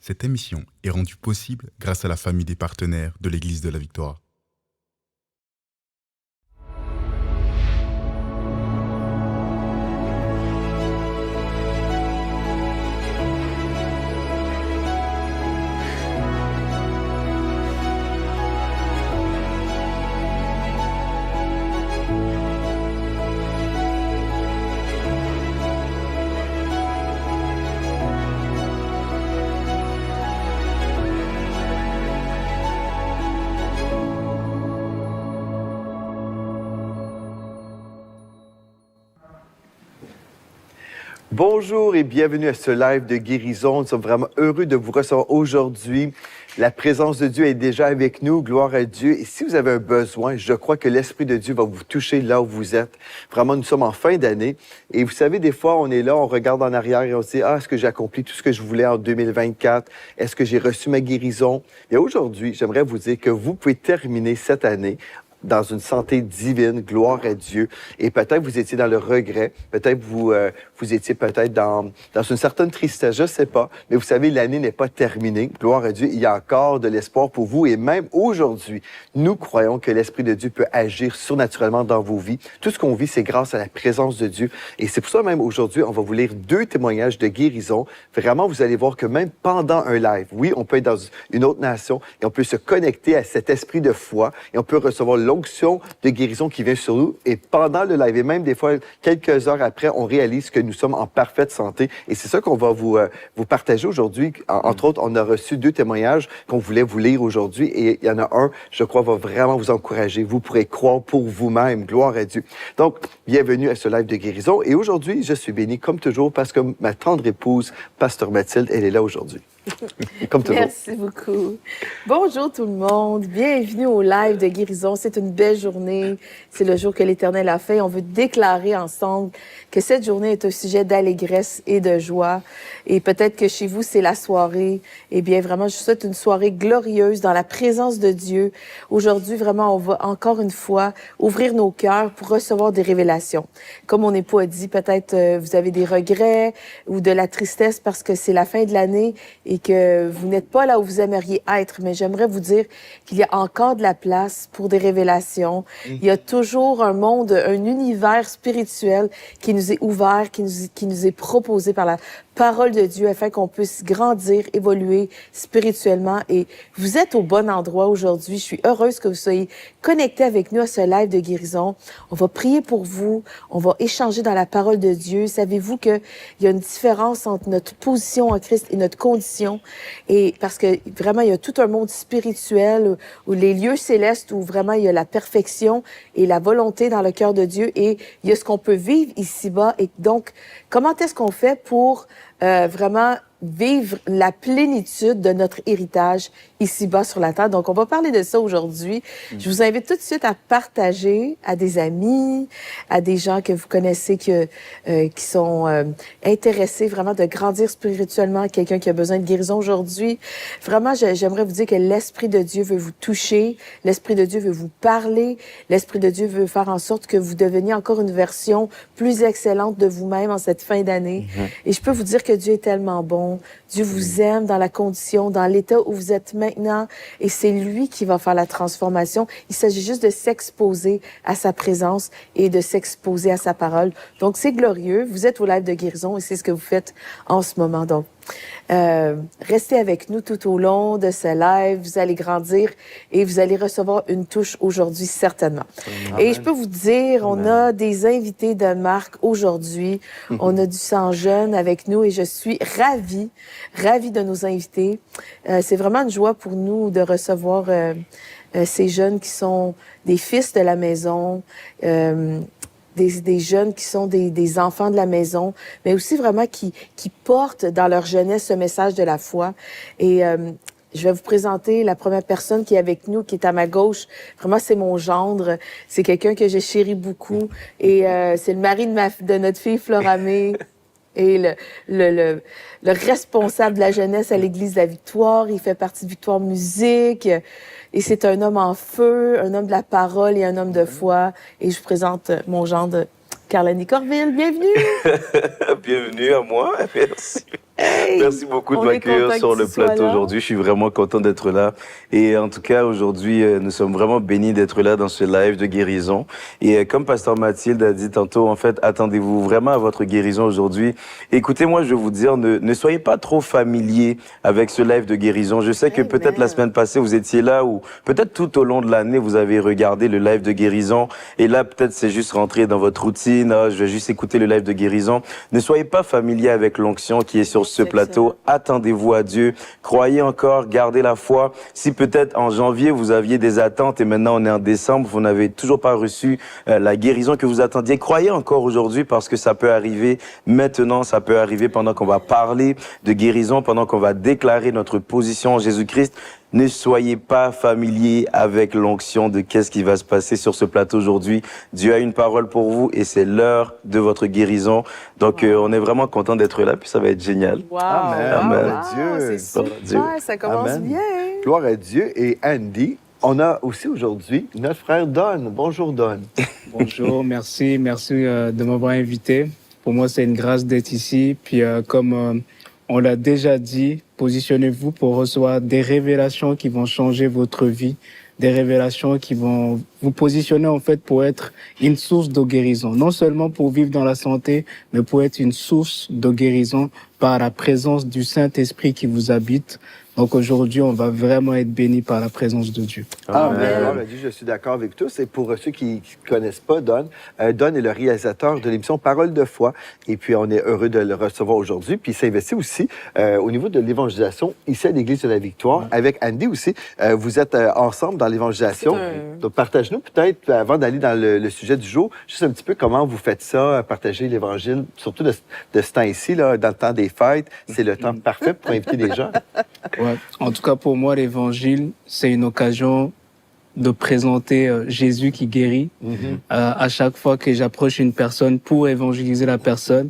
Cette émission est rendue possible grâce à la famille des partenaires de l'Église de la Victoire. Bonjour et bienvenue à ce live de guérison. Nous sommes vraiment heureux de vous recevoir aujourd'hui. La présence de Dieu est déjà avec nous, gloire à Dieu. Et si vous avez un besoin, je crois que l'Esprit de Dieu va vous toucher là où vous êtes. Vraiment, nous sommes en fin d'année. Et vous savez, des fois, on est là, on regarde en arrière et on se dit, est-ce que j'ai accompli tout ce que je voulais en 2024? Est-ce que j'ai reçu ma guérison? Et aujourd'hui, j'aimerais vous dire que vous pouvez terminer cette année dans une santé divine, gloire à Dieu. Et peut-être vous étiez dans le regret, peut-être vous étiez peut-être dans une certaine tristesse, je ne sais pas. Mais vous savez, l'année n'est pas terminée, gloire à Dieu. Il y a encore de l'espoir pour vous. Et même aujourd'hui, nous croyons que l'Esprit de Dieu peut agir surnaturellement dans vos vies. Tout ce qu'on vit, c'est grâce à la présence de Dieu. Et c'est pour ça même aujourd'hui, on va vous lire 2 témoignages de guérison. Vraiment, vous allez voir que même pendant un live, oui, on peut être dans une autre nation et on peut se connecter à cet esprit de foi et on peut recevoir l'onction de guérison qui vient sur nous. Et pendant le live, et même des fois, quelques heures après, on réalise que nous sommes en parfaite santé. Et c'est ça qu'on va vous partager aujourd'hui. Entre autres, on a reçu 2 témoignages qu'on voulait vous lire aujourd'hui. Et il y en a un, je crois, va vraiment vous encourager. Vous pourrez croire pour vous-même. Gloire à Dieu. Donc, bienvenue à ce live de guérison. Et aujourd'hui, je suis béni, comme toujours, parce que ma tendre épouse, Pasteur Mathilde, elle est là aujourd'hui. Comme toujours. Merci beaucoup. Bonjour tout le monde. Bienvenue au live de guérison. C'est une belle journée. C'est le jour que l'Éternel a fait. On veut déclarer ensemble que cette journée est un sujet d'allégresse et de joie. Et peut-être que chez vous, c'est la soirée. Eh bien, vraiment, je vous souhaite une soirée glorieuse dans la présence de Dieu. Aujourd'hui, vraiment, on va encore une fois ouvrir nos cœurs pour recevoir des révélations. Comme mon époux a dit, peut-être vous avez des regrets ou de la tristesse parce que c'est la fin de l'année et que vous n'êtes pas là où vous aimeriez être, mais j'aimerais vous dire qu'il y a encore de la place pour des révélations. Il y a toujours un monde, un univers spirituel qui nous est ouvert, qui nous est proposé par la parole de Dieu afin qu'on puisse grandir, évoluer spirituellement. Et vous êtes au bon endroit aujourd'hui. Je suis heureuse que vous soyez connectés avec nous à ce live de guérison. On va prier pour vous. On va échanger dans la parole de Dieu. Savez-vous qu'il y a une différence entre notre position en Christ et notre condition? Et parce que vraiment, il y a tout un monde spirituel où les lieux célestes où vraiment il y a la perfection et la volonté dans le cœur de Dieu. Et il y a ce qu'on peut vivre ici-bas. Et donc, comment est-ce qu'on fait pour vraiment vivre la plénitude de notre héritage ici-bas sur la terre. Donc, on va parler de ça aujourd'hui. Je vous invite tout de suite à partager à des amis, à des gens que vous connaissez qui sont intéressés vraiment de grandir spirituellement, quelqu'un qui a besoin de guérison aujourd'hui. Vraiment, j'aimerais vous dire que l'Esprit de Dieu veut vous toucher, l'Esprit de Dieu veut vous parler, l'Esprit de Dieu veut faire en sorte que vous deveniez encore une version plus excellente de vous-même en cette fin d'année. Et je peux vous dire que Dieu est tellement bon. Dieu vous aime dans la condition, dans l'état où vous êtes maintenant, et c'est lui qui va faire la transformation. Il s'agit juste de s'exposer à sa présence et de s'exposer à sa parole. Donc, c'est glorieux. Vous êtes au live de guérison et c'est ce que vous faites en ce moment. Donc, restez avec nous tout au long de ce live. Vous allez grandir et vous allez recevoir une touche aujourd'hui, certainement. Amen. Et je peux vous dire, on a des invités de marque aujourd'hui. On a du sang jeune avec nous et je suis ravie de nos invités. C'est vraiment une joie pour nous de recevoir ces jeunes qui sont des fils de la maison, des jeunes qui sont des enfants de la maison, mais aussi vraiment qui portent dans leur jeunesse ce message de la foi. Et je vais vous présenter la première personne qui est avec nous, qui est à ma gauche. Vraiment, c'est mon gendre. C'est quelqu'un que je chéris beaucoup. Et c'est le mari de notre fille Floramé. Et le responsable de la jeunesse à l'Église de la Victoire. Il fait partie de Victoire Musique. Et c'est un homme en feu, un homme de la parole et un homme de foi. Et je vous présente mon gendre, Carl-Annie Corville. Bienvenue! Bienvenue à moi, merci. Hey, Merci beaucoup de on est m'accueillir content sur que le tu sois plateau là. aujourd'hui. Je suis vraiment content d'être là. Et en tout cas, aujourd'hui, nous sommes vraiment bénis d'être là dans ce live de guérison. Et comme Pasteur Mathilde a dit tantôt, en fait, attendez-vous vraiment à votre guérison aujourd'hui. Écoutez, moi, je vais vous dire, ne soyez pas trop familiers avec ce live de guérison. Je sais que Amen. peut-être la semaine passée, vous étiez là ou peut-être tout au long de l'année, vous avez regardé le live de guérison. Et là, peut-être c'est juste rentré dans votre routine. Ah, je vais juste écouter le live de guérison. Ne soyez pas familiers avec l'onction qui est sur ce plateau. Attendez-vous à Dieu. Croyez encore, gardez la foi. Si peut-être en janvier, vous aviez des attentes et maintenant on est en décembre, vous n'avez toujours pas reçu la guérison que vous attendiez, croyez encore aujourd'hui parce que ça peut arriver maintenant, ça peut arriver pendant qu'on va parler de guérison, pendant qu'on va déclarer notre position en Jésus-Christ. Ne soyez pas familiers avec l'onction de qu'est-ce qui va se passer sur ce plateau aujourd'hui. Dieu a une parole pour vous et c'est l'heure de votre guérison. Donc, on est vraiment content d'être là, puis ça va être génial. Wow. Amen. Amen. Gloire à Dieu. C'est Gloire à Dieu. super, ça commence Amen. bien. Gloire à Dieu. Et Andy, on a aussi aujourd'hui notre frère Don. Bonjour, Don. Bonjour, merci de m'avoir invité. Pour moi, c'est une grâce d'être ici. Puis, comme on l'a déjà dit, positionnez-vous pour recevoir des révélations qui vont changer votre vie, des révélations qui vont vous positionner en fait pour être une source de guérison. Non seulement pour vivre dans la santé, mais pour être une source de guérison par la présence du Saint-Esprit qui vous habite. Donc aujourd'hui, on va vraiment être bénis par la présence de Dieu. Amen. Gloire à Dieu, je suis d'accord avec tous. Et pour ceux qui ne connaissent pas Don, Don est le réalisateur de l'émission Parole de foi. Et puis, on est heureux de le recevoir aujourd'hui. Puis, il s'investit aussi au niveau de l'évangélisation ici à l'Église de la Victoire. Ouais. Avec Andy aussi. Vous êtes ensemble dans l'évangélisation. Donc, partage-nous peut-être, avant d'aller dans le sujet du jour, juste un petit peu comment vous faites ça, partager l'Évangile, surtout de ce temps-ci, là, dans le temps des fêtes. C'est le temps parfait pour inviter des gens. Ouais. En tout cas, pour moi, l'Évangile, c'est une occasion de présenter Jésus qui guérit. À chaque fois que j'approche une personne pour évangéliser la personne,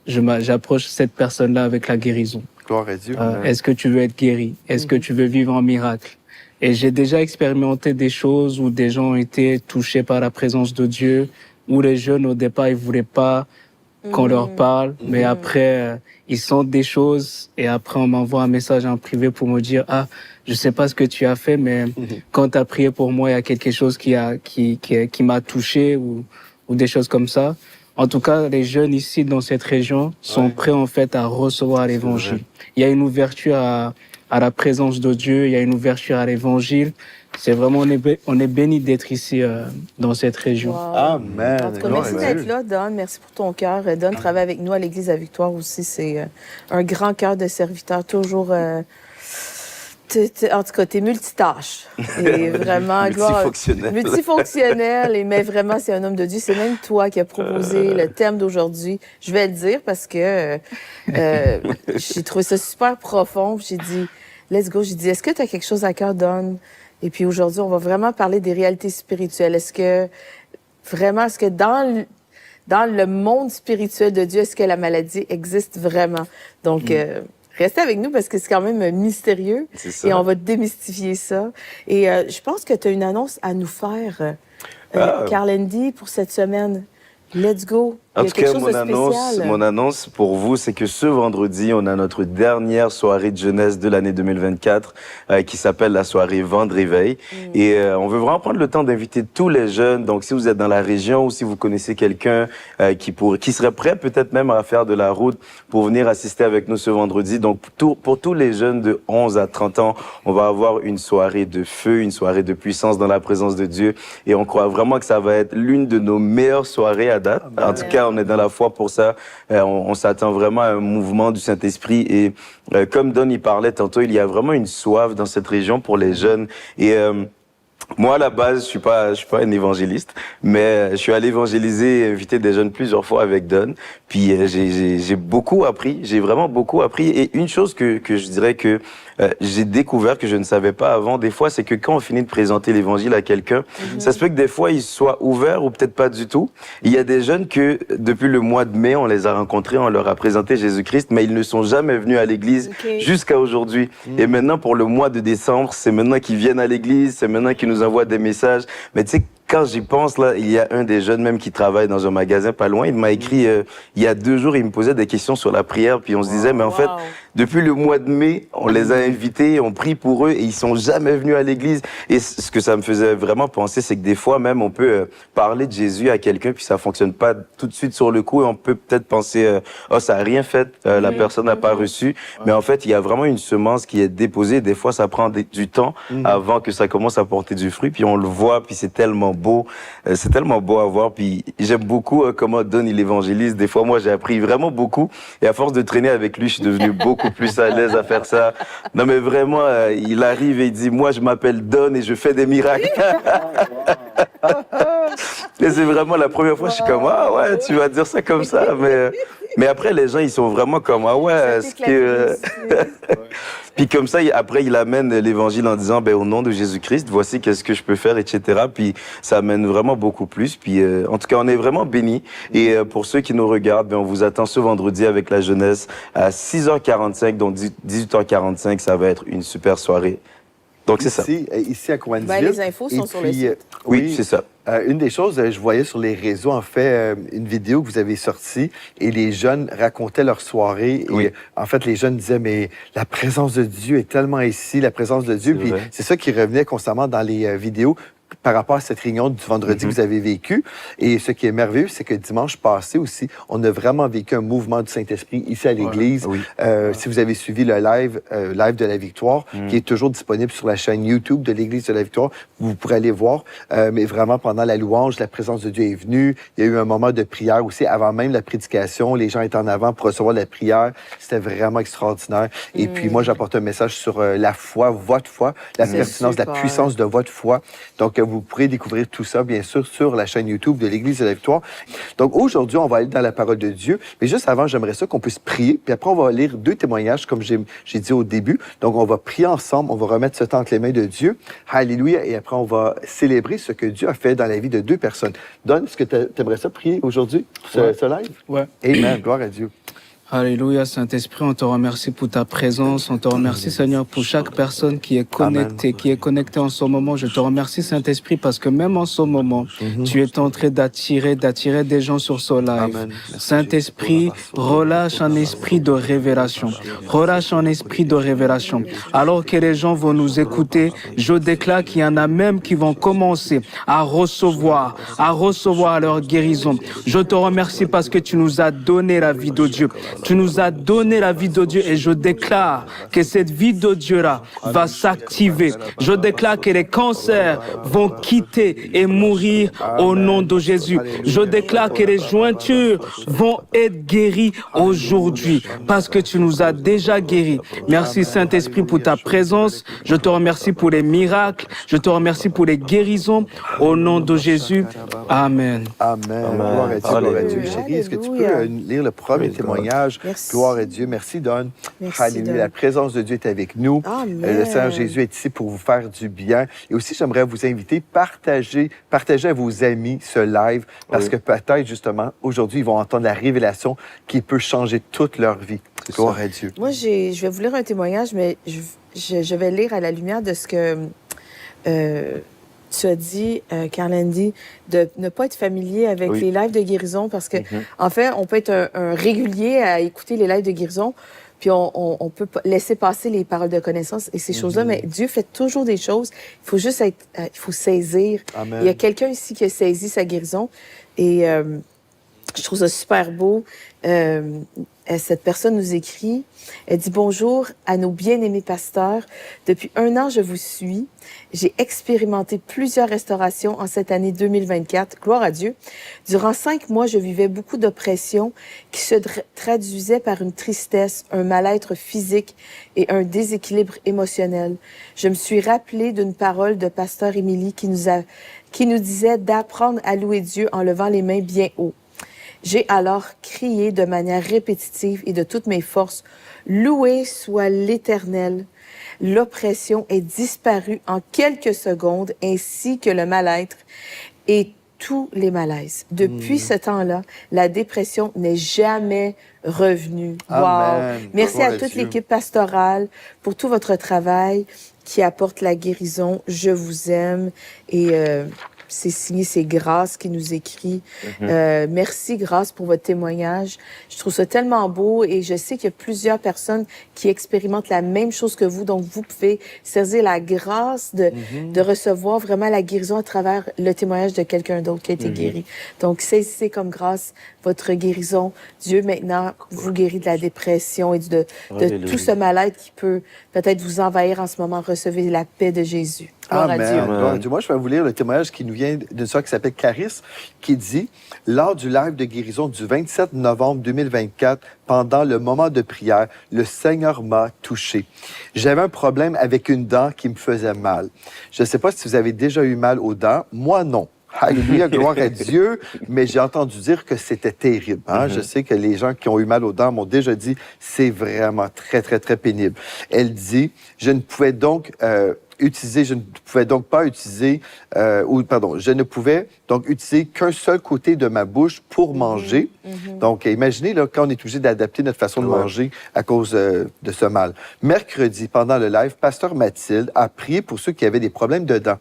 j'approche cette personne-là avec la guérison. Gloire à Dieu. Est-ce que tu veux être guéri? Est-ce que tu veux vivre un miracle? Et j'ai déjà expérimenté des choses où des gens ont été touchés par la présence de Dieu, où les jeunes, au départ, ils voulaient pas qu'on leur parle, mais après, ils sentent des choses et après, on m'envoie un message en privé pour me dire « Ah, je sais pas ce que tu as fait, mais quand tu as prié pour moi, il y a quelque chose qui m'a touché ou des choses comme ça. » En tout cas, les jeunes ici, dans cette région, sont prêts en fait à recevoir l'Évangile. Il y a une ouverture à la présence de Dieu, il y a une ouverture à l'Évangile. C'est vraiment, on est bénis d'être ici dans cette région. Wow. Amen. En tout cas, merci d'être là, Don. Merci pour ton cœur. Don travaille avec nous à l'Église à Victoire aussi. C'est un grand cœur de serviteur, toujours... en tout cas, t'es multitâche. Et vraiment, multifonctionnel. Multifonctionnel. Mais vraiment, c'est un homme de Dieu. C'est même toi qui as proposé le thème d'aujourd'hui. Je vais le dire parce que j'ai trouvé ça super profond. J'ai dit, let's go. J'ai dit, est-ce que tu as quelque chose à cœur, Don? Et puis aujourd'hui, on va vraiment parler des réalités spirituelles. Est-ce que dans le monde spirituel de Dieu, est-ce que la maladie existe vraiment? Donc, restez avec nous parce que c'est quand même mystérieux. Et on va démystifier ça. Et je pense que tu as une annonce à nous faire, Carl Andy, pour cette semaine. Let's go. En tout cas, mon annonce pour vous, c'est que ce vendredi, on a notre dernière soirée de jeunesse de l'année 2024 qui s'appelle la soirée Vendre Réveil. Et on veut vraiment prendre le temps d'inviter tous les jeunes. Donc, si vous êtes dans la région ou si vous connaissez quelqu'un qui serait prêt peut-être même à faire de la route pour venir assister avec nous ce vendredi. Donc, pour tous les jeunes de 11 à 30 ans, on va avoir une soirée de feu, une soirée de puissance dans la présence de Dieu. Et on croit vraiment que ça va être l'une de nos meilleures soirées à date. En tout cas, on est dans la foi pour ça. On s'attend vraiment à un mouvement du Saint-Esprit. Et comme Don y parlait tantôt, il y a vraiment une soif dans cette région pour les jeunes. Et moi, à la base, je suis pas un évangéliste, mais je suis allé évangéliser et inviter des jeunes plusieurs fois avec Don. Puis j'ai beaucoup appris. J'ai vraiment beaucoup appris. Et une chose que je dirais que j'ai découvert que je ne savais pas avant, des fois, c'est que quand on finit de présenter l'évangile à quelqu'un, ça se peut que des fois, il soit ouvert ou peut-être pas du tout. Il y a des jeunes que, depuis le mois de mai, on les a rencontrés, on leur a présenté Jésus-Christ, mais ils ne sont jamais venus à l'église jusqu'à aujourd'hui. Et maintenant, pour le mois de décembre, c'est maintenant qu'ils viennent à l'église, c'est maintenant qu'ils nous envoient des messages. Mais tu sais, quand j'y pense, là, il y a un des jeunes même qui travaille dans un magasin pas loin. Il m'a écrit il y a 2 jours, il me posait des questions sur la prière. Puis on se disait, mais en fait, depuis le mois de mai, on les a invités, on prie pour eux et ils sont jamais venus à l'église. Et ce que ça me faisait vraiment penser, c'est que des fois même, on peut parler de Jésus à quelqu'un puis ça fonctionne pas tout de suite sur le coup et on peut peut-être penser, oh, ça a rien fait, la personne n'a pas reçu. Mais en fait, il y a vraiment une semence qui est déposée. Des fois, ça prend du temps avant que ça commence à porter du fruit. Puis on le voit, puis c'est tellement beau. C'est tellement beau à voir. Puis j'aime beaucoup comment Don, il évangélise. Des fois, moi, j'ai appris vraiment beaucoup. Et à force de traîner avec lui, je suis devenu beaucoup plus à l'aise à faire ça. Non, mais vraiment, il arrive et il dit, moi, je m'appelle Don et je fais des miracles. Et c'est vraiment la première fois, je suis comme, ah ouais, tu vas dire ça comme ça. Mais après, les gens, ils sont vraiment comme, ah ouais, est-ce que... Puis comme ça, après, il amène l'évangile en disant, ben, au nom de Jésus-Christ, voici qu'est-ce que je peux faire, etc. Puis ça amène vraiment beaucoup plus. Puis en tout cas, on est vraiment bénis. Et pour ceux qui nous regardent, ben, on vous attend ce vendredi avec la jeunesse à 6h45, donc 18h45, ça va être une super soirée. Donc c'est ça. Ici à Cowansville. Ben, les infos sont sur le site. Oui, c'est ça. Une des choses, je voyais sur les réseaux, en fait, une vidéo que vous avez sortie et les jeunes racontaient leur soirée. Et en fait, les jeunes disaient, mais la présence de Dieu est tellement ici, la présence de Dieu. Puis c'est ça qui revenait constamment dans les vidéos par rapport à cette réunion du vendredi que vous avez vécu. Et ce qui est merveilleux, c'est que dimanche passé aussi, on a vraiment vécu un mouvement du Saint-Esprit ici à l'Église. Si vous avez suivi le live de la Victoire, qui est toujours disponible sur la chaîne YouTube de l'Église de la Victoire, vous pourrez aller voir. Mais vraiment, pendant la louange, la présence de Dieu est venue. Il y a eu un moment de prière aussi, avant même la prédication. Les gens étaient en avant pour recevoir la prière. C'était vraiment extraordinaire. Et puis, moi, j'apporte un message sur la foi, votre foi, la pertinence, la puissance de votre foi. Donc, vous pourrez découvrir tout ça, bien sûr, sur la chaîne YouTube de l'Église de la Victoire. Donc, aujourd'hui, on va aller dans la parole de Dieu. Mais juste avant, j'aimerais ça qu'on puisse prier. Puis après, on va lire 2 témoignages, comme j'ai dit au début. Donc, on va prier ensemble. On va remettre ce temps entre les mains de Dieu. Alléluia. Et après, on va célébrer ce que Dieu a fait dans la vie de 2 personnes. Don, est-ce que tu aimerais ça prier aujourd'hui, ce live? Oui. Amen. Gloire à Dieu. Alléluia, Saint-Esprit, on te remercie pour ta présence. On te remercie, Seigneur, pour chaque personne qui est connectée, en ce moment. Je te remercie, Saint-Esprit, parce que même en ce moment, tu es en train d'attirer des gens sur ce live. Saint-Esprit, relâche un esprit de révélation. Relâche un esprit de révélation. Alors que les gens vont nous écouter, je déclare qu'il y en a même qui vont commencer à recevoir leur guérison. Je te remercie parce que tu nous as donné la vie de Dieu. Tu nous as donné la vie de Dieu et je déclare que cette vie de Dieu-là va s'activer. Je déclare que les cancers vont quitter et mourir au nom de Jésus. Je déclare que les jointures vont être guéries aujourd'hui parce que tu nous as déjà guéris. Merci Saint-Esprit pour ta présence. Je te remercie pour les miracles. Je te remercie pour les guérisons. Au nom de Jésus. Amen. Amen. Gloire à Dieu. Gloire à Dieu. Chérie, est-ce que tu peux lire le premier témoignage? Merci. Gloire à Dieu. Merci, Don. Merci, Alléluia. Don. La présence de Dieu est avec nous. Amen. Le Seigneur Jésus est ici pour vous faire du bien. Et aussi, j'aimerais vous inviter, partagez à vos amis ce live, parce que peut-être, justement, aujourd'hui, ils vont entendre la révélation qui peut changer toute leur vie. Gloire à Dieu. Moi, je vais vous lire un témoignage, mais je vais lire à la lumière de ce que tu as dit, Carl Andy, de ne pas être familier avec les lives de guérison, parce que, en fait, on peut être un régulier à écouter les lives de guérison, puis on peut laisser passer les paroles de connaissance et ces choses-là, mais Dieu fait toujours des choses. Il faut juste il faut saisir. Amen. Il y a quelqu'un ici qui a saisi sa guérison et je trouve ça super beau. Cette personne nous écrit, elle dit « Bonjour à nos bien-aimés pasteurs. Depuis 1 an, je vous suis. J'ai expérimenté plusieurs restaurations en cette année 2024. Gloire à Dieu. Durant 5 mois, je vivais beaucoup d'oppression qui se traduisait par une tristesse, un mal-être physique et un déséquilibre émotionnel. Je me suis rappelée d'une parole de pasteur Émilie qui nous disait d'apprendre à louer Dieu en levant les mains bien haut. J'ai alors crié de manière répétitive et de toutes mes forces, « Loué soit l'Éternel ». L'oppression est disparue en quelques secondes, ainsi que le mal-être et tous les malaises. Depuis ce temps-là, la dépression n'est jamais revenue. Wow! Merci à toute l'équipe pastorale pour tout votre travail qui apporte la guérison. Je vous aime. Et c'est signé, c'est Grâce qui nous écrit. Merci, Grâce, pour votre témoignage. Je trouve ça tellement beau et je sais qu'il y a plusieurs personnes qui expérimentent la même chose que vous. Donc, vous pouvez saisir la grâce de recevoir vraiment la guérison à travers le témoignage de quelqu'un d'autre qui a été guéri. Donc, saisissez comme grâce votre guérison. Dieu, maintenant, vous guérit de la dépression et de tout ce mal-être qui peut peut-être vous envahir en ce moment. Recevez la paix de Jésus. Gloire à Dieu. Gloire à Dieu. Moi, je vais vous lire le témoignage qui nous vient d'une sœur qui s'appelle Clarisse, qui dit « Lors du live de guérison du 27 novembre 2024, pendant le moment de prière, le Seigneur m'a touché. J'avais un problème avec une dent qui me faisait mal. Je ne sais pas si vous avez déjà eu mal aux dents. Moi, non. Alléluia, gloire à Dieu, mais j'ai entendu dire que c'était terrible. Hein? Je sais que les gens qui ont eu mal aux dents m'ont déjà dit c'est vraiment très, très, très pénible. Elle dit, je ne pouvais donc utiliser qu'un seul côté de ma bouche pour manger. Donc, imaginez, là, quand on est obligé d'adapter notre façon de manger à cause de ce mal. Mercredi, pendant le live, Pasteur Mathilde a prié pour ceux qui avaient des problèmes de dents.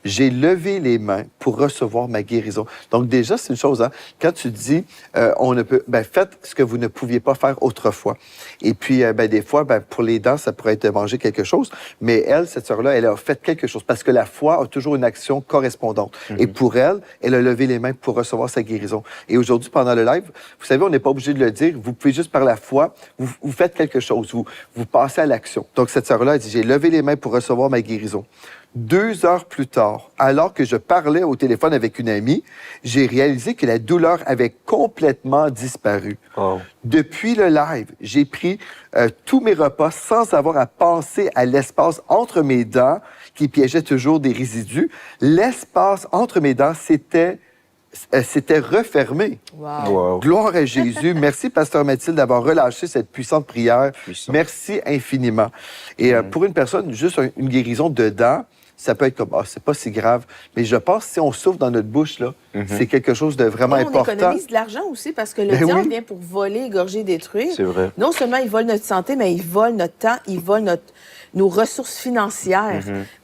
J'ai levé les mains pour recevoir ma guérison. Donc déjà, c'est une chose, hein? Quand tu dis, faites ce que vous ne pouviez pas faire autrefois. Et puis, des fois, pour les dents, ça pourrait être de manger quelque chose. Mais elle, cette sœur-là, elle a fait quelque chose parce que la foi a toujours une action correspondante. Et pour elle, elle a levé les mains pour recevoir sa guérison. Et aujourd'hui, pendant le live, vous savez, on n'est pas obligé de le dire. Vous pouvez juste par la foi, vous faites quelque chose. Vous passez à l'action. Donc cette sœur-là, elle dit, j'ai levé les mains pour recevoir ma guérison. 2 heures plus tard, alors que je parlais au téléphone avec une amie, j'ai réalisé que la douleur avait complètement disparu. Oh. Depuis le live, j'ai pris tous mes repas sans avoir à penser à l'espace entre mes dents qui piégeait toujours des résidus. L'espace entre mes dents, c'était refermé. Wow. Gloire à Jésus. Merci, Pasteur Mathilde, d'avoir relâché cette puissante prière. Merci infiniment. Et pour une personne, juste une guérison de dents, ça peut être comme, c'est pas si grave. Mais je pense que si on souffle dans notre bouche, là, c'est quelque chose de vraiment important. On économise de l'argent aussi parce que le diable vient pour voler, égorger, détruire. C'est vrai. Non seulement il vole notre santé, mais il vole notre temps, il vole nos ressources financières.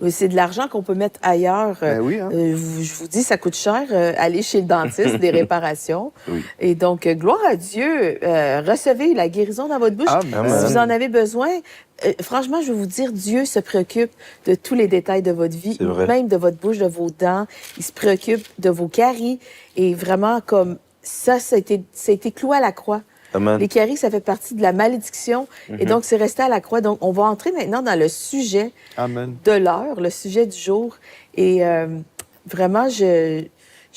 C'est de l'argent qu'on peut mettre ailleurs. Je vous dis, ça coûte cher aller chez le dentiste, des réparations. Et donc, gloire à Dieu, recevez la guérison dans votre bouche. Amen. Si vous en avez besoin, franchement, je vais vous dire, Dieu se préoccupe de tous les détails de votre vie, même de votre bouche, de vos dents. Il se préoccupe de vos caries. Et vraiment, comme ça a été cloué à la croix. Amen. Les caries, ça fait partie de la malédiction. Et donc, c'est resté à la croix. Donc, on va entrer maintenant dans le sujet de l'heure, le sujet du jour. Et vraiment, je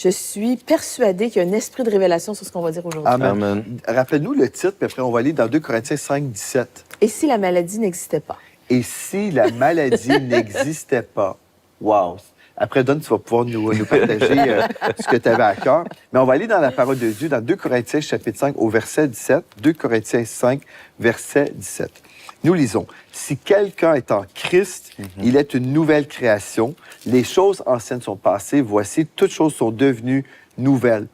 suis persuadée qu'il y a un esprit de révélation sur ce qu'on va dire aujourd'hui. Amen. Rappelle-nous le titre, puis après, on va aller dans 2 Corinthiens 5, 17. Et si la maladie n'existait pas? Et si la maladie n'existait pas? Wow! Après, Don, tu vas pouvoir nous partager ce que tu avais à cœur. Mais on va aller dans la parole de Dieu, dans 2 Corinthiens, chapitre 5, au verset 17. 2 Corinthiens 5, verset 17. Nous lisons. « Si quelqu'un est en Christ, il est une nouvelle création. Les choses anciennes sont passées. Voici, toutes choses sont devenues nouvelles. »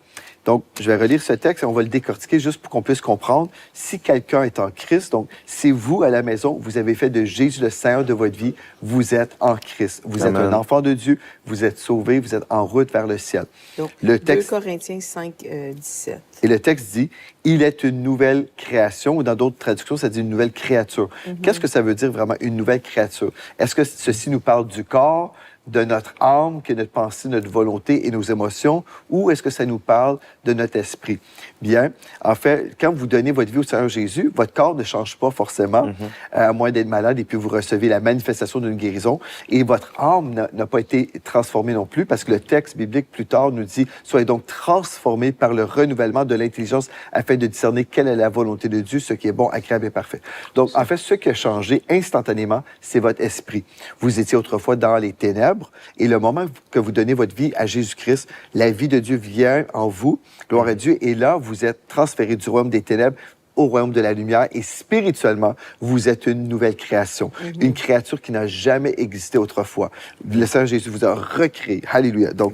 Donc, je vais relire ce texte et on va le décortiquer juste pour qu'on puisse comprendre. Si quelqu'un est en Christ, donc, si vous, à la maison, vous avez fait de Jésus le Seigneur de votre vie, vous êtes en Christ. Vous êtes un enfant de Dieu, vous êtes sauvé, vous êtes en route vers le ciel. Donc, le texte, 2 Corinthiens 5, 17. Et le texte dit, il est une nouvelle création, ou dans d'autres traductions, ça dit une nouvelle créature. Qu'est-ce que ça veut dire vraiment, une nouvelle créature? Est-ce que ceci nous parle du corps, de notre âme, que notre pensée, notre volonté et nos émotions, ou est-ce que ça nous parle de notre esprit? Bien, en fait, quand vous donnez votre vie au Seigneur Jésus, votre corps ne change pas forcément, à moins d'être malade, et puis vous recevez la manifestation d'une guérison, et votre âme n'a pas été transformée non plus, parce que le texte biblique plus tard nous dit « Soyez donc transformés par le renouvellement de l'intelligence afin de discerner quelle est la volonté de Dieu, ce qui est bon, agréable et parfait. » Donc, en fait, ce qui a changé instantanément, c'est votre esprit. Vous étiez autrefois dans les ténèbres, et le moment que vous donnez votre vie à Jésus-Christ, la vie de Dieu vient en vous, gloire à Dieu, et là, vous êtes transféré du royaume des ténèbres au royaume de la lumière, et spirituellement, vous êtes une nouvelle création, une créature qui n'a jamais existé autrefois. Le Seigneur Jésus vous a recréé. Alléluia. Donc,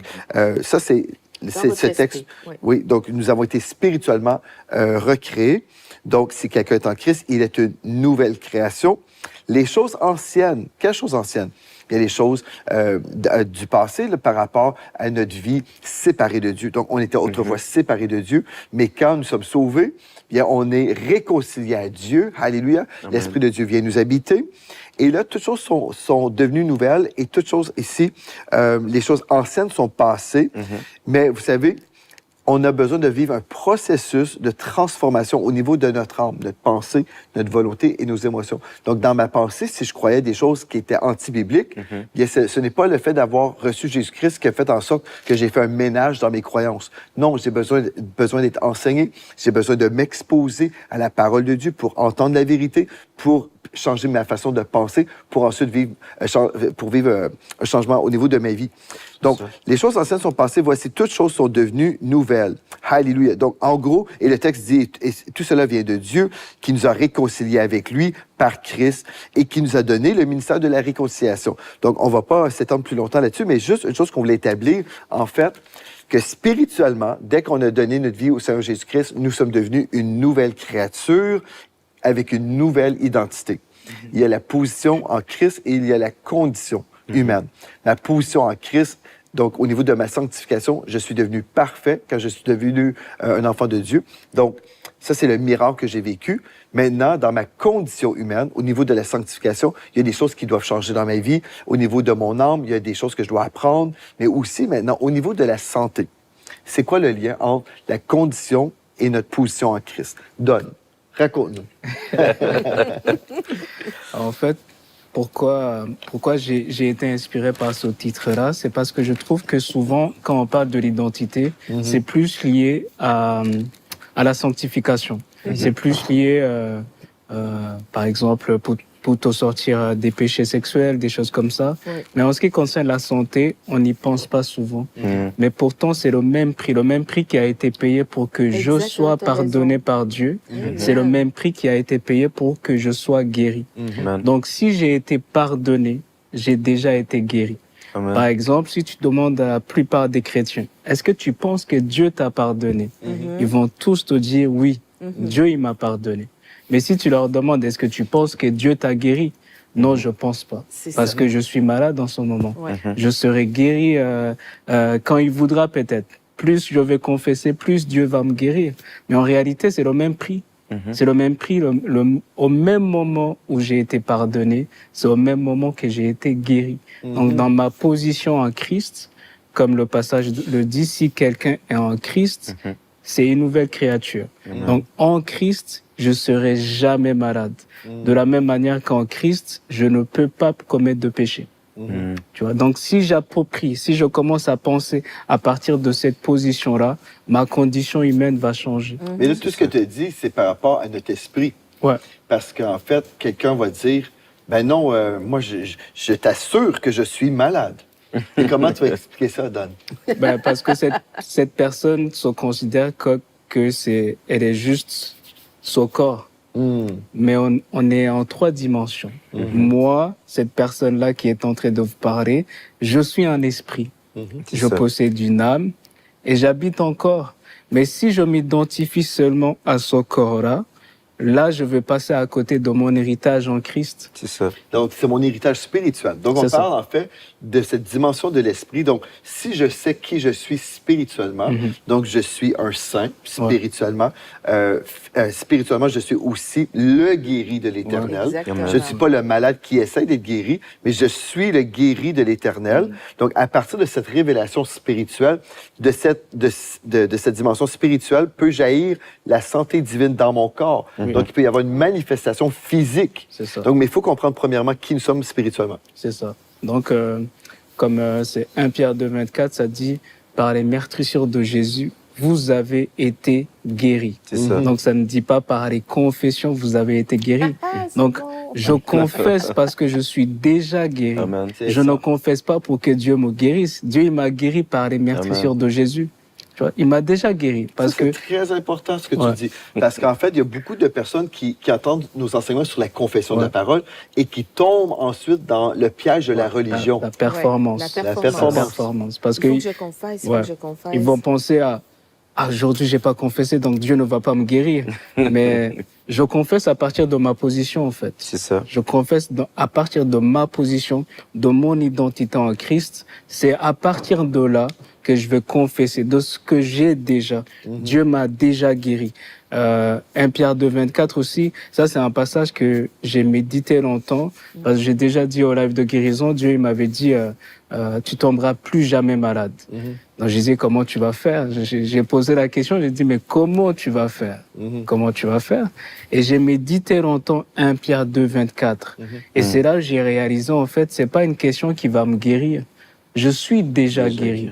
ça, c'est ce texte. Oui, donc nous avons été spirituellement recréés. Donc, si quelqu'un est en Christ, il est une nouvelle création. Les choses anciennes, quelles choses anciennes? il y a les choses du passé là, par rapport à notre vie séparée de Dieu. Donc, on était autrefois séparés de Dieu, mais quand nous sommes sauvés, bien, on est réconciliés à Dieu. Alléluia. L'Esprit de Dieu vient nous habiter. Et là, toutes choses sont devenues nouvelles et toutes choses ici, les choses anciennes sont passées. Mais vous savez, on a besoin de vivre un processus de transformation au niveau de notre âme, notre pensée, notre volonté et nos émotions. Donc, dans ma pensée, si je croyais des choses qui étaient anti-bibliques, bien, ce n'est pas le fait d'avoir reçu Jésus-Christ qui a fait en sorte que j'ai fait un ménage dans mes croyances. Non, j'ai besoin d'être enseigné, j'ai besoin de m'exposer à la parole de Dieu pour entendre la vérité, pour changer ma façon de penser, pour ensuite vivre un changement au niveau de ma vie. Donc, les choses anciennes sont passées, voici, toutes choses sont devenues nouvelles. Alléluia. Donc, en gros, et le texte dit, et tout cela vient de Dieu, qui nous a réconciliés avec lui par Christ et qui nous a donné le ministère de la réconciliation. Donc, on ne va pas s'étendre plus longtemps là-dessus, mais juste une chose qu'on voulait établir, en fait, que spirituellement, dès qu'on a donné notre vie au Seigneur Jésus-Christ, nous sommes devenus une nouvelle créature avec une nouvelle identité. Il y a la position en Christ et il y a la condition humaine. La position en Christ, donc au niveau de ma sanctification, je suis devenu parfait quand je suis devenu un enfant de Dieu. Donc, ça, c'est le miracle que j'ai vécu. Maintenant, dans ma condition humaine, au niveau de la sanctification, il y a des choses qui doivent changer dans ma vie. Au niveau de mon âme, il y a des choses que je dois apprendre. Mais aussi, maintenant, au niveau de la santé, c'est quoi le lien entre la condition et notre position en Christ? Donne. Raconte-nous. En fait, pourquoi j'ai été inspiré par ce titre-là, c'est parce que je trouve que souvent, quand on parle de l'identité, c'est plus lié à la sanctification. C'est plus lié, par exemple, pour te sortir des péchés sexuels, des choses comme ça. Mais en ce qui concerne la santé, on n'y pense pas souvent. Mais pourtant, c'est le même prix qui a été payé pour que je sois pardonné par Dieu. C'est le même prix qui a été payé pour que je sois guéri. Donc, si j'ai été pardonné, j'ai déjà été guéri. Amen. Par exemple, si tu demandes à la plupart des chrétiens, est-ce que tu penses que Dieu t'a pardonné? Ils vont tous te dire oui, Dieu il m'a pardonné. Mais si tu leur demandes, est-ce que tu penses que Dieu t'a guéri? Non, je pense pas. Parce que je suis malade en ce moment. Je serai guéri quand il voudra peut-être. Plus je vais confesser, plus Dieu va me guérir. Mais en réalité, c'est le même prix. C'est le même prix. Au même moment où j'ai été pardonné, c'est au même moment que j'ai été guéri. Donc, dans ma position en Christ, comme le passage le dit, si quelqu'un est en Christ, c'est une nouvelle créature. Donc, en Christ, je serai jamais malade. De la même manière qu'en Christ, je ne peux pas commettre de péché. Tu vois? Donc, si j'approprie, si je commence à penser à partir de cette position-là, ma condition humaine va changer. Mais là, tout ce que tu as dit, c'est par rapport à notre esprit. Parce qu'en fait, quelqu'un va dire, ben non, moi, je t'assure que je suis malade. Et comment tu vas expliquer ça, Don? Ben, parce que cette personne se considère elle est juste son corps. Mais on est en 3 dimensions. Moi, cette personne-là qui est en train de vous parler, je suis un esprit. Je possède une âme et j'habite en corps. Mais si je m'identifie seulement à ce corps-là, là, je vais passer à côté de mon héritage en Christ. C'est ça. Donc, c'est mon héritage spirituel. Donc, on parle en fait de cette dimension de l'esprit. Donc, si je sais qui je suis spirituellement, donc je suis un saint spirituellement. Spirituellement, je suis aussi le guéri de l'Éternel. Je ne suis pas le malade qui essaie d'être guéri, mais je suis le guéri de l'Éternel. Donc, à partir de cette révélation spirituelle, de cette dimension spirituelle, peut jaillir la santé divine dans mon corps. Donc, il peut y avoir une manifestation physique. C'est ça. Donc, mais il faut comprendre premièrement qui nous sommes spirituellement. C'est ça. Donc, comme c'est 1 Pierre 2,24, ça dit, par les meurtrissures de Jésus, vous avez été guéris. C'est ça. Donc, ça ne dit pas par les confessions, vous avez été guéris. Donc, je confesse parce que je suis déjà guéri. Amen. Je ne confesse pas pour que Dieu me guérisse. Dieu, il m'a guéri par les meurtrissures de Jésus. Tu vois, il m'a déjà guéri. C'est très important ce que tu dis. Parce qu'en fait, il y a beaucoup de personnes qui entendent nos enseignements sur la confession de la parole et qui tombent ensuite dans le piège de la religion. La performance. La performance. Parce il faut que je confesse, ils vont penser à aujourd'hui, j'ai pas confessé, donc Dieu ne va pas me guérir. Mais je confesse à partir de ma position, en fait. C'est ça. Je confesse à partir de ma position, de mon identité en Christ. C'est à partir de là que je vais confesser de ce que j'ai déjà. Dieu m'a déjà guéri. 1 Pierre 2, 24 aussi, ça c'est un passage que j'ai médité longtemps, parce que j'ai déjà dit au live de guérison, Dieu il m'avait dit tu tomberas plus jamais malade. Donc je disais comment tu vas faire? J'ai posé la question, j'ai dit mais comment tu vas faire? Comment tu vas faire? Et j'ai médité longtemps 1 Pierre 2, 24. Et c'est là que j'ai réalisé en fait, c'est pas une question qui va me guérir. Je suis déjà guéri.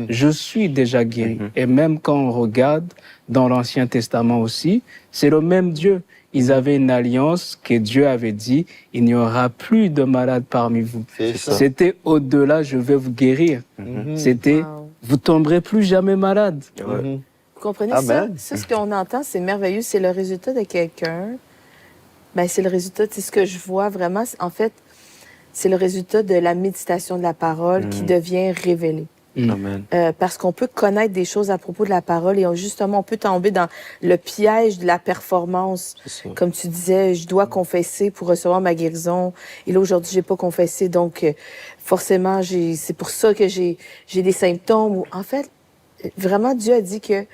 Je suis déjà guéri. Et même quand on regarde dans l'Ancien Testament aussi, c'est le même Dieu. Ils avaient une alliance que Dieu avait dit, il n'y aura plus de malades parmi vous. C'était au-delà, je vais vous guérir. C'était, vous tomberez plus jamais malade. Vous comprenez ça? Ça, ce qu'on entend, c'est merveilleux. C'est le résultat de quelqu'un. Ben, c'est le résultat, c'est ce que je vois vraiment. En fait, c'est le résultat de la méditation de la parole qui devient révélée. Amen. Parce qu'on peut connaître des choses à propos de la parole et justement, on peut tomber dans le piège de la performance. Comme tu disais, je dois confesser pour recevoir ma guérison. Et là, aujourd'hui, j'ai pas confessé. Donc, forcément, c'est pour ça que j'ai des symptômes. En fait, vraiment, Dieu a dit que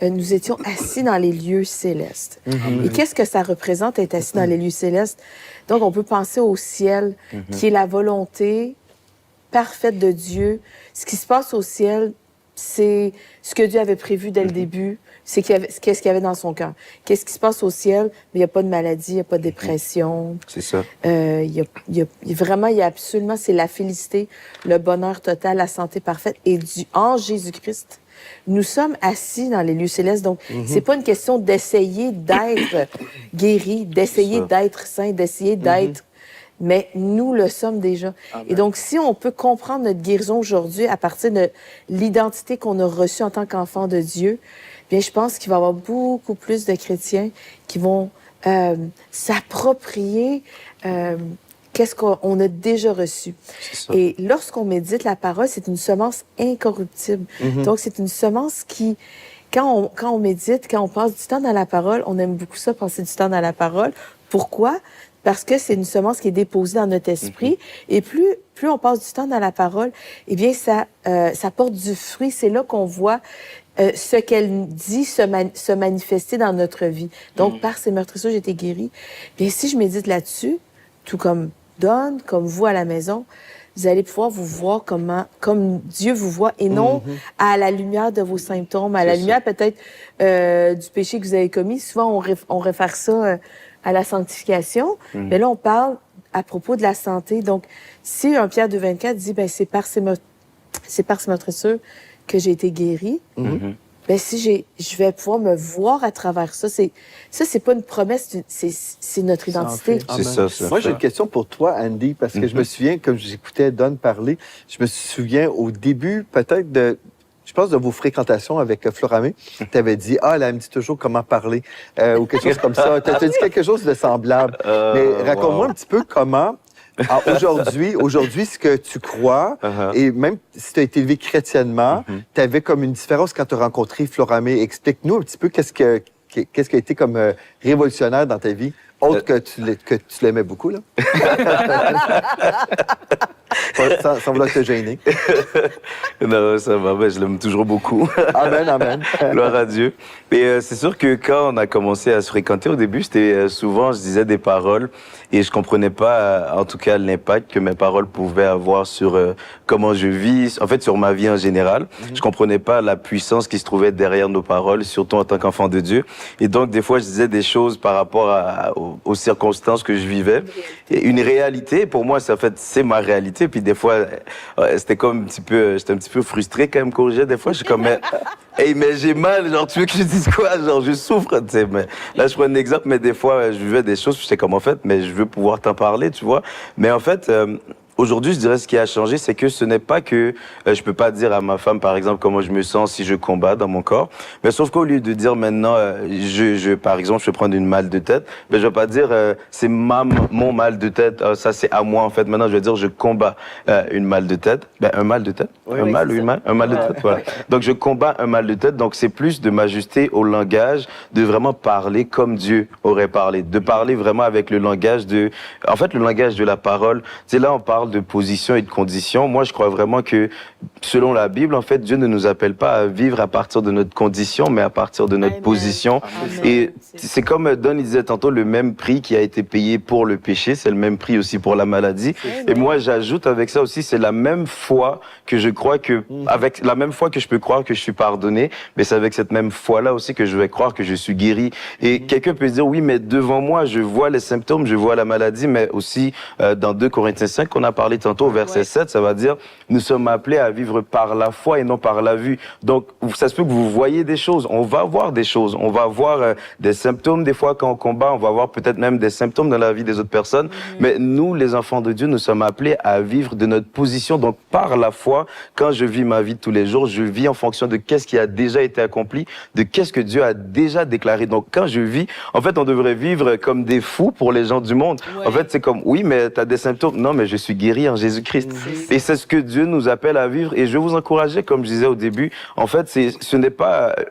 nous étions assis dans les lieux célestes. Et qu'est-ce que ça représente, être assis dans les lieux célestes? Donc, on peut penser au ciel, qui est la volonté parfaite de Dieu. Ce qui se passe au ciel, c'est ce que Dieu avait prévu dès le début. C'est qu'est-ce qu'il y avait dans son cœur. Qu'est-ce qui se passe au ciel? Il n'y a pas de maladie, il n'y a pas de dépression. C'est ça. Vraiment, il y a absolument, c'est la félicité, le bonheur total, la santé parfaite. Et en Jésus-Christ, nous sommes assis dans les lieux célestes. Donc, c'est pas une question d'essayer d'être guéri, d'essayer d'être saint, d'essayer d'être... Mais nous le sommes déjà. Amen. Et donc, si on peut comprendre notre guérison aujourd'hui à partir de l'identité qu'on a reçue en tant qu'enfant de Dieu, bien, je pense qu'il va y avoir beaucoup plus de chrétiens qui vont s'approprier qu'est-ce qu'on a déjà reçu. Et lorsqu'on médite la parole, c'est une semence incorruptible. Donc, c'est une semence qui... Quand on médite, quand on passe du temps dans la parole, on aime beaucoup ça, passer du temps dans la parole. Pourquoi? Parce que c'est une semence qui est déposée dans notre esprit. Et plus on passe du temps dans la parole, eh bien, ça porte du fruit. C'est là qu'on voit ce qu'elle dit se manifester dans notre vie. Donc, par ces meurtrissures, j'ai été guérie. Bien, si je médite là-dessus, tout comme Don, comme vous à la maison, vous allez pouvoir vous voir comme Dieu vous voit et non à la lumière de vos symptômes, à la lumière peut-être du péché que vous avez commis. Souvent, on réfère ça à la sanctification. Mais là, on parle à propos de la santé. Donc, si 1 Pierre 2, 24 dit, ben c'est par ces meurtrissures que j'ai été guérie, ben si je vais pouvoir me voir à travers ça. C'est pas une promesse, c'est notre identité. C'est ça. Moi, j'ai une question pour toi, Andy, parce que je me souviens, comme j'écoutais Don parler, je me souviens au début, peut-être je pense de vos fréquentations avec Floramé, tu avais dit, elle me dit toujours comment parler, ou quelque chose comme ça. Tu as dit quelque chose de semblable. Mais raconte-moi un petit peu comment, aujourd'hui, ce que tu crois, et même si tu as été élevé chrétiennement, tu avais comme une différence quand tu as rencontré Floramé. Explique-nous un petit peu qu'est-ce qui a été comme révolutionnaire dans ta vie, autre que tu l'aimais beaucoup, là. Sans vouloir te gêner. Non, ça va, je l'aime toujours beaucoup. Amen, amen. Gloire à Dieu. Et c'est sûr que quand on a commencé à se fréquenter au début, c'était souvent, je disais des paroles et je comprenais pas, en tout cas, l'impact que mes paroles pouvaient avoir sur comment je vis, en fait, sur ma vie en général. Je comprenais pas la puissance qui se trouvait derrière nos paroles, surtout en tant qu'enfant de Dieu. Et donc, des fois, je disais des choses par rapport aux circonstances que je vivais. Et une réalité, pour moi, c'est ma réalité. Puis des fois, c'était comme j'étais un petit peu frustré quand même corriger. Des fois, je suis comme, mais j'ai mal, genre, tu veux que je dise quoi? Genre, je souffre, tu sais. Mais là, je prends un exemple, mais des fois, je vivais des choses, puis j'étais comme, en fait, mais je veux pouvoir t'en parler, tu vois. Mais en fait, Aujourd'hui, je dirais ce qui a changé, c'est que ce n'est pas que je peux pas dire à ma femme, par exemple, comment je me sens si je combats dans mon corps. Mais sauf qu'au lieu de dire maintenant, par exemple, je vais prendre une mal de tête, mais je vais pas dire c'est mon mal de tête, ça c'est à moi en fait. Maintenant, je vais dire je combats une mal de tête. Ben, un mal de tête, Oui, un oui, mal ou une mal, un mal de tête. Voilà. Donc je combats un mal de tête. Donc c'est plus de m'ajuster au langage, de vraiment parler comme Dieu aurait parlé, de parler vraiment avec le langage en fait, le langage de la parole. C'est là on parle de position et de condition. Moi, je crois vraiment que, selon la Bible, en fait, Dieu ne nous appelle pas à vivre à partir de notre condition, mais à partir de notre position. Amen. Et c'est comme Don il disait tantôt, le même prix qui a été payé pour le péché, c'est le même prix aussi pour la maladie. Amen. Et moi, j'ajoute avec ça aussi, c'est la même foi que je crois que, avec la même foi que je peux croire que je suis pardonné, mais c'est avec cette même foi-là aussi que je vais croire que je suis guéri. Et quelqu'un peut se dire, oui, mais devant moi, je vois les symptômes, je vois la maladie, mais aussi dans 2 Corinthiens 5, qu'on a parlé tantôt au verset 7, ça va dire, nous sommes appelés à vivre par la foi et non par la vue. Donc, ça se peut que vous voyez des choses, on va voir des choses, on va voir des symptômes des fois quand on combat, on va voir peut-être même des symptômes dans la vie des autres personnes, mais nous, les enfants de Dieu, nous sommes appelés à vivre de notre position. Donc, par la foi, quand je vis ma vie de tous les jours, je vis en fonction de qu'est-ce qui a déjà été accompli, de qu'est-ce que Dieu a déjà déclaré. Donc, quand je vis, en fait, on devrait vivre comme des fous pour les gens du monde. Ouais. En fait, c'est comme, oui, mais tu as des symptômes. Non, mais je suis guéri en Jésus-Christ. Et c'est ce que Dieu nous appelle à vivre. Et je vais vous encourager, comme je disais au début, en fait,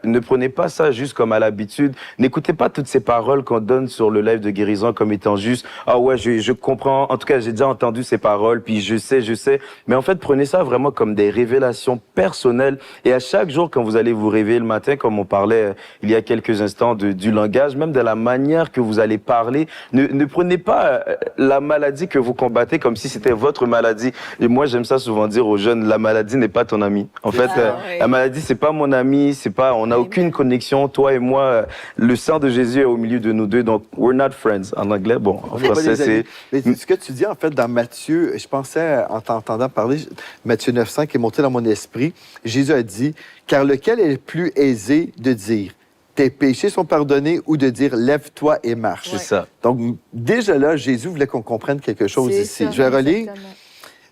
ne prenez pas ça juste comme à l'habitude. N'écoutez pas toutes ces paroles qu'on donne sur le live de guérison comme étant juste, ah ouais, je comprends. En tout cas, j'ai déjà entendu ces paroles, puis je sais. Mais en fait, prenez ça vraiment comme des révélations personnelles. Et à chaque jour, quand vous allez vous réveiller le matin, comme on parlait il y a quelques instants du langage, même de la manière que vous allez parler, ne prenez pas la maladie que vous combattez comme si c'était votre maladie. Et moi, j'aime ça souvent dire aux jeunes, la maladie n'est pas ton ami. En fait, ouais. la maladie, c'est pas mon ami, on n'a aucune connexion. Toi et moi, le sang de Jésus est au milieu de nous deux, donc we're not friends. En anglais, bon, en français, c'est... Mais ce que tu dis, en fait, dans Matthieu, je pensais, en t'entendant parler, Matthieu 9,5 est monté dans mon esprit. Jésus a dit, « Car lequel est le plus aisé de dire, tes péchés sont pardonnés, ou de dire, lève-toi et marche. » C'est ça. Donc, déjà là, Jésus voulait qu'on comprenne quelque chose C'est ici. ça, Je vais relire.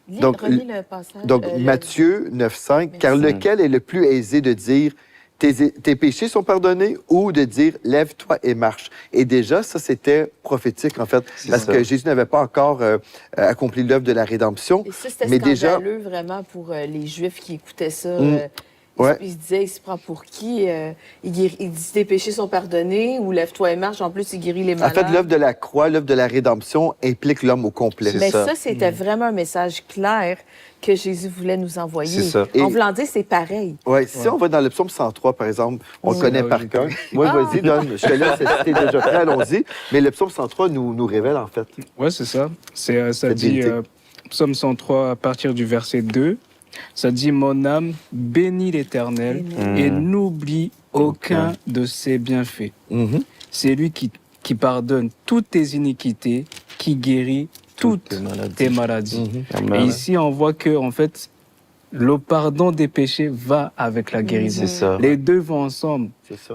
exactement. Relis le passage. Donc, Matthieu 9,5, « Car lequel est le plus aisé de dire, tes péchés sont pardonnés, ou de dire, lève-toi et marche. » Et déjà, ça, c'était prophétique, en fait, parce que Jésus n'avait pas encore accompli l'œuvre de la rédemption. Et ça, c'était mais déjà, scandaleux, vraiment, pour les Juifs qui écoutaient ça. Ouais. Il se disait, il se prend pour qui? Il dit, tes péchés sont pardonnés, ou lève-toi et marche. En plus, il guérit les en malades. fait, l'œuvre de la croix, l'œuvre de la rédemption implique l'homme au complet. Mais ça, c'était vraiment un message clair que Jésus voulait nous envoyer. C'est ça. En voulant dire, c'est pareil. Oui, si on va dans le psaume 103, par exemple, on le connaît par cœur. Oui, Ah! vas-y, Don, je te laisse, si t'es déjà prêt, allons-y. Mais le psaume 103 nous révèle, en fait. Ouais, c'est ça. Ça Cette dit, vérité. Psaume 103, à partir du verset 2, ça dit, mon âme bénit l'Éternel et n'oublie aucun de ses bienfaits. C'est lui qui pardonne toutes tes iniquités, qui guérit toutes tes maladies. Et ici, on voit que, en fait, le pardon des péchés va avec la guérison. C'est ça. Les deux vont ensemble. C'est ça.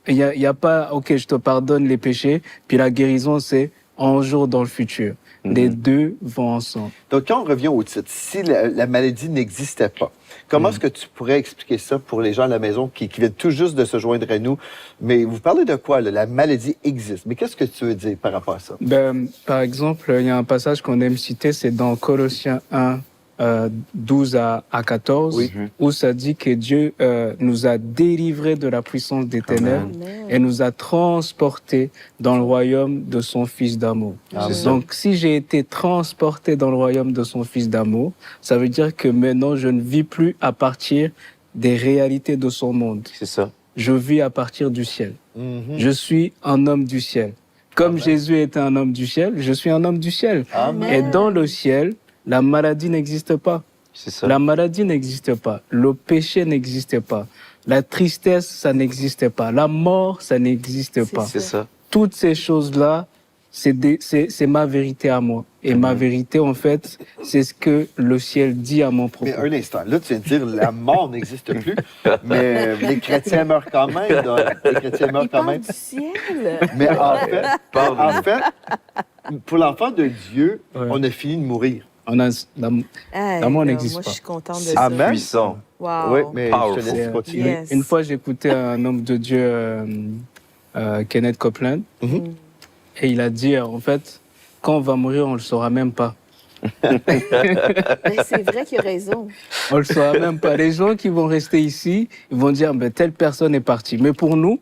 Il y a pas, OK, je te pardonne les péchés, puis la guérison, c'est un jour dans le futur. Les deux vont ensemble. Donc, quand on revient au titre, si la maladie n'existait pas, comment est-ce que tu pourrais expliquer ça pour les gens à la maison qui viennent tout juste de se joindre à nous? Mais vous parlez de quoi, là? La maladie existe. Mais qu'est-ce que tu veux dire par rapport à ça? Par exemple, il y a un passage qu'on aime citer, c'est dans Colossiens 1, 12 à 14, où ça dit que Dieu nous a délivrés de la puissance des ténèbres et nous a transportés dans le royaume de son Fils d'amour. Donc, si j'ai été transporté dans le royaume de son Fils d'amour, ça veut dire que maintenant, je ne vis plus à partir des réalités de son monde. C'est ça. Je vis à partir du ciel. Je suis un homme du ciel. Comme Jésus était un homme du ciel, je suis un homme du ciel. Amen. Et dans le ciel, la maladie n'existe pas. C'est ça. La maladie n'existe pas. Le péché n'existe pas. La tristesse, ça n'existe pas. La mort, ça n'existe pas. C'est ça. Toutes ces choses-là, c'est ma vérité à moi. Et ma vérité, en fait, c'est ce que le ciel dit à mon propos. Mais un instant, là, tu viens de dire la mort n'existe plus, mais les chrétiens meurent quand même. Donc, les chrétiens meurent Il quand parle même. du ciel. Mais en fait, pour l'enfant de Dieu, on a fini de mourir. L'amour n'existe moi, pas. je suis contente de C'est ça. Amen. puissant. Wow. Oui, mais je te Powerful. laisse continuer. Yes. Une fois, j'écoutais un homme de Dieu, Kenneth Copeland, et il a dit, en fait, quand on va mourir, on ne le saura même pas. Mais c'est vrai qu'il a raison. On ne le saura même pas. Les gens qui vont rester ici, ils vont dire, ben, telle personne est partie. Mais pour nous,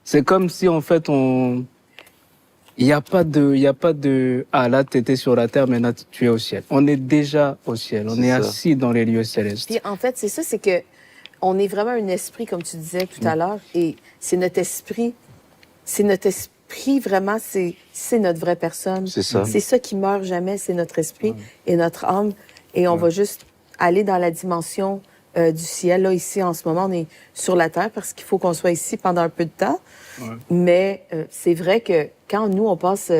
c'est comme si, en fait, il n'y a pas de, ah là, tu étais sur la terre, maintenant tu es au ciel. On est déjà au ciel. On est ça. assis dans les lieux célestes. Puis en fait, c'est ça, c'est que on est vraiment un esprit, comme tu disais tout à l'heure, et c'est notre esprit vraiment, c'est notre vraie personne. C'est ça. C'est ça qui meurt jamais, c'est notre esprit et notre âme. Et on va juste aller dans la dimension du ciel. Là, ici, en ce moment, on est sur la terre parce qu'il faut qu'on soit ici pendant un peu de temps. Mais c'est vrai que quand nous, on passe...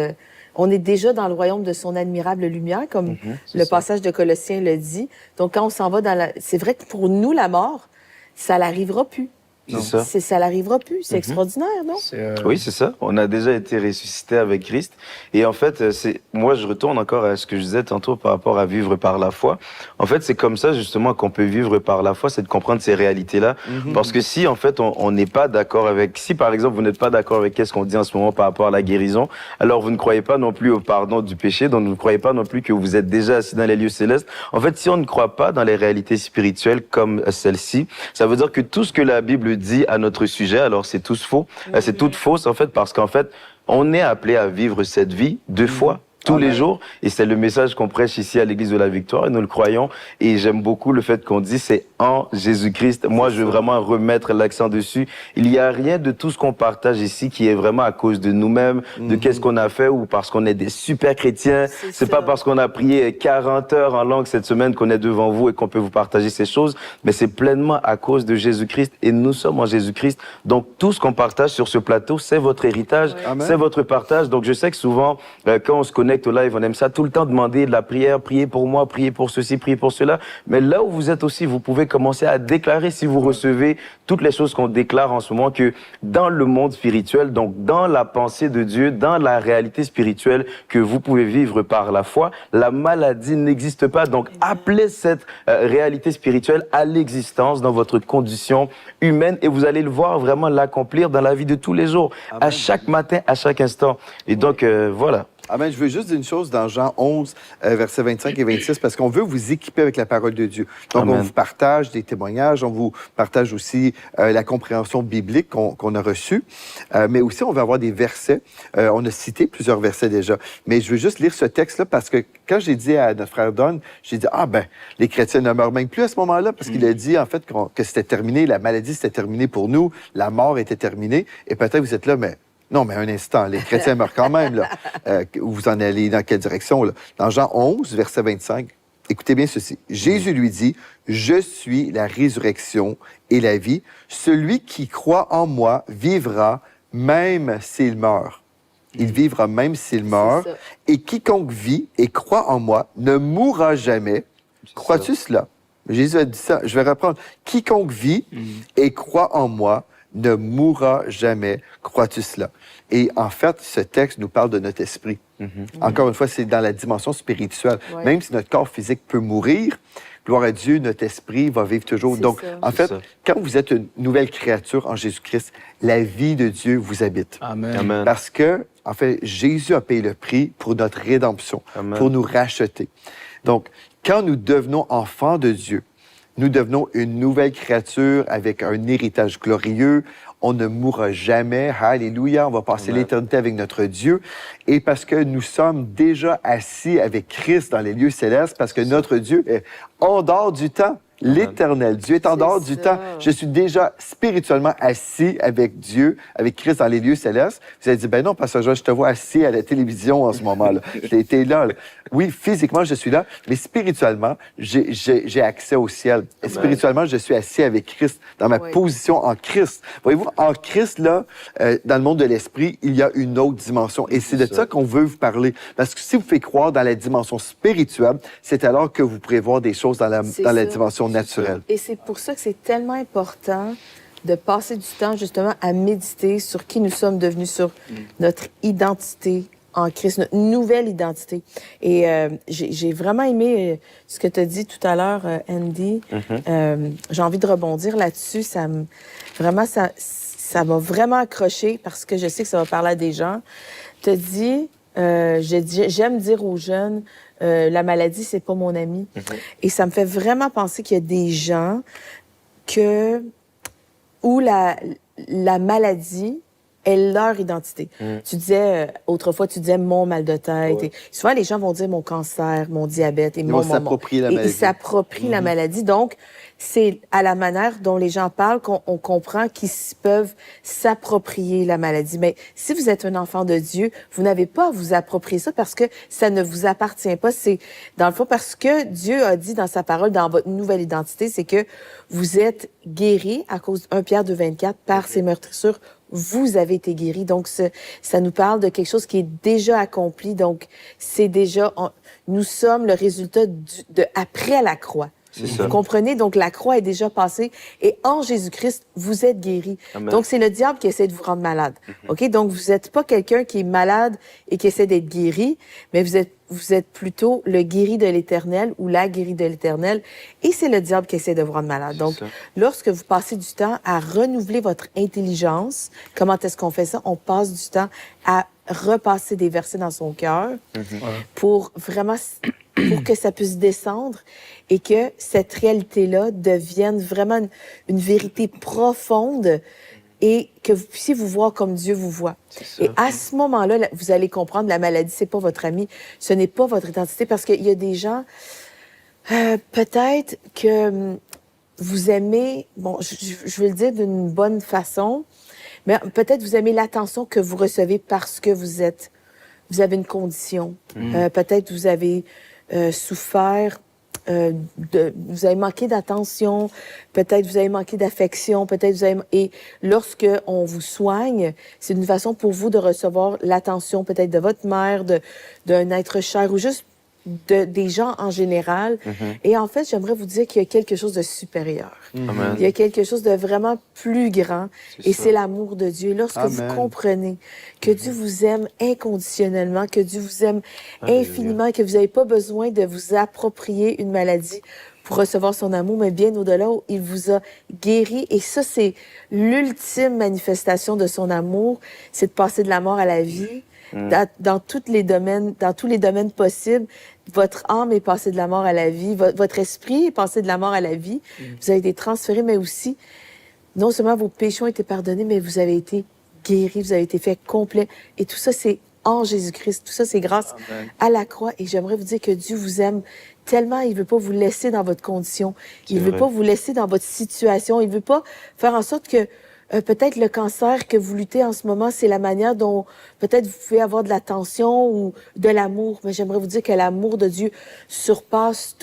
on est déjà dans le royaume de son admirable lumière, comme le passage de Colossiens le dit. Donc, quand on s'en va dans la... C'est vrai que pour nous, la mort, ça n'arrivera plus. C'est ça. Ça n'arrivera plus. C'est extraordinaire, non? Oui, c'est ça. On a déjà été ressuscité avec Christ. Et en fait, moi, je retourne encore à ce que je disais tantôt par rapport à vivre par la foi. En fait, c'est comme ça, justement, qu'on peut vivre par la foi, c'est de comprendre ces réalités-là. Parce que si, en fait, on n'est pas d'accord avec... Si, par exemple, vous n'êtes pas d'accord avec ce qu'on dit en ce moment par rapport à la guérison, alors vous ne croyez pas non plus au pardon du péché, donc vous ne croyez pas non plus que vous êtes déjà assis dans les lieux célestes. En fait, si on ne croit pas dans les réalités spirituelles comme celle-ci, ça veut dire que tout ce que la Bible dit à notre sujet, alors c'est tous faux, c'est toute fausse en fait, parce qu'en fait, on est appelé à vivre cette vie deux fois, tous les jours, et c'est le message qu'on prêche ici à l'Église de la Victoire, et nous le croyons, et j'aime beaucoup le fait qu'on dit c'est en Jésus-Christ. Moi, je veux vraiment remettre l'accent dessus. Il n'y a rien de tout ce qu'on partage ici qui est vraiment à cause de nous-mêmes, de qu'est-ce qu'on a fait, ou parce qu'on est des super chrétiens. C'est pas parce qu'on a prié 40 heures en langue cette semaine qu'on est devant vous et qu'on peut vous partager ces choses, mais c'est pleinement à cause de Jésus-Christ, et nous sommes en Jésus-Christ. Donc, tout ce qu'on partage sur ce plateau, c'est votre héritage, c'est votre partage. Donc, je sais que souvent, quand on se connecte au live, on aime ça tout le temps demander de la prière, prier pour moi, prier pour ceci, prier pour cela. Mais là où vous êtes aussi, vous pouvez commencer à déclarer, si vous recevez toutes les choses qu'on déclare en ce moment, que dans le monde spirituel, donc dans la pensée de Dieu, dans la réalité spirituelle que vous pouvez vivre par la foi, la maladie n'existe pas. Donc appelez cette réalité spirituelle à l'existence dans votre condition humaine, et vous allez le voir vraiment l'accomplir dans la vie de tous les jours, à chaque matin, à chaque instant. Et donc voilà. Amen. Je veux juste dire une chose dans Jean 11, versets 25 et 26, parce qu'on veut vous équiper avec la parole de Dieu. Donc, on vous partage des témoignages, on vous partage aussi la compréhension biblique qu'on a reçue, mais aussi on va avoir des versets. On a cité plusieurs versets déjà, mais je veux juste lire ce texte-là parce que quand j'ai dit à notre frère Don, j'ai dit, les chrétiens ne meurent même plus à ce moment-là, parce qu'il a dit en fait que c'était terminé, la maladie c'était terminé pour nous, la mort était terminée, et peut-être vous êtes là, mais... Non, mais un instant, les chrétiens meurent quand même. Là. Vous en allez dans quelle direction? Là? Dans Jean 11, verset 25, écoutez bien ceci. Jésus lui dit, « Je suis la résurrection et la vie. Celui qui croit en moi vivra même s'il meurt. » Il vivra même s'il meurt. Et quiconque vit et croit en moi ne mourra jamais. Crois-tu cela? Jésus a dit ça. Je vais reprendre. Quiconque vit et croit en moi ne mourra jamais. Crois-tu cela? Et en fait, ce texte nous parle de notre esprit. Encore une fois, c'est dans la dimension spirituelle. Même si notre corps physique peut mourir, gloire à Dieu, notre esprit va vivre toujours. Donc, en fait, quand vous êtes une nouvelle créature en Jésus-Christ, la vie de Dieu vous habite. Amen. Parce que, en fait, Jésus a payé le prix pour notre rédemption, pour nous racheter. Donc, quand nous devenons enfants de Dieu, nous devenons une nouvelle créature avec un héritage glorieux. On ne mourra jamais. Alléluia. On va passer l'éternité avec notre Dieu. Et parce que nous sommes déjà assis avec Christ dans les lieux célestes, parce que notre Dieu est en dehors du temps. L'éternel Dieu est en dehors du temps. Je suis déjà spirituellement assis avec Dieu, avec Christ dans les lieux célestes. Vous avez dit, ben non, Pasteur Joël, je te vois assis à la télévision en ce moment-là. T'es là. Oui, physiquement, je suis là, mais spirituellement, j'ai accès au ciel. Et spirituellement, je suis assis avec Christ, dans ma position en Christ. Voyez-vous, en Christ, là, dans le monde de l'esprit, il y a une autre dimension. Et c'est de ça qu'on veut vous parler. Parce que si vous faites croire dans la dimension spirituelle, c'est alors que vous pourrez voir des choses dans la dimension naturelle. Et c'est pour ça que c'est tellement important de passer du temps justement à méditer sur qui nous sommes devenus, sur notre identité en Christ, notre nouvelle identité. Et j'ai vraiment aimé ce que tu as dit tout à l'heure, Andy. J'ai envie de rebondir là-dessus. Ça m'a vraiment accroché parce que je sais que ça va parler à des gens. Tu as dit, j'aime dire aux jeunes, la maladie, c'est pas mon ami. Et ça me fait vraiment penser qu'il y a des gens où la maladie est leur identité. Tu disais, autrefois, tu disais mon mal de tête. Et souvent, les gens vont dire mon cancer, mon diabète et Ils vont s'approprier la maladie. Ils s'approprient la maladie. Donc, c'est à la manière dont les gens parlent qu'on comprend qu'ils peuvent s'approprier la maladie. Mais si vous êtes un enfant de Dieu, vous n'avez pas à vous approprier ça parce que ça ne vous appartient pas. C'est, dans le fond, parce que Dieu a dit dans sa parole, dans votre nouvelle identité, c'est que vous êtes guéris à cause de 1 Pierre 2,24 par ses meurtrissures. Vous avez été guéris. Donc, ça nous parle de quelque chose qui est déjà accompli. Donc, c'est déjà, nous sommes le résultat de après la croix. Vous comprenez? Donc, la croix est déjà passée et en Jésus-Christ, vous êtes guéris. Amen. Donc, c'est le diable qui essaie de vous rendre malade. OK? Donc, vous n'êtes pas quelqu'un qui est malade et qui essaie d'être guéri, mais vous êtes plutôt le guéri de l'Éternel ou la guérie de l'Éternel et c'est le diable qui essaie de vous rendre malade. Donc, lorsque vous passez du temps à renouveler votre intelligence, comment est-ce qu'on fait ça? On passe du temps à repasser des versets dans son cœur pour vraiment... pour que ça puisse descendre et que cette réalité-là devienne vraiment une vérité profonde et que vous puissiez vous voir comme Dieu vous voit. Et à ce moment-là, vous allez comprendre, la maladie, c'est pas votre ami, ce n'est pas votre identité, parce qu'il y a des gens, peut-être que vous aimez, bon, je vais le dire d'une bonne façon, mais peut-être vous aimez l'attention que vous recevez parce que vous avez une condition. Peut-être vous avez souffert, vous avez manqué d'attention, peut-être vous avez manqué d'affection, peut-être vous avez... Et lorsque on vous soigne, c'est une façon pour vous de recevoir l'attention peut-être de votre mère, d'un être cher ou juste des gens en général. Et en fait, j'aimerais vous dire qu'il y a quelque chose de supérieur. Il y a quelque chose de vraiment plus grand. Et c'est l'amour de Dieu. Et lorsque vous comprenez que Dieu vous aime inconditionnellement, que Dieu vous aime infiniment, que vous n'avez pas besoin de vous approprier une maladie pour recevoir son amour, mais bien au-delà, où il vous a guéri. Et ça, c'est l'ultime manifestation de son amour, c'est de passer de la mort à la vie. Dans tous les domaines possibles, votre âme est passée de la mort à la vie, votre esprit est passé de la mort à la vie. Vous avez été transféré, mais aussi, non seulement vos péchés ont été pardonnés, mais vous avez été guéri, vous avez été fait complet. Et tout ça, c'est en Jésus-Christ. Tout ça, c'est grâce à la croix. Et j'aimerais vous dire que Dieu vous aime tellement, il veut pas vous laisser dans votre condition. Il veut pas vous laisser dans votre situation. Il veut pas faire en sorte que peut-être le cancer que vous luttez en ce moment, c'est la manière dont peut-être vous pouvez avoir de l'attention ou de l'amour. Mais j'aimerais vous dire que l'amour de Dieu surpasse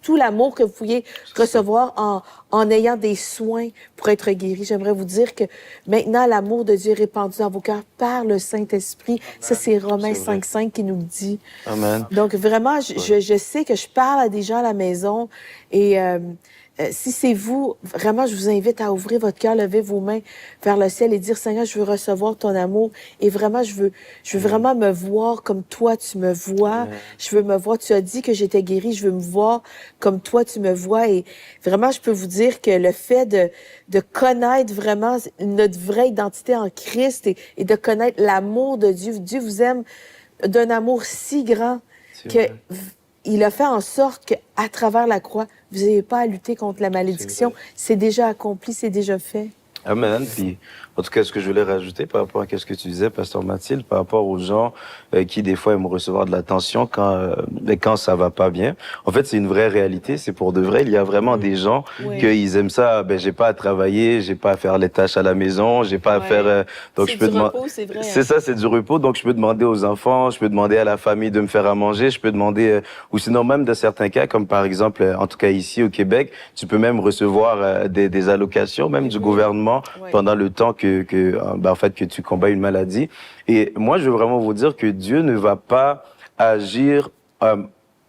tout l'amour que vous pourriez recevoir en ayant des soins pour être guéri. J'aimerais vous dire que maintenant, l'amour de Dieu est répandu dans vos cœurs par le Saint-Esprit. Ça, c'est Romains 5,5 qui nous le dit. Amen. Donc, vraiment, je sais que je parle à des gens à la maison et... si c'est vous, vraiment, je vous invite à ouvrir votre cœur, lever vos mains vers le ciel et dire, Seigneur, je veux recevoir ton amour et vraiment, je veux vraiment me voir comme toi, tu me vois. Je veux me voir, tu as dit que j'étais guérie, je veux me voir comme toi, tu me vois. Et vraiment, je peux vous dire que le fait de connaître vraiment notre vraie identité en Christ et de connaître l'amour de Dieu, Dieu vous aime d'un amour si grand que... Il a fait en sorte qu'à travers la croix, vous n'ayez pas à lutter contre la malédiction. C'est déjà accompli, c'est déjà fait. Amen. Puis, en tout cas, ce que je voulais rajouter par rapport à ce que tu disais, Pasteur Mathilde, par rapport aux gens qui, des fois, aiment recevoir de l'attention quand ça va pas bien. En fait, c'est une vraie réalité, c'est pour de vrai. Il y a vraiment des gens qui aiment ça, j'ai pas à travailler, j'ai pas à faire les tâches à la maison, j'ai pas à faire... donc je peux demander... C'est vrai. C'est ça, c'est du repos. Donc, je peux demander aux enfants, je peux demander à la famille de me faire à manger, je peux demander... ou sinon, même dans certains cas, comme par exemple, en tout cas ici au Québec, tu peux même recevoir des allocations, même du gouvernement, pendant le temps en fait, que tu combats une maladie. Et moi, je veux vraiment vous dire que Dieu ne va pas agir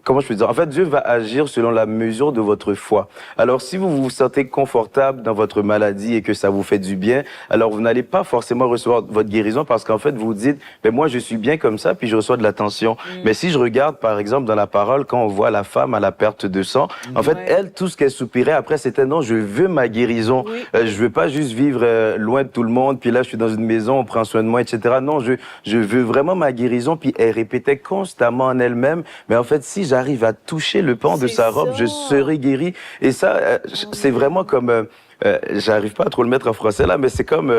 comment je peux dire? En fait, Dieu va agir selon la mesure de votre foi. Alors, si vous vous sentez confortable dans votre maladie et que ça vous fait du bien, alors vous n'allez pas forcément recevoir votre guérison parce qu'en fait, vous vous dites, ben moi, je suis bien comme ça, puis je reçois de l'attention. Mais si je regarde, par exemple, dans la parole, quand on voit la femme à la perte de sang, en fait, elle, tout ce qu'elle soupirait après, c'était non, je veux ma guérison. Je veux pas juste vivre loin de tout le monde, puis là, je suis dans une maison, on prend soin de moi, etc. Non, je veux vraiment ma guérison, puis elle répétait constamment en elle-même, mais en fait, si j'arrive à toucher le pan de sa robe, je serai guéri. Et ça, c'est vraiment comme... j'arrive pas à trop le mettre en français là, mais c'est comme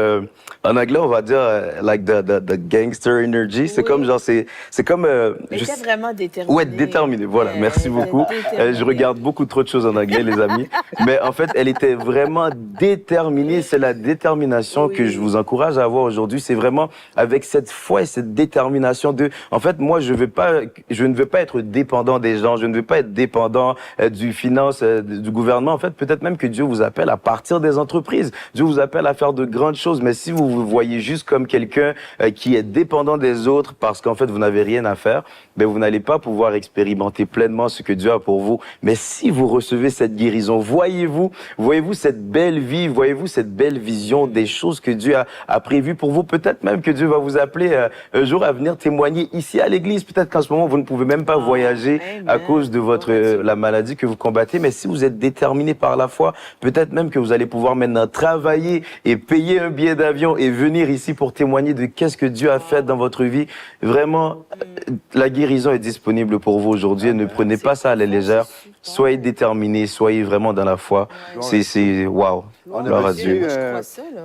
en anglais on va dire like the gangster energy. C'est comme genre c'est comme. Mais t'es vraiment déterminé. Ouais, déterminé. Voilà, merci beaucoup. Je regarde beaucoup trop de choses en anglais, les amis. Mais en fait, elle était vraiment déterminée. C'est la détermination que je vous encourage à avoir aujourd'hui. C'est vraiment avec cette foi et cette détermination de. En fait, moi, je ne veux pas être dépendant des gens. Je ne veux pas être dépendant du finance, du gouvernement. En fait, peut-être même que Dieu vous appelle à partir des entreprises. Dieu vous appelle à faire de grandes choses, mais si vous vous voyez juste comme quelqu'un qui est dépendant des autres parce qu'en fait vous n'avez rien à faire, ben vous n'allez pas pouvoir expérimenter pleinement ce que Dieu a pour vous. Mais si vous recevez cette guérison, voyez-vous cette belle vie, voyez-vous cette belle vision des choses que Dieu a prévues pour vous. Peut-être même que Dieu va vous appeler un jour à venir témoigner ici à l'église. Peut-être qu'en ce moment vous ne pouvez même pas voyager à cause de la maladie que vous combattez, mais si vous êtes déterminé par la foi, peut-être même que vous allez pouvoir maintenant travailler et payer un billet d'avion et venir ici pour témoigner de qu'est-ce que Dieu a fait dans votre vie. Vraiment, la guérison est disponible pour vous aujourd'hui. Ne prenez pas ça à la légère. Soyez déterminés, soyez vraiment dans la foi. C'est wow. On a reçu,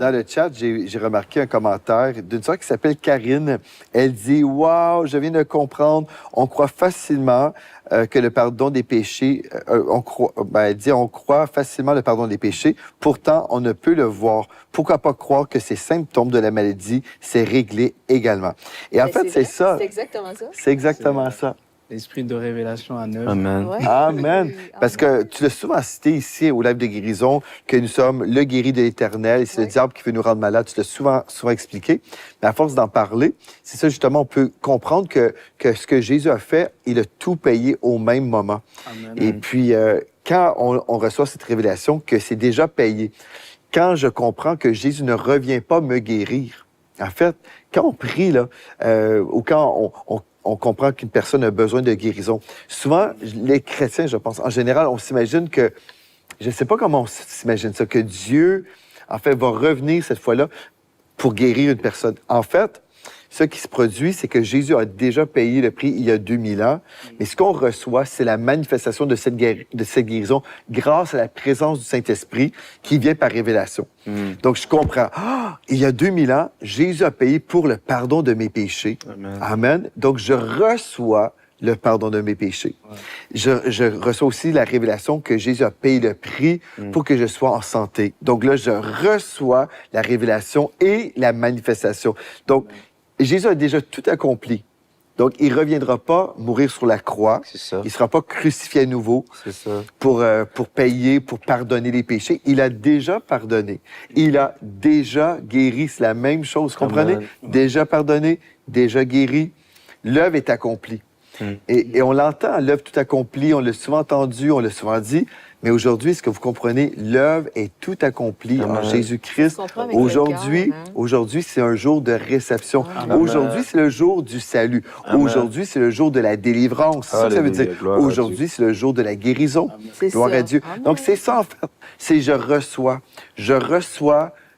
dans le chat, j'ai remarqué un commentaire d'une sœur qui s'appelle Karine. Elle dit « Wow, je viens de comprendre. On croit facilement que le pardon des péchés... elle dit « On croit facilement le pardon des péchés. Pourtant, on ne peut le voir. Pourquoi pas croire que ces symptômes de la maladie, c'est réglé également? » Et en fait, c'est ça. C'est exactement ça. C'est exactement ça. L'esprit de révélation en œuvre. Amen. Ouais. Amen. Parce que tu l'as souvent cité ici au live de guérison, que nous sommes le guéri de l'Éternel et c'est le diable qui veut nous rendre malades. Tu l'as souvent expliqué. Mais à force d'en parler, c'est ça justement, on peut comprendre que ce que Jésus a fait, il a tout payé au même moment. Amen. Et puis, quand on reçoit cette révélation, que c'est déjà payé, quand je comprends que Jésus ne revient pas me guérir, en fait, quand on prie, là, ou quand on comprend qu'une personne a besoin de guérison. Souvent, les chrétiens, je pense, en général, on s'imagine que, je ne sais pas comment on s'imagine ça, que Dieu, en fait, va revenir cette fois-là pour guérir une personne. En fait, ce qui se produit, c'est que Jésus a déjà payé le prix il y a 2000 ans, mais ce qu'on reçoit, c'est la manifestation de cette guérison grâce à la présence du Saint-Esprit qui vient par révélation. Donc, je comprends. Il y a 2000 ans, Jésus a payé pour le pardon de mes péchés. Amen. Amen. Donc, je reçois le pardon de mes péchés. Je reçois aussi la révélation que Jésus a payé le prix pour que je sois en santé. Donc là, je reçois la révélation et la manifestation. Donc, Jésus a déjà tout accompli. Donc, il ne reviendra pas mourir sur la croix. C'est ça. Il ne sera pas crucifié à nouveau C'est ça. pour payer, pour pardonner les péchés. Il a déjà pardonné. Il a déjà guéri. C'est la même chose, comprenez? Amen. Déjà pardonné, déjà guéri. L'œuvre est accomplie. Et on l'entend, l'œuvre tout accomplie. On l'a souvent entendu, on l'a souvent dit. Mais aujourd'hui, est-ce que vous comprenez? L'œuvre est tout accomplie en Jésus-Christ. Aujourd'hui, c'est un jour de réception. Aujourd'hui, c'est le jour du salut. Aujourd'hui, c'est le jour de la délivrance. C'est ça que ça veut dire. Aujourd'hui, c'est le jour de la guérison. Gloire à Dieu. Donc, c'est ça, en fait. C'est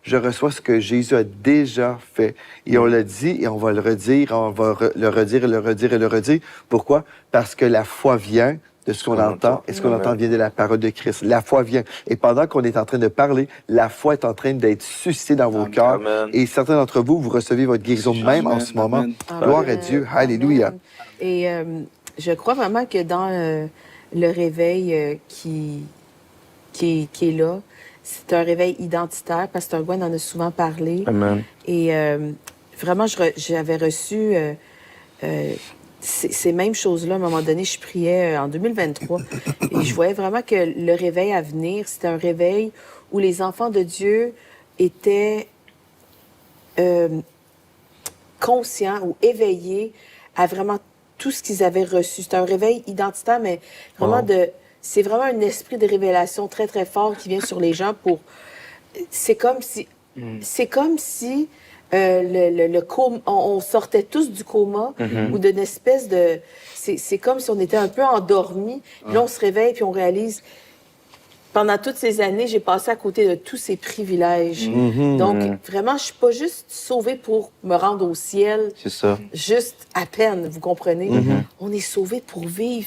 je reçois ce que Jésus a déjà fait. Et on l'a dit, et on va le redire, on va le redire et le redire et le redire. Pourquoi? Parce que la foi vient de ce qu'on entend, et ce qu'on entend vient de la parole de Christ. La foi vient. Et pendant qu'on est en train de parler, la foi est en train d'être suscitée dans vos cœurs. Et certains d'entre vous, vous recevez votre guérison même en ce moment. Gloire à Dieu. Alléluia. Et je crois vraiment que dans le réveil qui est là, c'est un réveil identitaire. Pasteur Gwen en a souvent parlé. Amen. Et vraiment, j'avais reçu ces mêmes choses-là. À un moment donné, je priais en 2023 et je voyais vraiment que le réveil à venir, c'était un réveil où les enfants de Dieu étaient conscients ou éveillés à vraiment tout ce qu'ils avaient reçu. C'est un réveil identitaire, mais vraiment c'est vraiment un esprit de révélation très, très fort qui vient sur les gens pour... C'est comme si... le coma, on sortait tous du coma ou d'une espèce de... C'est comme si on était un peu endormis. Puis là, on se réveille puis on réalise... Pendant toutes ces années, j'ai passé à côté de tous ces privilèges. Donc, vraiment, je suis pas juste sauvée pour me rendre au ciel. C'est ça. Juste à peine, vous comprenez? On est sauvés pour vivre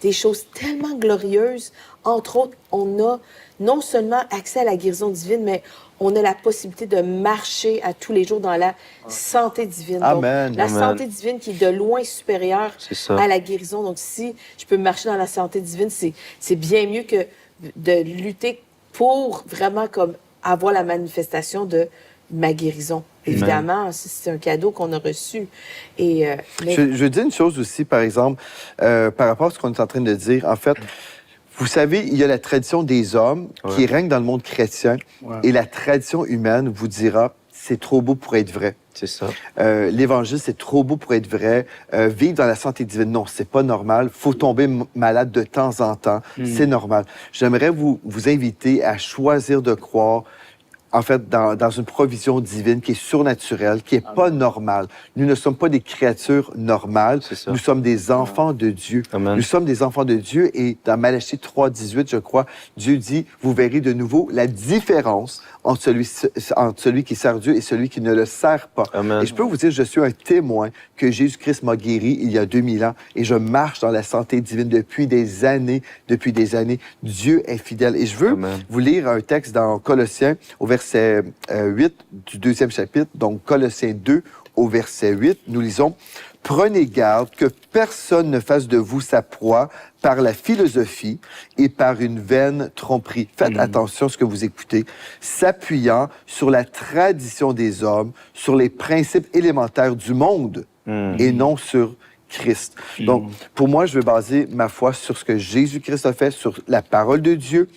des choses tellement glorieuses. Entre autres, on a non seulement accès à la guérison divine, mais on a la possibilité de marcher à tous les jours dans la santé divine. Amen. Donc, la santé divine qui est de loin supérieure à la guérison. Donc, si je peux marcher dans la santé divine, c'est bien mieux que de lutter pour vraiment comme avoir la manifestation de ma guérison. Évidemment, c'est un cadeau qu'on a reçu. Et, je dis une chose aussi, par exemple, par rapport à ce qu'on est en train de dire. En fait, vous savez, il y a la tradition des hommes qui règne dans le monde chrétien et la tradition humaine vous dira c'est trop beau pour être vrai. C'est ça. L'Évangile, c'est trop beau pour être vrai. Vivre dans la santé divine, non, c'est pas normal. Faut tomber malade de temps en temps. C'est normal. J'aimerais vous inviter à choisir de croire en fait, dans une provision divine qui est surnaturelle, qui est pas normale. Nous ne sommes pas des créatures normales. Nous sommes des enfants de Dieu. Amen. Nous sommes des enfants de Dieu et dans Malachie 3:18, je crois, Dieu dit, vous verrez de nouveau la différence entre celui qui sert Dieu et celui qui ne le sert pas. Amen. Et je peux vous dire, je suis un témoin que Jésus-Christ m'a guéri il y a 2000 ans et je marche dans la santé divine depuis des années. Dieu est fidèle. Et je veux vous lire un texte dans Colossiens au verset 8 du 2e chapitre, donc Colossiens 2 au verset 8, nous lisons « Prenez garde que personne ne fasse de vous sa proie par la philosophie et par une vaine tromperie. » Faites attention à ce que vous écoutez. « S'appuyant sur la tradition des hommes, sur les principes élémentaires du monde et non sur Christ. » Donc, pour moi, je veux baser ma foi sur ce que Jésus-Christ a fait, sur la parole de Dieu.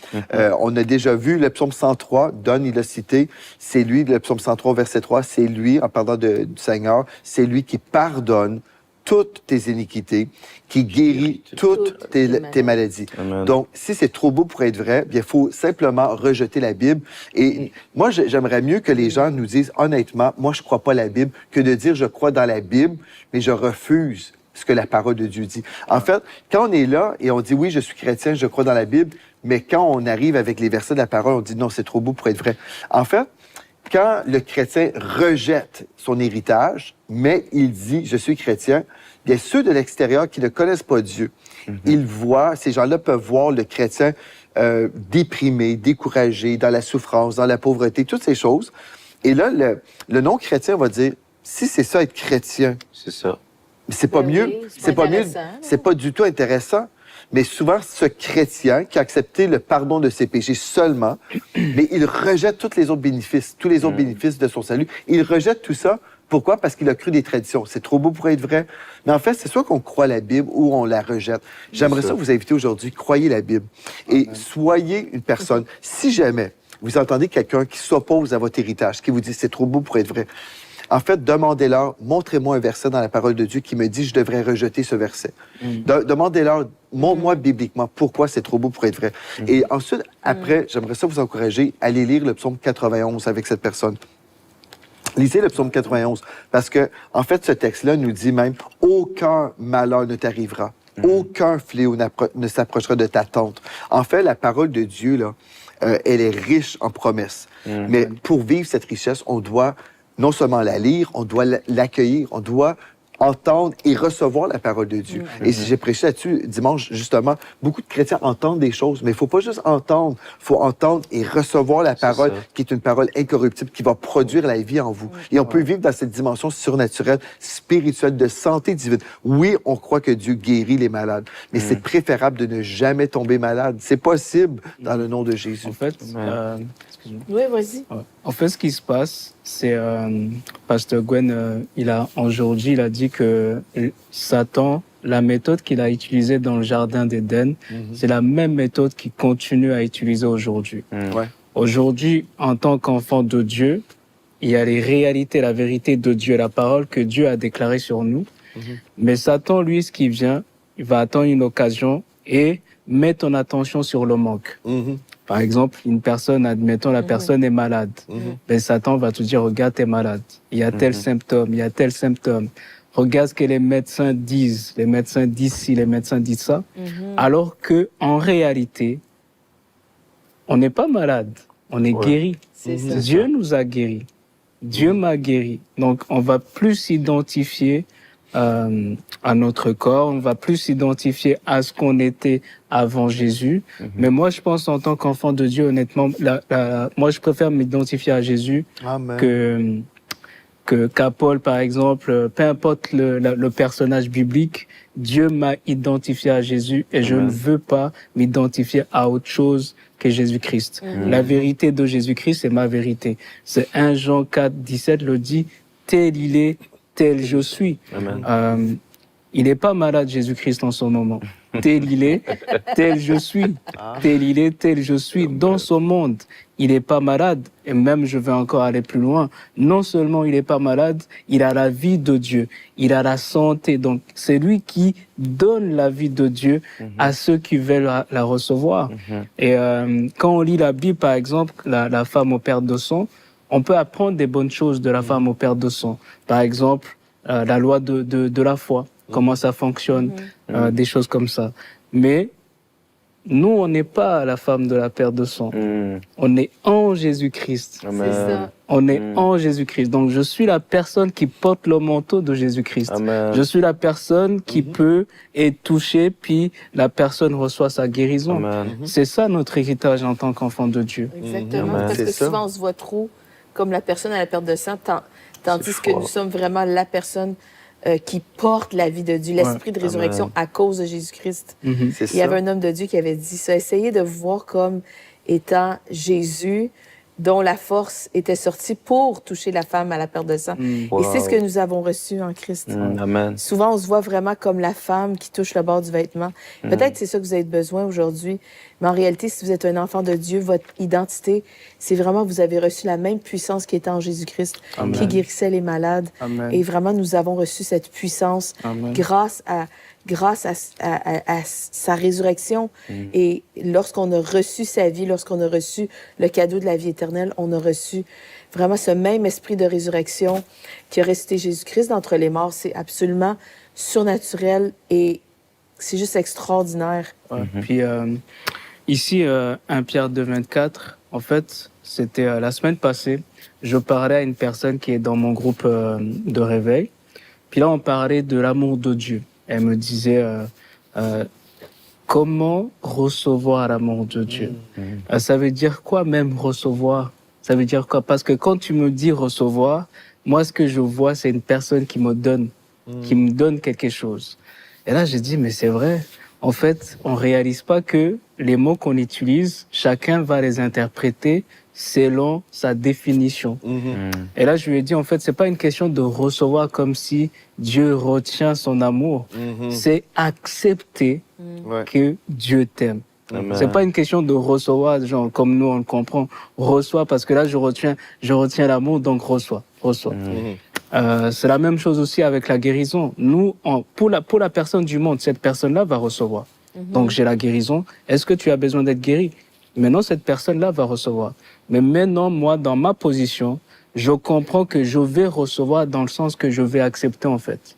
On a déjà vu le psaume 103, Don, il l'a cité, c'est lui, le psaume 103, verset 3, c'est lui, en parlant du Seigneur, c'est lui qui pardonne toutes tes iniquités, qui guérit toutes tes maladies. Amen. Donc, si c'est trop beau pour être vrai, bien, il faut simplement rejeter la Bible. Et moi, j'aimerais mieux que les gens nous disent, honnêtement, moi, je crois pas à la Bible, que de dire, je crois dans la Bible, mais je refuse ce que la parole de Dieu dit. En fait, quand on est là et on dit, oui, je suis chrétien, je crois dans la Bible, mais quand on arrive avec les versets de la parole, on dit, non, c'est trop beau pour être vrai. En fait, quand le chrétien rejette son héritage, mais il dit, je suis chrétien, bien, ceux de l'extérieur qui ne connaissent pas Dieu, ils voient, ces gens-là peuvent voir le chrétien déprimé, découragé, dans la souffrance, dans la pauvreté, toutes ces choses. Et là, le non-chrétien va dire, si c'est ça être chrétien, c'est ça. C'est pas mieux, c'est pas mieux, c'est pas du tout intéressant. Mais souvent, ce chrétien qui a accepté le pardon de ses péchés seulement, mais il rejette tous les autres bénéfices, de son salut. Il rejette tout ça. Pourquoi? Parce qu'il a cru des traditions. C'est trop beau pour être vrai. Mais en fait, c'est soit qu'on croit la Bible ou on la rejette. J'aimerais ça vous inviter aujourd'hui, croyez la Bible. Et soyez une personne. Si jamais vous entendez quelqu'un qui s'oppose à votre héritage, qui vous dit c'est trop beau pour être vrai, en fait, demandez-leur, montrez-moi un verset dans la parole de Dieu qui me dit je devrais rejeter ce verset. Demandez-leur, montre-moi bibliquement pourquoi c'est trop beau pour être vrai. Et ensuite, après, j'aimerais ça vous encourager à aller lire le psaume 91 avec cette personne. Lisez le psaume 91, parce que, en fait, ce texte-là nous dit même « Aucun malheur ne t'arrivera, aucun fléau ne s'approchera de ta tente. » En fait, la parole de Dieu, là, elle est riche en promesses. Mais pour vivre cette richesse, on doit non seulement la lire, on doit l'accueillir, on doit entendre et recevoir la parole de Dieu. Et si j'ai prêché là-dessus dimanche, justement, beaucoup de chrétiens entendent des choses, mais il ne faut pas juste entendre, il faut entendre et recevoir la parole qui est une parole incorruptible, qui va produire la vie en vous. Et on peut vivre dans cette dimension surnaturelle, spirituelle, de santé divine. Oui, on croit que Dieu guérit les malades, mais c'est préférable de ne jamais tomber malade. C'est possible dans le nom de Jésus. En fait, oui, vas-y. En fait, ce qui se passe, c'est Pasteur Gwen, aujourd'hui, il a dit que Satan, la méthode qu'il a utilisée dans le jardin d'Éden, c'est la même méthode qu'il continue à utiliser aujourd'hui. Aujourd'hui, en tant qu'enfant de Dieu, il y a les réalités, la vérité de Dieu, la parole que Dieu a déclarée sur nous. Mais Satan, lui, ce qui vient, il va attendre une occasion et met ton attention sur le manque. Par exemple, une personne, admettons, la personne est malade. Ben, Satan va te dire, regarde, t'es malade. Il y a tel symptôme, il y a tel symptôme. Regarde ce que les médecins disent. Les médecins disent ci, les médecins disent ça. Alors que, en réalité, on n'est pas malade. On est guéri. Dieu nous a guéris. Dieu m'a guéri. Donc, on va plus s'identifier à notre corps, on va plus s'identifier à ce qu'on était avant Jésus. Mais moi, je pense, en tant qu'enfant de Dieu, honnêtement, moi, je préfère m'identifier à Jésus qu'à Paul, par exemple. Peu importe le personnage biblique, Dieu m'a identifié à Jésus et je ne veux pas m'identifier à autre chose que Jésus-Christ. La vérité de Jésus-Christ, c'est ma vérité. C'est 1 Jean 4, 17 le dit, tel il est, tel je suis. Il n'est pas malade, Jésus-Christ, en ce moment. Tel il est, tel je suis. Tel il est, tel je suis. Dans ce monde, il n'est pas malade. Et même, je vais encore aller plus loin. Non seulement il n'est pas malade, il a la vie de Dieu. Il a la santé. Donc, c'est lui qui donne la vie de Dieu à ceux qui veulent la recevoir. Et quand on lit la Bible, par exemple, la femme au père de sang, on peut apprendre des bonnes choses de la femme au père de sang. Par exemple, la loi de la foi, comment ça fonctionne, des choses comme ça. Mais nous, on n'est pas la femme de la paire de sang. On est en Jésus-Christ. C'est ça. On est en Jésus-Christ. Donc, je suis la personne qui porte le manteau de Jésus-Christ. Je suis la personne qui peut être touchée, puis la personne reçoit sa guérison. C'est ça notre héritage en tant qu'enfant de Dieu. Exactement. Parce que souvent, on se voit trop comme la personne à la perte de sang, tandis que nous sommes vraiment la personne qui porte la vie de Dieu, l'esprit de résurrection à cause de Jésus-Christ. Il y avait un homme de Dieu qui avait dit ça. Essayez de vous voir comme étant Jésus, dont la force était sortie pour toucher la femme à la perte de sang. Et c'est ce que nous avons reçu en Christ. Souvent, on se voit vraiment comme la femme qui touche le bord du vêtement. Peut-être c'est ça que vous avez besoin aujourd'hui, mais en réalité, si vous êtes un enfant de Dieu, votre identité, c'est vraiment, vous avez reçu la même puissance qui était en Jésus-Christ, qui guérissait les malades. Et vraiment, nous avons reçu cette puissance grâce à sa résurrection. Et lorsqu'on a reçu sa vie, lorsqu'on a reçu le cadeau de la vie éternelle, on a reçu vraiment ce même esprit de résurrection qui a ressuscité Jésus-Christ d'entre les morts. C'est absolument surnaturel et c'est juste extraordinaire. Puis ici, 1 Pierre 2, 24, en fait, c'était la semaine passée, je parlais à une personne qui est dans mon groupe de réveil. Puis là, on parlait de l'amour de Dieu. Elle me disait comment recevoir l'amour de Dieu. Ça veut dire quoi même recevoir? Ça veut dire quoi? Parce que quand tu me dis recevoir, moi ce que je vois c'est une personne qui me donne quelque chose. Et là j'ai dit mais c'est vrai. En fait, on réalise pas que les mots qu'on utilise, chacun va les interpréter selon sa définition. Et là, je lui ai dit, en fait, c'est pas une question de recevoir comme si Dieu retient son amour. C'est accepter que Dieu t'aime. C'est pas une question de recevoir, genre, comme nous, on le comprend. Reçois, parce que là, je retiens l'amour, donc reçois. C'est la même chose aussi avec la guérison. Nous, pour la personne du monde, cette personne-là va recevoir. Donc, j'ai la guérison. Est-ce que tu as besoin d'être guéri? Maintenant, cette personne-là va recevoir. Mais maintenant, moi, dans ma position, je comprends que je vais recevoir dans le sens que je vais accepter, en fait.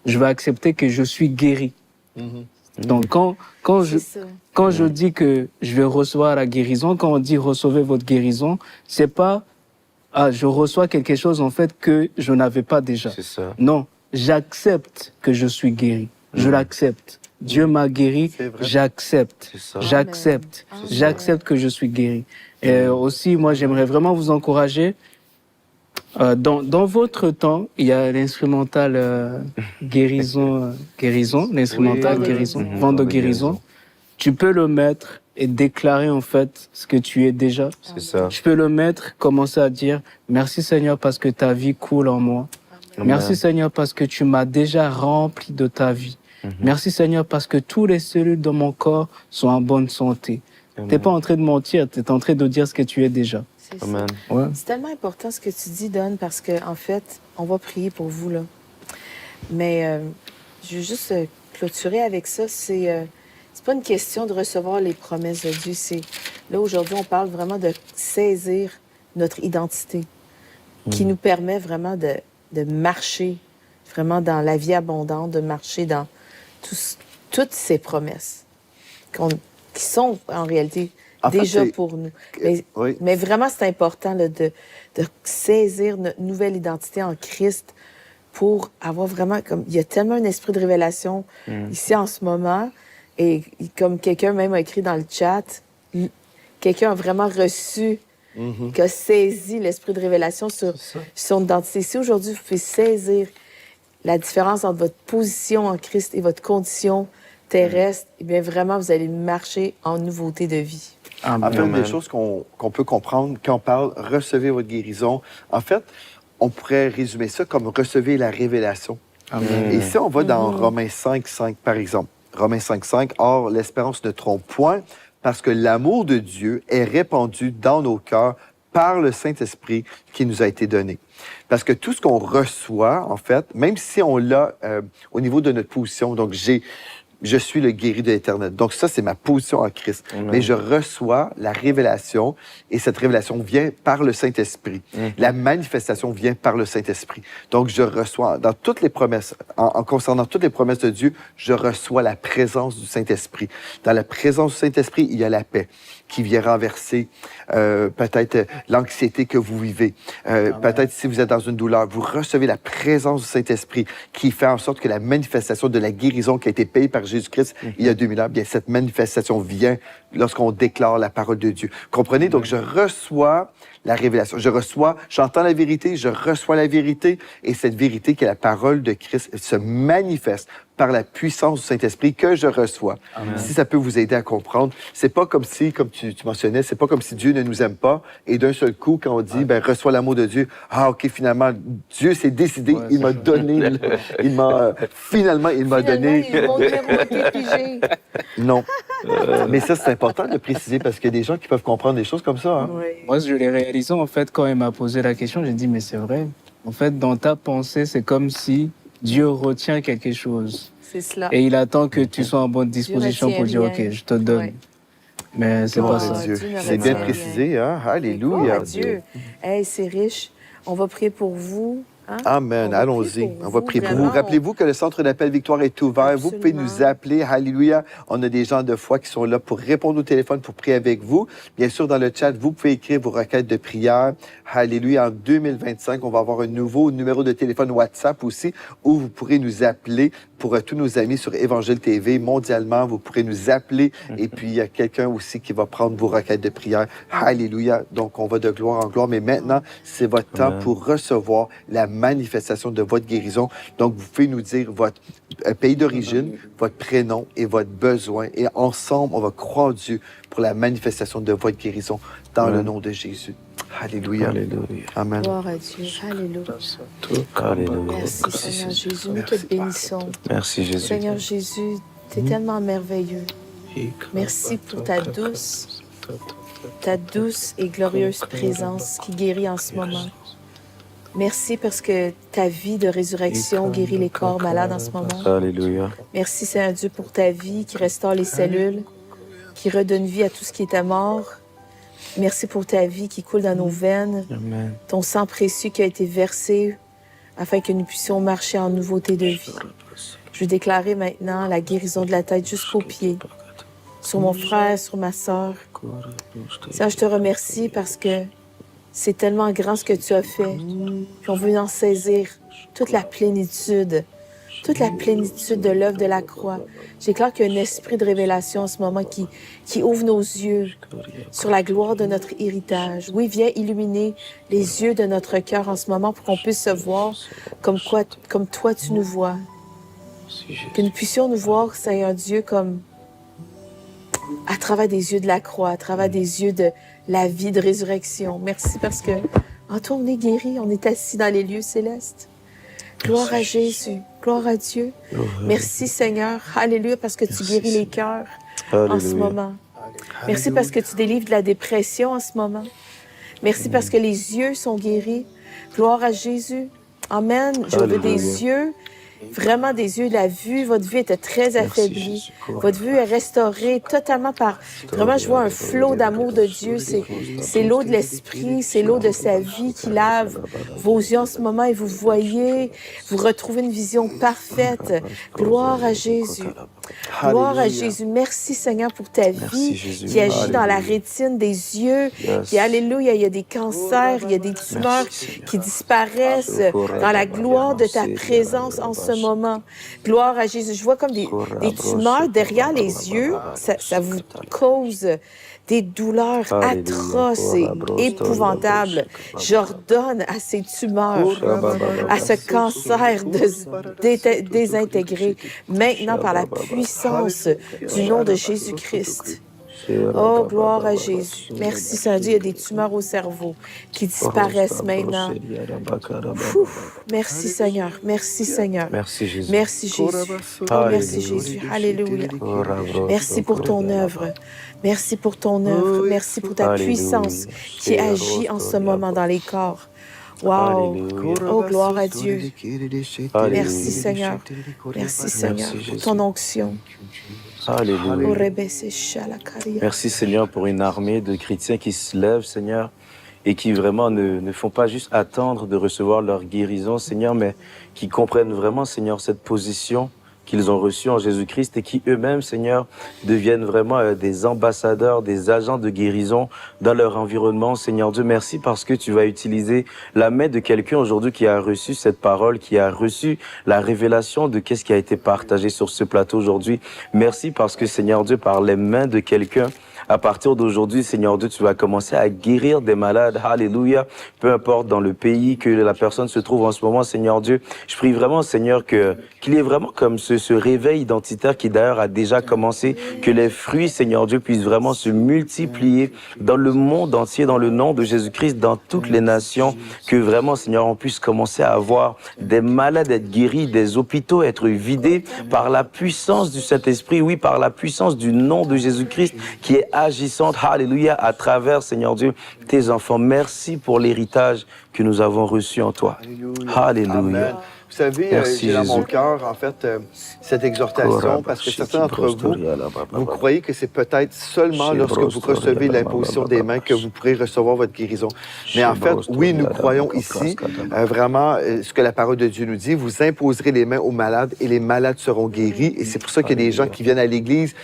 Je vais accepter que je suis guéri. Donc, quand je dis que je vais recevoir la guérison, quand on dit recevez votre guérison, c'est pas je reçois quelque chose, en fait, que je n'avais pas déjà. C'est ça. Non, j'accepte que je suis guéri. Je l'accepte. Dieu m'a guéri, j'accepte. J'accepte que je suis guéri. Et aussi, moi, j'aimerais vraiment vous encourager. Dans votre temps, il y a l'instrumental guérison, l'instrumental guérison, vent de guérison. Tu peux le mettre et déclarer en fait ce que tu es déjà. C'est ça. Tu peux le mettre, commencer à dire merci Seigneur parce que ta vie coule en moi. Merci Seigneur parce que tu m'as déjà rempli de ta vie. Merci Seigneur parce que tous les cellules de mon corps sont en bonne santé. Tu n'es pas en train de mentir, tu es en train de dire ce que tu es déjà. C'est tellement important ce que tu dis, Don, parce qu'en fait, on va prier pour vous, là. Mais je veux juste clôturer avec ça. C'est pas une question de recevoir les promesses de Dieu. Là, aujourd'hui, on parle vraiment de saisir notre identité qui nous permet vraiment de marcher vraiment dans la vie abondante, de marcher dans toutes ces promesses qui sont en réalité déjà pour nous. Mais vraiment, c'est important là, de saisir notre nouvelle identité en Christ pour avoir vraiment... Il y a tellement un esprit de révélation ici en ce moment. Et comme quelqu'un même a écrit dans le chat, quelqu'un a vraiment reçu, qui a saisi l'esprit de révélation sur son identité. Si aujourd'hui, vous pouvez saisir la différence entre votre position en Christ et votre condition terrestre, eh bien vraiment, vous allez marcher en nouveauté de vie. En fait, des choses qu'on peut comprendre quand on parle « recevez votre guérison », en fait, on pourrait résumer ça comme « recevez la révélation ». Et si on va dans Romains 5:5, par exemple, Romains 5:5, « Or, l'espérance ne trompe point, parce que l'amour de Dieu est répandu dans nos cœurs par le Saint-Esprit qui nous a été donné. » Parce que tout ce qu'on reçoit, en fait, même si on l'a au niveau de notre position, donc je suis le guéri de l'Éternel. Donc ça, c'est ma position en Christ. Mais je reçois la révélation et cette révélation vient par le Saint-Esprit. La manifestation vient par le Saint-Esprit. Donc je reçois, dans toutes les promesses, en concernant toutes les promesses de Dieu, je reçois la présence du Saint-Esprit. Dans la présence du Saint-Esprit, il y a la paix qui vient renverser peut-être l'anxiété que vous vivez. Peut-être si vous êtes dans une douleur, vous recevez la présence du Saint-Esprit qui fait en sorte que la manifestation de la guérison qui a été payée par Jésus-Christ il y a 2000 ans, bien cette manifestation vient lorsqu'on déclare la parole de Dieu. Comprenez? Donc je reçois la révélation. J'entends la vérité, je reçois la vérité et cette vérité qui est la parole de Christ se manifeste par la puissance du Saint-Esprit que je reçois. Amen. Si ça peut vous aider à comprendre, c'est pas comme si, comme tu mentionnais, c'est pas comme si Dieu ne nous aime pas et d'un seul coup, quand on dit, ben, reçois l'amour de Dieu, ah, OK, finalement, Dieu s'est décidé, il m'a donné, il m'a donné. Non. Mais ça, c'est important de préciser parce qu'il y a des gens qui peuvent comprendre des choses comme ça. Hein? Oui. Moi, je l'ai réalisé, en fait, quand il m'a posé la question, j'ai dit, mais c'est vrai. En fait, dans ta pensée, c'est comme si Dieu retient quelque chose. C'est cela. Et il attend que tu sois en bonne disposition pour dire, OK, je te donne. Ouais. Mais c'est pas ça. C'est bien précisé, hein? Alléluia. Dieu. Hey, c'est riche. On va prier pour vous. Hein? Amen. Allons-y. On va prier pour vous. Rappelez-vous que le centre d'appel Victoire est ouvert. Absolument. Vous pouvez nous appeler. Alléluia. On a des gens de foi qui sont là pour répondre au téléphone, pour prier avec vous. Bien sûr, dans le chat, vous pouvez écrire vos requêtes de prière. Alléluia. En 2025, on va avoir un nouveau numéro de téléphone WhatsApp aussi où vous pourrez nous appeler pour tous nos amis sur Évangile TV. Mondialement, vous pourrez nous appeler. Et puis, il y a quelqu'un aussi qui va prendre vos requêtes de prière. Alléluia. Donc, on va de gloire en gloire. Mais maintenant, c'est votre temps pour recevoir la manifestation de votre guérison. Donc, vous pouvez nous dire votre pays d'origine, votre prénom et votre besoin. Et ensemble, on va croire en Dieu pour la manifestation de votre guérison dans le nom de Jésus. Alléluia. Alléluia. Amen. Gloire à Dieu. Alléluia. Alléluia. Merci, Seigneur Jésus. Nous te bénissons. Merci, Jésus. Seigneur Jésus, tu es tellement merveilleux. Merci pour ta douce et glorieuse présence qui guérit en ce moment. Merci parce que ta vie de résurrection guérit les corps malades en ce moment. Alléluia. Merci, Seigneur Dieu, pour ta vie qui restaure les cellules, qui redonne vie à tout ce qui était mort. Merci pour ta vie qui coule dans nos veines, Amen. ton sang précieux qui a été versé afin que nous puissions marcher en nouveauté de vie. Je vais déclarer maintenant la guérison de la tête jusqu'aux pieds, sur mon frère, sur ma sœur. Seigneur, je te remercie parce que c'est tellement grand ce que tu as fait. Puis on veut en saisir toute la plénitude de l'œuvre de la croix. J'éclaire qu'il y a un esprit de révélation en ce moment qui ouvre nos yeux sur la gloire de notre héritage. Oui, viens illuminer les yeux de notre cœur en ce moment pour qu'on puisse se voir comme toi tu nous vois. Que nous puissions nous voir, Seigneur Dieu, comme à travers des yeux de la croix, à travers des yeux de la vie de résurrection. Merci parce que en toi, on est guéri, on est assis dans les lieux célestes. Gloire à Jésus, gloire à Dieu. Merci Seigneur, alléluia, parce que tu guéris les cœurs en ce moment. Merci parce que tu délivres de la dépression en ce moment. Merci parce que les yeux sont guéris. Gloire à Jésus. Amen. Je veux des yeux vraiment des yeux de la vue. Votre vue était très affaiblie. Votre vue est restaurée totalement par... Vraiment, je vois un flot d'amour de Dieu. C'est l'eau de l'Esprit, c'est l'eau de sa vie qui lave vos yeux en ce moment et vous voyez, vous retrouvez une vision parfaite. Gloire à Jésus. Gloire à Jésus. Merci Seigneur pour ta vie qui agit dans la rétine des yeux. Et alléluia, il y a des cancers, il y a des tumeurs qui disparaissent dans la gloire de ta présence en ce moment. Gloire à Jésus. Je vois comme des tumeurs derrière les yeux. Ça vous cause des douleurs atroces et épouvantables. J'ordonne à ces tumeurs, à ce cancer de désintégrer maintenant par la puissance du nom de Jésus-Christ. Oh, gloire à Jésus. Merci, Seigneur Dieu. Il y a des tumeurs au cerveau qui disparaissent maintenant. Merci, Seigneur. Merci, Seigneur. Merci, Jésus. Merci, Jésus. Oh, merci, Jésus. Alléluia. Merci pour ton œuvre. Merci pour ton œuvre. Merci pour ta puissance qui agit en ce moment dans les corps. Wow! Oh, gloire à Dieu. Merci, Seigneur. Merci, Seigneur, pour ton onction. Alléluia. Merci Seigneur pour une armée de chrétiens qui se lèvent, Seigneur, et qui vraiment ne font pas juste attendre de recevoir leur guérison, Seigneur, mais qui comprennent vraiment, Seigneur, cette position qu'ils ont reçue en Jésus-Christ et qui eux-mêmes, Seigneur, deviennent vraiment des ambassadeurs, des agents de guérison dans leur environnement. Seigneur Dieu, merci parce que tu vas utiliser la main de quelqu'un aujourd'hui qui a reçu cette parole, qui a reçu la révélation de qu'est-ce qui a été partagé sur ce plateau aujourd'hui. Merci parce que, Seigneur Dieu, par les mains de quelqu'un, à partir d'aujourd'hui, Seigneur Dieu, tu vas commencer à guérir des malades. Alléluia. Peu importe dans le pays que la personne se trouve en ce moment, Seigneur Dieu. Je prie vraiment, Seigneur, qu'il y ait vraiment comme ce réveil identitaire qui d'ailleurs a déjà commencé, que les fruits, Seigneur Dieu, puissent vraiment se multiplier dans le monde entier, dans le nom de Jésus-Christ, dans toutes les nations, que vraiment, Seigneur, on puisse commencer à avoir des malades être guéris, des hôpitaux être vidés par la puissance du Saint-Esprit, oui, par la puissance du nom de Jésus-Christ qui est agissante, alléluia, à travers, Seigneur Dieu, tes enfants. Merci pour l'héritage que nous avons reçu en toi. Alléluia. Vous savez, j'ai dans mon cœur, en fait, cette exhortation, parce que certains d'entre vous croyez que c'est peut-être seulement lorsque vous recevez l'imposition des mains que vous pourrez recevoir votre guérison. Mais en fait, oui, nous croyons ici vraiment ce que la parole de Dieu nous dit. Vous imposerez les mains aux malades et les malades seront guéris. Et c'est pour ça qu'il y a des gens qui viennent à l'Église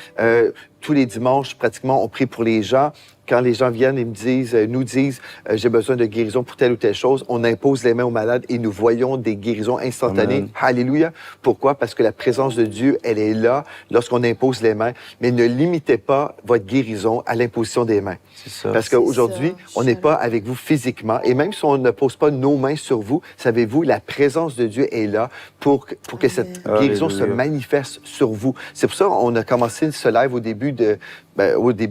tous les dimanches, pratiquement, on prie pour les gens. Quand les gens viennent et nous disent j'ai besoin de guérison pour telle ou telle chose, on impose les mains aux malades et nous voyons des guérisons instantanées. Amen. Alléluia. Pourquoi? Parce que la présence de Dieu, elle est là lorsqu'on impose les mains. Mais ne limitez pas votre guérison à l'imposition des mains. Parce qu'aujourd'hui, on n'est pas avec vous physiquement. Et même si on ne pose pas nos mains sur vous, savez-vous, la présence de Dieu est là pour que cette guérison se manifeste sur vous. C'est pour ça qu'on a commencé ce live au début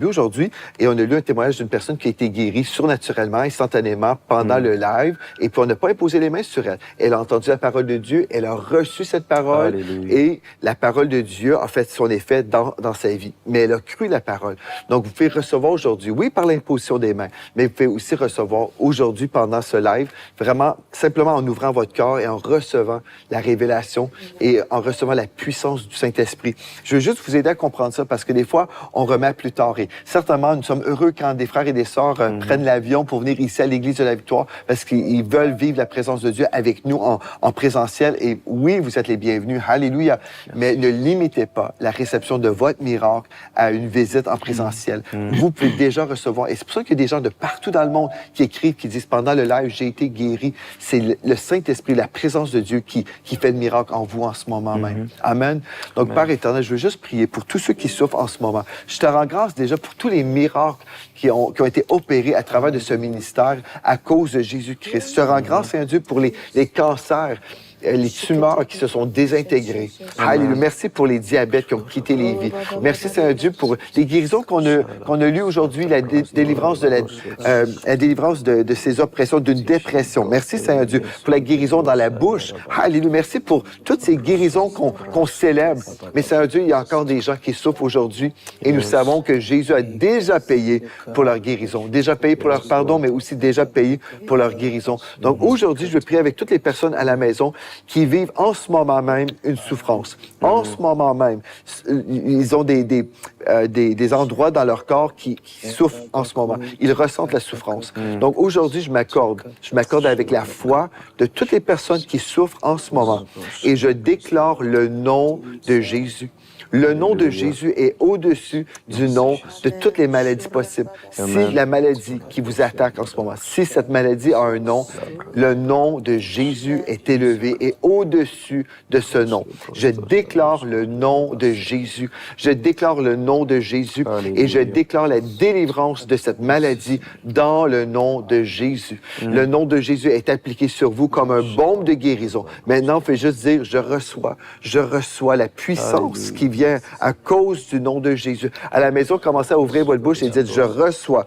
aujourd'hui, et on a lu un témoignage d'une personne qui a été guérie surnaturellement, instantanément, pendant le live, et puis on n'a pas imposé les mains sur elle. Elle a entendu la parole de Dieu, elle a reçu cette parole, et la parole de Dieu a fait son effet dans sa vie. Mais elle a cru la parole. Donc, vous pouvez recevoir aujourd'hui, oui, par l'imposition des mains, mais vous pouvez aussi recevoir aujourd'hui, pendant ce live, vraiment, simplement en ouvrant votre cœur et en recevant la révélation et en recevant la puissance du Saint-Esprit. Je veux juste vous aider à comprendre ça, parce que des fois, on remet plus tard. Et certainement, nous sommes heureux quand des frères et des sœurs prennent l'avion pour venir ici à l'Église de la Victoire parce qu'ils veulent vivre la présence de Dieu avec nous en présentiel. Et oui, vous êtes les bienvenus. Alléluia. Mais ne limitez pas la réception de votre miracle à une visite en présentiel. Vous pouvez déjà recevoir. Et c'est pour ça qu'il y a des gens de partout dans le monde qui écrivent, qui disent pendant le live, j'ai été guéri. C'est le Saint-Esprit, la présence de Dieu qui fait le miracle en vous en ce moment même. Amen. Donc, Père éternel, je veux juste prier pour tous ceux qui souffrent en ce moment. Je te rends grâce déjà pour tous les miracles qui ont été opérés à travers de ce ministère à cause de Jésus-Christ. Je te rends grâce, Seigneur Dieu, pour les cancers, les tumeurs qui se sont désintégrées. Alléluia. Merci pour les diabètes qui ont quitté les vies. Merci, Seigneur Dieu, pour les guérisons qu'on a lues aujourd'hui, la délivrance de ces oppressions, d'une dépression. Merci, Seigneur Dieu, pour la guérison dans la bouche. Alléluia. Merci pour toutes ces guérisons qu'on célèbre. Mais, Seigneur Dieu, il y a encore des gens qui souffrent aujourd'hui et nous savons que Jésus a déjà payé pour leur guérison, déjà payé pour leur pardon, mais aussi déjà payé pour leur guérison. Donc, aujourd'hui, je veux prier avec toutes les personnes à la maison qui vivent en ce moment même une souffrance. En ce moment même, ils ont des endroits dans leur corps qui souffrent en ce moment. Ils ressentent la souffrance. Donc aujourd'hui, je m'accorde avec la foi de toutes les personnes qui souffrent en ce moment. Et je déclare le nom de Jésus. Le nom de Jésus est au-dessus du nom de toutes les maladies possibles. Si la maladie qui vous attaque en ce moment, si cette maladie a un nom, le nom de Jésus est élevé et au-dessus de ce nom. Je déclare le nom de Jésus. Je déclare le nom de Jésus et je déclare la délivrance de cette maladie dans le nom de Jésus. Le nom de Jésus est appliqué sur vous comme un baume de guérison. Maintenant, faites juste dire, je reçois la puissance qui vient à cause du nom de Jésus. À la maison, commencez à ouvrir votre bouche et dites, je reçois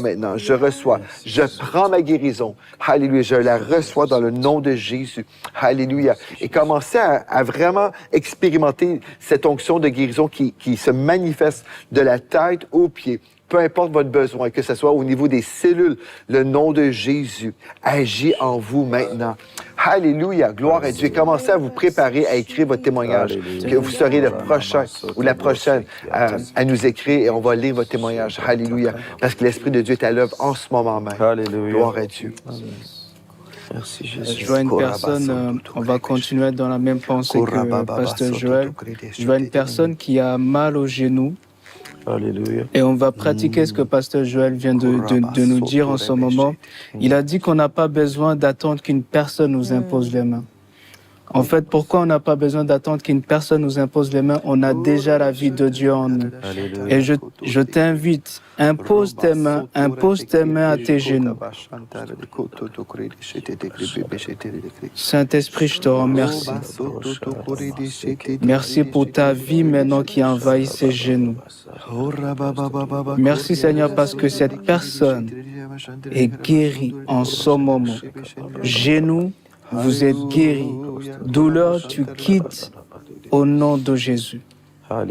maintenant, je reçois, je prends ma guérison. Alléluia, je la reçois dans le nom de Jésus. Alléluia. Et commencez à vraiment expérimenter cette onction de guérison qui se manifeste de la tête aux pieds. Peu importe votre besoin, que ce soit au niveau des cellules, le nom de Jésus agit en vous maintenant. Alléluia, gloire à Dieu. Commencez à vous préparer à écrire votre témoignage, que vous serez le prochain ou la prochaine à nous écrire et on va lire votre témoignage. Alléluia, parce que l'Esprit de Dieu est à l'œuvre en ce moment même. Alléluia. Gloire à Dieu. Merci Jésus. Je vois une personne, on va continuer dans la même pensée que Pasteur Joël. Je vois une personne qui a mal au genou. Alléluia. Et on va pratiquer ce que Pasteur Joël vient de nous dire en ce moment. Il a dit qu'on n'a pas besoin d'attendre qu'une personne nous impose les mains. En fait, pourquoi on n'a pas besoin d'attendre qu'une personne nous impose les mains? On a déjà la vie de Dieu en nous. Et je t'invite, impose tes mains à tes genoux. Saint-Esprit, je te remercie. Merci pour ta vie maintenant qui envahit ses genoux. Merci Seigneur parce que cette personne est guérie en ce moment. Genoux, vous êtes guéris. Douleur, tu quittes au nom de Jésus.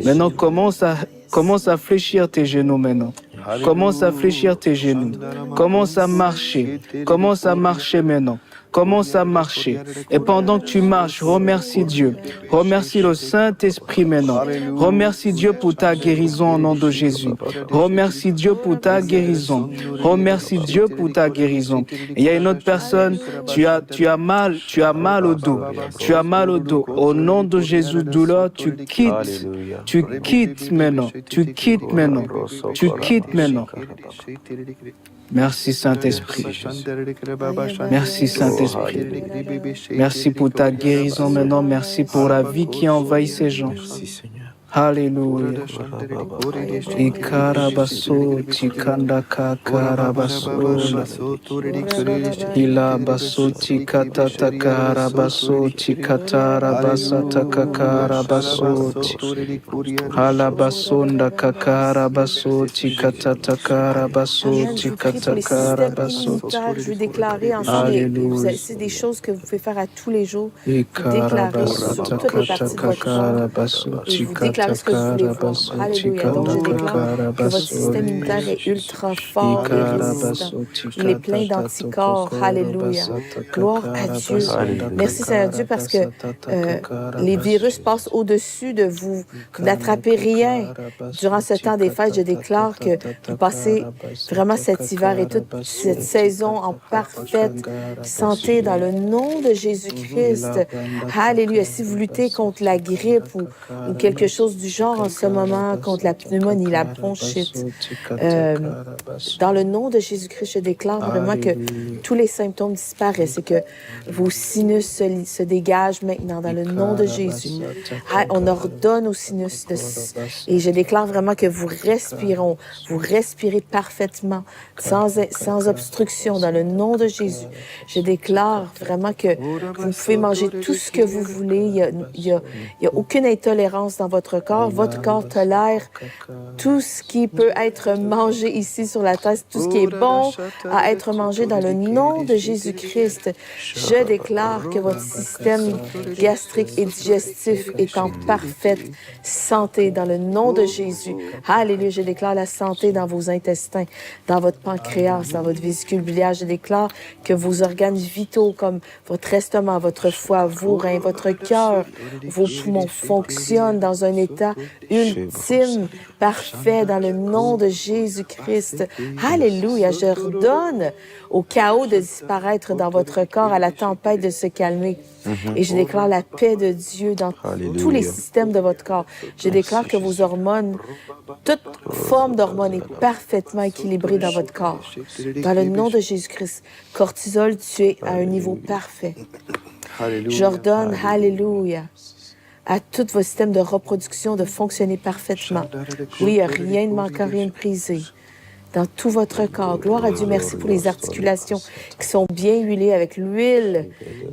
Maintenant, commence à fléchir tes genoux maintenant. Commence à fléchir tes genoux. Commence à marcher. Commence à marcher maintenant. Commence à marcher. Et pendant que tu marches, remercie Dieu. Remercie le Saint-Esprit maintenant. Remercie Dieu pour ta guérison au nom de Jésus. Remercie Dieu pour ta guérison. Remercie Dieu pour ta guérison. Et il y a une autre personne, tu as mal au dos. Tu as mal au dos. Au nom de Jésus, douleur, tu quittes maintenant. Tu quittes maintenant. Tu quittes maintenant. Merci Saint-Esprit. Merci Saint-Esprit. Merci pour ta guérison maintenant. Merci pour la vie qui envahit ces gens. Alléluia. Ikarabaso tikandaka karabaso. Ilabaso tikatata karabaso tikatara basata karabaso. Alabasonda kakarabaso tikatata karabaso tikatara baso. Je vais déclarer ensemble. C'est des choses que vous pouvez faire à tous les jours. Déclarer sur toutes les parties de votre corps. Ce que vous voulez voir. Alléluia. Donc, je déclare que votre système immunitaire est ultra fort et résistant. Il est plein d'anticorps. Alléluia. Gloire à Dieu. Merci Seigneur Dieu parce que les virus passent au-dessus de vous. Vous n'attrapez rien. Durant ce temps des fêtes, je déclare que vous passez vraiment cet hiver et toute cette saison en parfaite santé dans le nom de Jésus-Christ. Alléluia. Si vous luttez contre la grippe ou quelque chose du genre en ce moment, contre la pneumonie, la bronchite. Dans le nom de Jésus-Christ, je déclare vraiment que tous les symptômes disparaissent et que vos sinus se dégagent maintenant dans le nom de Jésus. On ordonne aux sinus et je déclare vraiment que vous respirez parfaitement, sans obstruction dans le nom de Jésus. Je déclare vraiment que vous pouvez manger tout ce que vous voulez. Il n'y a aucune intolérance dans votre corps. Votre corps tolère tout ce qui peut être mangé ici sur la terre, tout ce qui est bon à être mangé dans le nom de Jésus-Christ. Je déclare que votre système gastrique et digestif est en parfaite santé dans le nom de Jésus. Alléluia, je déclare la santé dans vos intestins, dans votre pancréas, dans votre vésicule biliaire. Je déclare que vos organes vitaux comme votre estomac, votre foie, vos reins, votre cœur, vos poumons fonctionnent dans un état ultime, parfait, dans le nom de Jésus-Christ. Alléluia, je redonne au chaos de disparaître dans votre corps, à la tempête de se calmer. Et je déclare la paix de Dieu dans tous les systèmes de votre corps. Je déclare que vos hormones, toute forme d'hormone est parfaitement équilibrée dans votre corps. Dans le nom de Jésus-Christ, cortisol, tu es à un niveau parfait. J'ordonne, alléluia, à tous vos systèmes de reproduction de fonctionner parfaitement. Oui, rien ne manque, rien de brisé. Dans tout votre corps. Gloire à Dieu, merci pour les articulations qui sont bien huilées avec l'huile,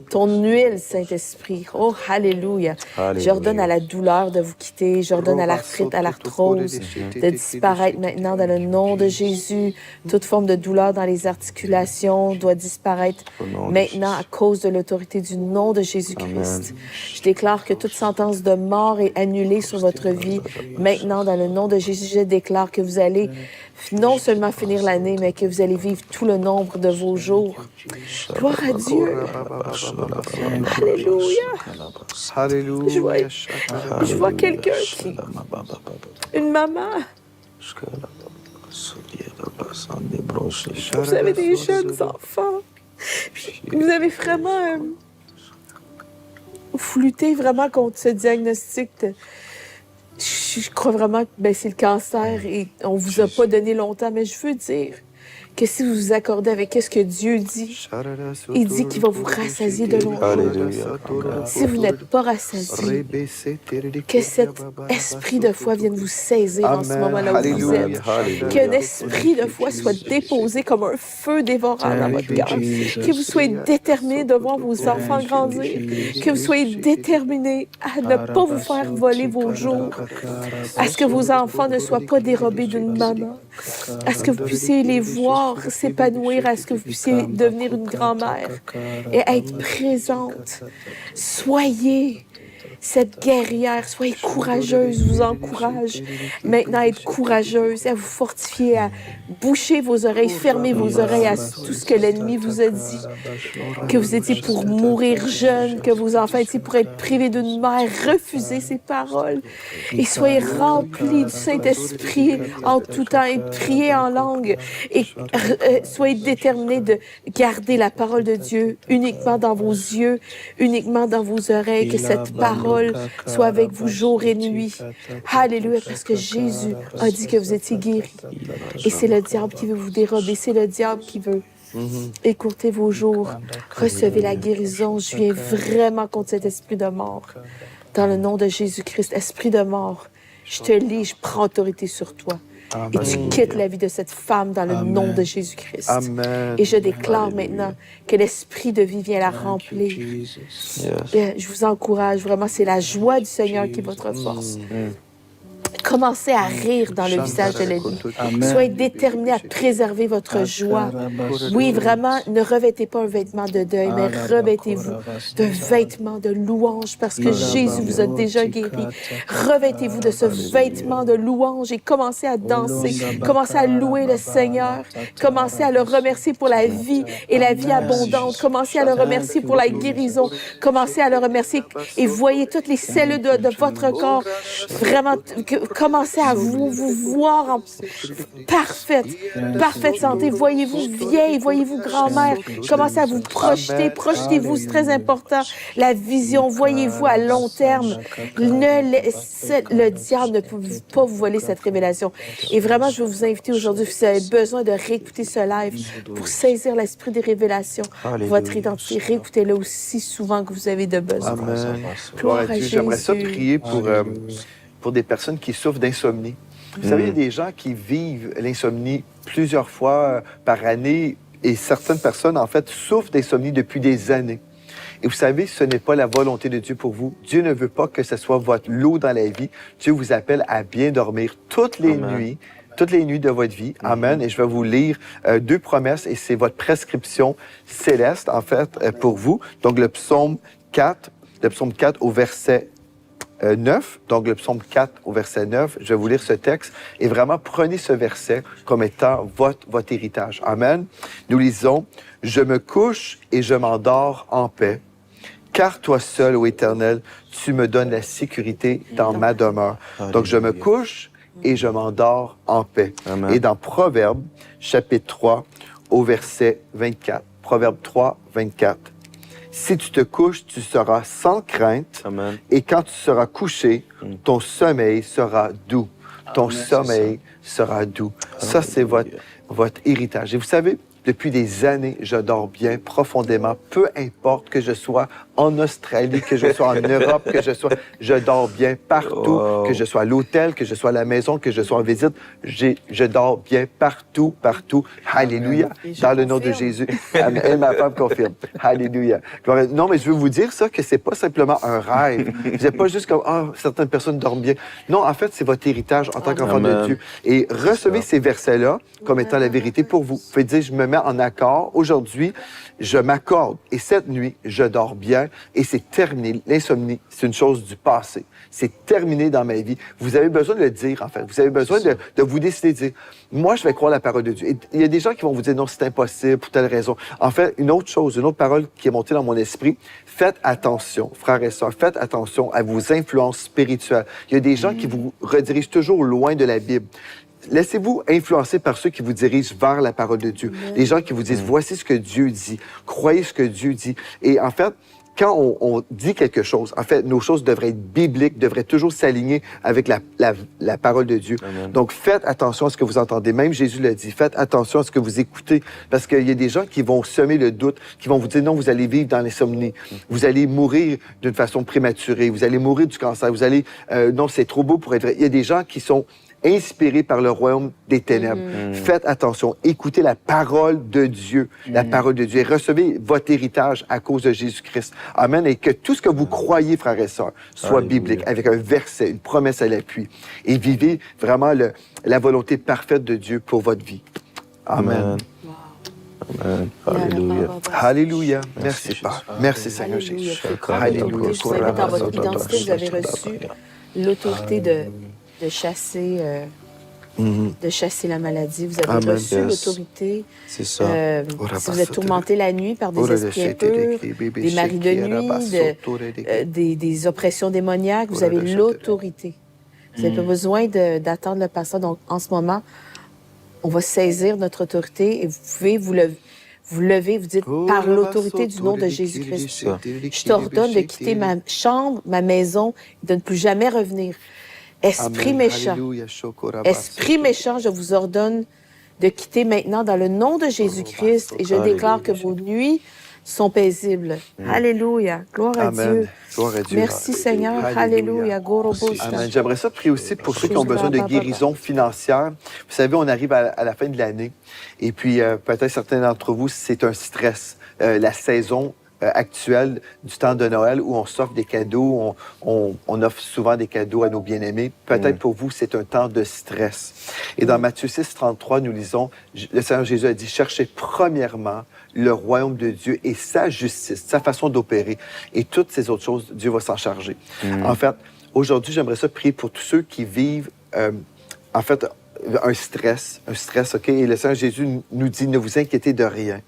ton huile, Saint-Esprit. Oh, alléluia. J'ordonne à la douleur de vous quitter, j'ordonne à l'arthrite, à l'arthrose de disparaître maintenant dans le nom de Jésus. Toute forme de douleur dans les articulations doit disparaître maintenant à cause de l'autorité du nom de Jésus-Christ. Je déclare que toute sentence de mort est annulée sur votre vie. Maintenant, dans le nom de Jésus, je déclare que vous allez non seulement finir l'année, mais que vous allez vivre tout le nombre de vos jours. Gloire à Dieu. Alléluia. Je vois quelqu'un qui... Une maman. Vous avez des jeunes enfants. Vous avez vraiment... vous luttez vraiment contre ce diagnostic de... Je crois vraiment que c'est le cancer et on vous a pas donné longtemps, mais je veux dire que si vous vous accordez avec ce que Dieu dit, il dit qu'il va vous rassasier de longs jours. Si vous n'êtes pas rassasié, que cet esprit de foi vienne vous saisir en ce moment-là où vous êtes. Qu'un esprit de foi soit déposé comme un feu dévorant dans votre cœur. Que vous soyez déterminé de voir vos enfants grandir. Que vous soyez déterminé à ne pas vous faire voler vos jours. À ce que vos enfants ne soient pas dérobés d'une maman. À ce que vous puissiez les voir s'épanouir, à ce que vous puissiez devenir une grand-mère et être présente. Soyez cette guerrière, soyez courageuse, je vous encourage maintenant à être courageuse, à vous fortifier, à boucher vos oreilles, fermer vos oreilles à tout ce que l'ennemi vous a dit, que vous étiez pour mourir jeune, que vos enfants étaient pour être privés d'une mère, refusez ces paroles et soyez remplis du Saint-Esprit en tout temps et priez en langue et soyez déterminés de garder la parole de Dieu uniquement dans vos yeux, uniquement dans vos oreilles, que cette parole soit avec vous jour et nuit. Alléluia, parce que Jésus a dit que vous étiez guéris. Et c'est le diable qui veut vous dérober, c'est le diable qui veut écourter vos jours. Recevez la guérison. Je viens vraiment contre cet esprit de mort. Dans le nom de Jésus-Christ, esprit de mort, je te lis, je prends autorité sur toi. Et tu quittes la vie de cette femme dans le nom de Jésus-Christ. Et je déclare maintenant que l'esprit de vie vient la remplir. Je vous encourage, vraiment, c'est la joie du Seigneur qui est votre force. Commencez à rire dans le visage de l'ennemi. Soyez déterminés à préserver votre joie. Oui, vraiment, ne revêtez pas un vêtement de deuil, mais revêtez-vous d'un vêtement de louange parce que Jésus vous a déjà guéri. Revêtez-vous de ce vêtement de louange et commencez à danser. Commencez à louer le Seigneur. Commencez à le remercier pour la vie et la vie abondante. Commencez à le remercier pour la guérison. Commencez à le remercier et voyez toutes les cellules de votre corps vraiment... Commencez à vous voir en parfaite santé. Voyez-vous vieille, voyez-vous grand-mère. Commencez à vous projeter. Projetez-vous, c'est très important. La vision, voyez-vous à long terme. Le diable ne peut pas vous voler cette révélation. Et vraiment, je veux vous inviter aujourd'hui, si vous avez besoin de réécouter ce live pour saisir l'esprit des révélations, votre identité, réécoutez-le aussi souvent que vous avez de besoin. Gloire à Dieu. J'aimerais ça prier pour des personnes qui souffrent d'insomnie. Vous savez, il y a des gens qui vivent l'insomnie plusieurs fois par année et certaines personnes, en fait, souffrent d'insomnie depuis des années. Et vous savez, ce n'est pas la volonté de Dieu pour vous. Dieu ne veut pas que ce soit votre lot dans la vie. Dieu vous appelle à bien dormir toutes les nuits de votre vie. Amen. Et je vais vous lire 2 promesses et c'est votre prescription céleste, en fait, pour vous. Donc, le psaume 4 au verset 9. Donc, le psaume 4 au verset 9. Je vais vous lire ce texte et vraiment prenez ce verset comme étant votre héritage. Amen. Nous lisons, « Je me couche et je m'endors en paix. Car toi seul, ô Éternel, tu me donnes la sécurité dans ma demeure. » Donc, je me couche et je m'endors en paix. Amen. Et dans Proverbe, chapitre 3, au verset 24. Proverbe 3, 24. Si tu te couches, tu seras sans crainte. Amen. Et quand tu seras couché, ton sommeil sera doux. Ton sommeil sera doux. Ça, c'est votre héritage. Et vous savez, depuis des années, je dors bien profondément, peu importe que je sois en Australie, que je sois en Europe, je dors bien partout, que je sois à l'hôtel, que je sois à la maison, que je sois en visite, je dors bien partout. Alléluia. Dans le nom de Jésus. Et ma femme confirme. Alléluia. Non, mais je veux vous dire ça, que c'est pas simplement un rêve. Vous n'êtes pas juste comme, certaines personnes dorment bien. Non, en fait, c'est votre héritage en tant qu'enfant de Dieu. Et recevez ces versets-là comme étant la vérité pour vous. Vous pouvez dire, je me mets en accord. Aujourd'hui, je m'accorde. Et cette nuit, je dors bien. Et c'est terminé. L'insomnie, c'est une chose du passé. C'est terminé dans ma vie. Vous avez besoin de le dire, en fait. Vous avez besoin de vous décider de dire, moi, je vais croire la parole de Dieu. Et il y a des gens qui vont vous dire, non, c'est impossible pour telle raison. En fait, une autre parole qui est montée dans mon esprit, faites attention, frères et sœurs, faites attention à vos influences spirituelles. Il y a des gens qui vous redirigent toujours loin de la Bible. Laissez-vous influencer par ceux qui vous dirigent vers la parole de Dieu. Les gens qui vous disent, voici ce que Dieu dit, croyez ce que Dieu dit. Et en fait, quand on dit quelque chose, en fait, nos choses devraient être bibliques, devraient toujours s'aligner avec la parole de Dieu. Amen. Donc, faites attention à ce que vous entendez. Même Jésus l'a dit, faites attention à ce que vous écoutez, parce qu'il y a des gens qui vont semer le doute, qui vont vous dire, non, vous allez vivre dans l'insomnie, vous allez mourir d'une façon prématurée, vous allez mourir du cancer, vous allez, non, c'est trop beau pour être vrai. Il y a des gens qui sont inspirés par le royaume des ténèbres. Faites attention, écoutez la parole de Dieu, la parole de Dieu, et recevez votre héritage à cause de Jésus-Christ. Amen. Et que tout ce que vous croyez, frères et sœurs, soit biblique, avec un verset, une promesse à l'appui. Et vivez vraiment la volonté parfaite de Dieu pour votre vie. Amen. Amen. Alléluia. Alléluia. Merci, Père. Merci, Seigneur Jésus. Alléluia. Je vous invite dans votre identité, vous avez reçu l'autorité de chasser la maladie. Vous avez reçu l'autorité. C'est ça. Si vous êtes tourmenté la nuit par des esprits impurs, des maris de nuit, des oppressions démoniaques, vous avez l'autorité. Vous n'avez pas besoin d'attendre le pasteur. Donc, en ce moment, on va saisir notre autorité et vous pouvez vous lever, vous dites, par l'autorité du nom de Jésus-Christ, je t'ordonne de quitter ma chambre, ma maison, de ne plus jamais revenir. Esprit méchant, je vous ordonne de quitter maintenant dans le nom de Jésus-Christ et je déclare que vos nuits sont paisibles. Alléluia. Gloire à Dieu. Gloire à Dieu. Merci Seigneur. Alléluia. Amen. J'aimerais ça prier aussi pour ceux qui ont besoin de guérison financière. Vous savez, on arrive à la fin de l'année et puis peut-être certains d'entre vous, c'est un stress. La saison actuelle du temps de Noël où on s'offre des cadeaux, on offre souvent des cadeaux à nos bien-aimés. Peut-être pour vous, c'est un temps de stress. Et dans Matthieu 6, 33, nous lisons, le Seigneur Jésus a dit, cherchez premièrement le royaume de Dieu et sa justice, sa façon d'opérer. Et toutes ces autres choses, Dieu va s'en charger. En fait, aujourd'hui, j'aimerais ça prier pour tous ceux qui vivent, en fait, un stress, OK? Et le Seigneur Jésus nous dit, ne vous inquiétez de rien.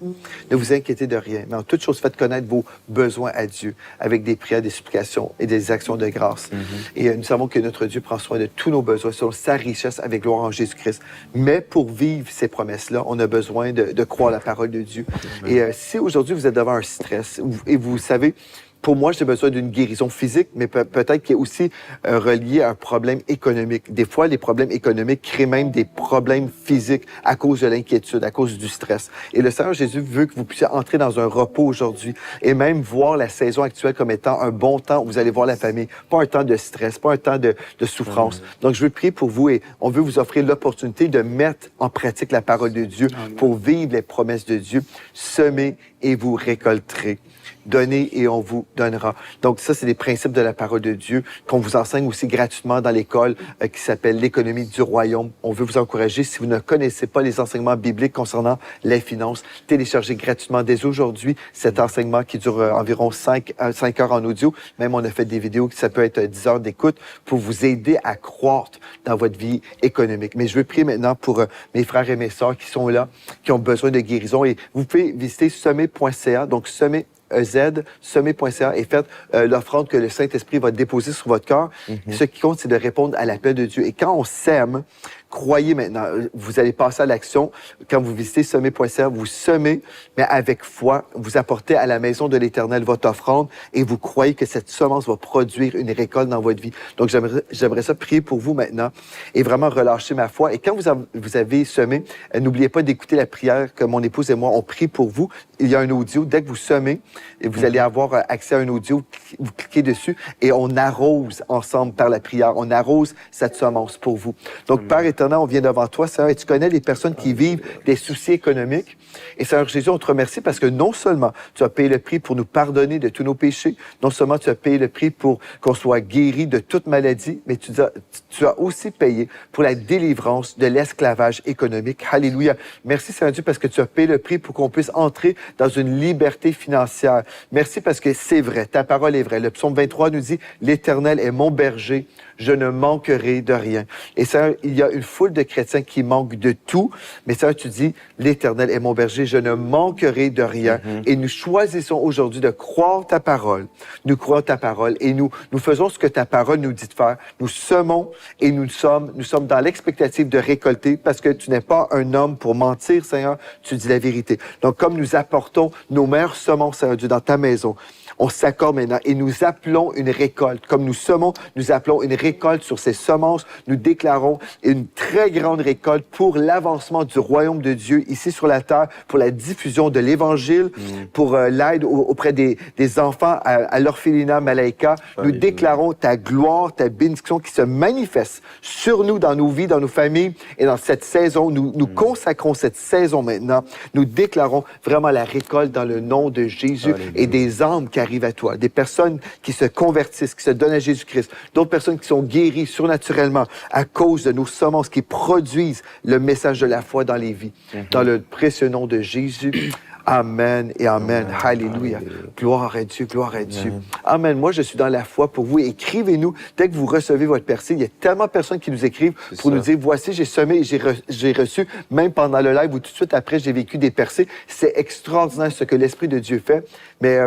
Ne vous inquiétez de rien. Mais en toute chose, faites connaître vos besoins à Dieu avec des prières, des supplications et des actions de grâce. Et nous savons que notre Dieu prend soin de tous nos besoins selon sa richesse avec gloire en Jésus-Christ. Mais pour vivre ces promesses-là, on a besoin de croire la parole de Dieu. Et si aujourd'hui vous êtes devant un stress et vous savez, pour moi, j'ai besoin d'une guérison physique, mais peut-être qu'il est aussi relié à un problème économique. Des fois, les problèmes économiques créent même des problèmes physiques à cause de l'inquiétude, à cause du stress. Et le Seigneur Jésus veut que vous puissiez entrer dans un repos aujourd'hui et même voir la saison actuelle comme étant un bon temps où vous allez voir la famille, pas un temps de stress, pas un temps de souffrance. Donc, je veux prier pour vous et on veut vous offrir l'opportunité de mettre en pratique la parole de Dieu pour vivre les promesses de Dieu. Semez et vous récolterez. donnez et on vous donnera. Donc ça, c'est des principes de la parole de Dieu qu'on vous enseigne aussi gratuitement dans l'école qui s'appelle l'économie du royaume. On veut vous encourager, si vous ne connaissez pas les enseignements bibliques concernant les finances, téléchargez gratuitement dès aujourd'hui cet enseignement qui dure environ 5 heures en audio. Même on a fait des vidéos qui ça peut être 10 heures d'écoute pour vous aider à croître dans votre vie économique. Mais je veux prier maintenant pour mes frères et mes sœurs qui sont là, qui ont besoin de guérison. Et vous pouvez visiter semé.ca, donc semé.ca et faites l'offrande que le Saint-Esprit va déposer sur votre cœur. Ce qui compte, c'est de répondre à l'appel de Dieu. Et quand on sème, croyez maintenant, vous allez passer à l'action. Quand vous visitez semé.ca, vous semez, mais avec foi, vous apportez à la maison de l'Éternel votre offrande et vous croyez que cette semence va produire une récolte dans votre vie. Donc, j'aimerais ça prier pour vous maintenant et vraiment relâcher ma foi. Et quand vous avez semé, n'oubliez pas d'écouter la prière que mon épouse et moi, on prie pour vous. Il y a un audio. Dès que vous semez, vous allez avoir accès à un audio. Vous cliquez dessus et on arrose ensemble par la prière. On arrose cette semence pour vous. Donc, Père éternel, on vient devant toi, Seigneur, et tu connais les personnes qui vivent des soucis économiques. Et Seigneur Jésus, on te remercie parce que non seulement tu as payé le prix pour nous pardonner de tous nos péchés, non seulement tu as payé le prix pour qu'on soit guéri de toute maladie, mais tu as aussi payé pour la délivrance de l'esclavage économique. Alléluia. Merci Seigneur Dieu parce que tu as payé le prix pour qu'on puisse entrer dans une liberté financière. Merci parce que c'est vrai, ta parole est vraie. Le psaume 23 nous dit, l'Éternel est mon berger, je ne manquerai de rien. Et Seigneur, il y a une foule de chrétiens qui manquent de tout, mais Seigneur, tu dis, l'Éternel est mon berger, je ne manquerai de rien. Et nous choisissons aujourd'hui de croire ta parole. Nous croyons ta parole et nous faisons ce que ta parole nous dit de faire. Nous semons et nous sommes dans l'expectative de récolter parce que tu n'es pas un homme pour mentir, Seigneur, tu dis la vérité. Donc, comme nous apportons nos meilleures semences, Seigneur Dieu, dans ta maison, on s'accorde maintenant et nous appelons une récolte. Comme nous semons, nous appelons une récolte sur ces semences. Nous déclarons une très grande récolte pour l'avancement du royaume de Dieu ici sur la terre, pour la diffusion de l'Évangile, pour l'aide auprès des enfants à l'orphelinat Malaika. Nous déclarons ta gloire, ta bénédiction qui se manifeste sur nous, dans nos vies, dans nos familles et dans cette saison. Nous consacrons cette saison maintenant. Nous déclarons vraiment la récolte dans le nom de Jésus et des âmes qui arrivent à toi, des personnes qui se convertissent, qui se donnent à Jésus-Christ, d'autres personnes qui sont guéries surnaturellement à cause de nos semences qui produisent le message de la foi dans les vies. Dans le précieux nom de Jésus. Amen et Amen. Alléluia. Gloire à Dieu, gloire à Dieu. Amen. Moi, je suis dans la foi pour vous. Écrivez-nous dès que vous recevez votre percée. Il y a tellement de personnes qui nous écrivent pour nous dire, voici, j'ai semé et j'ai reçu, même pendant le live ou tout de suite après, j'ai vécu des percées. C'est extraordinaire ce que l'Esprit de Dieu fait. Mais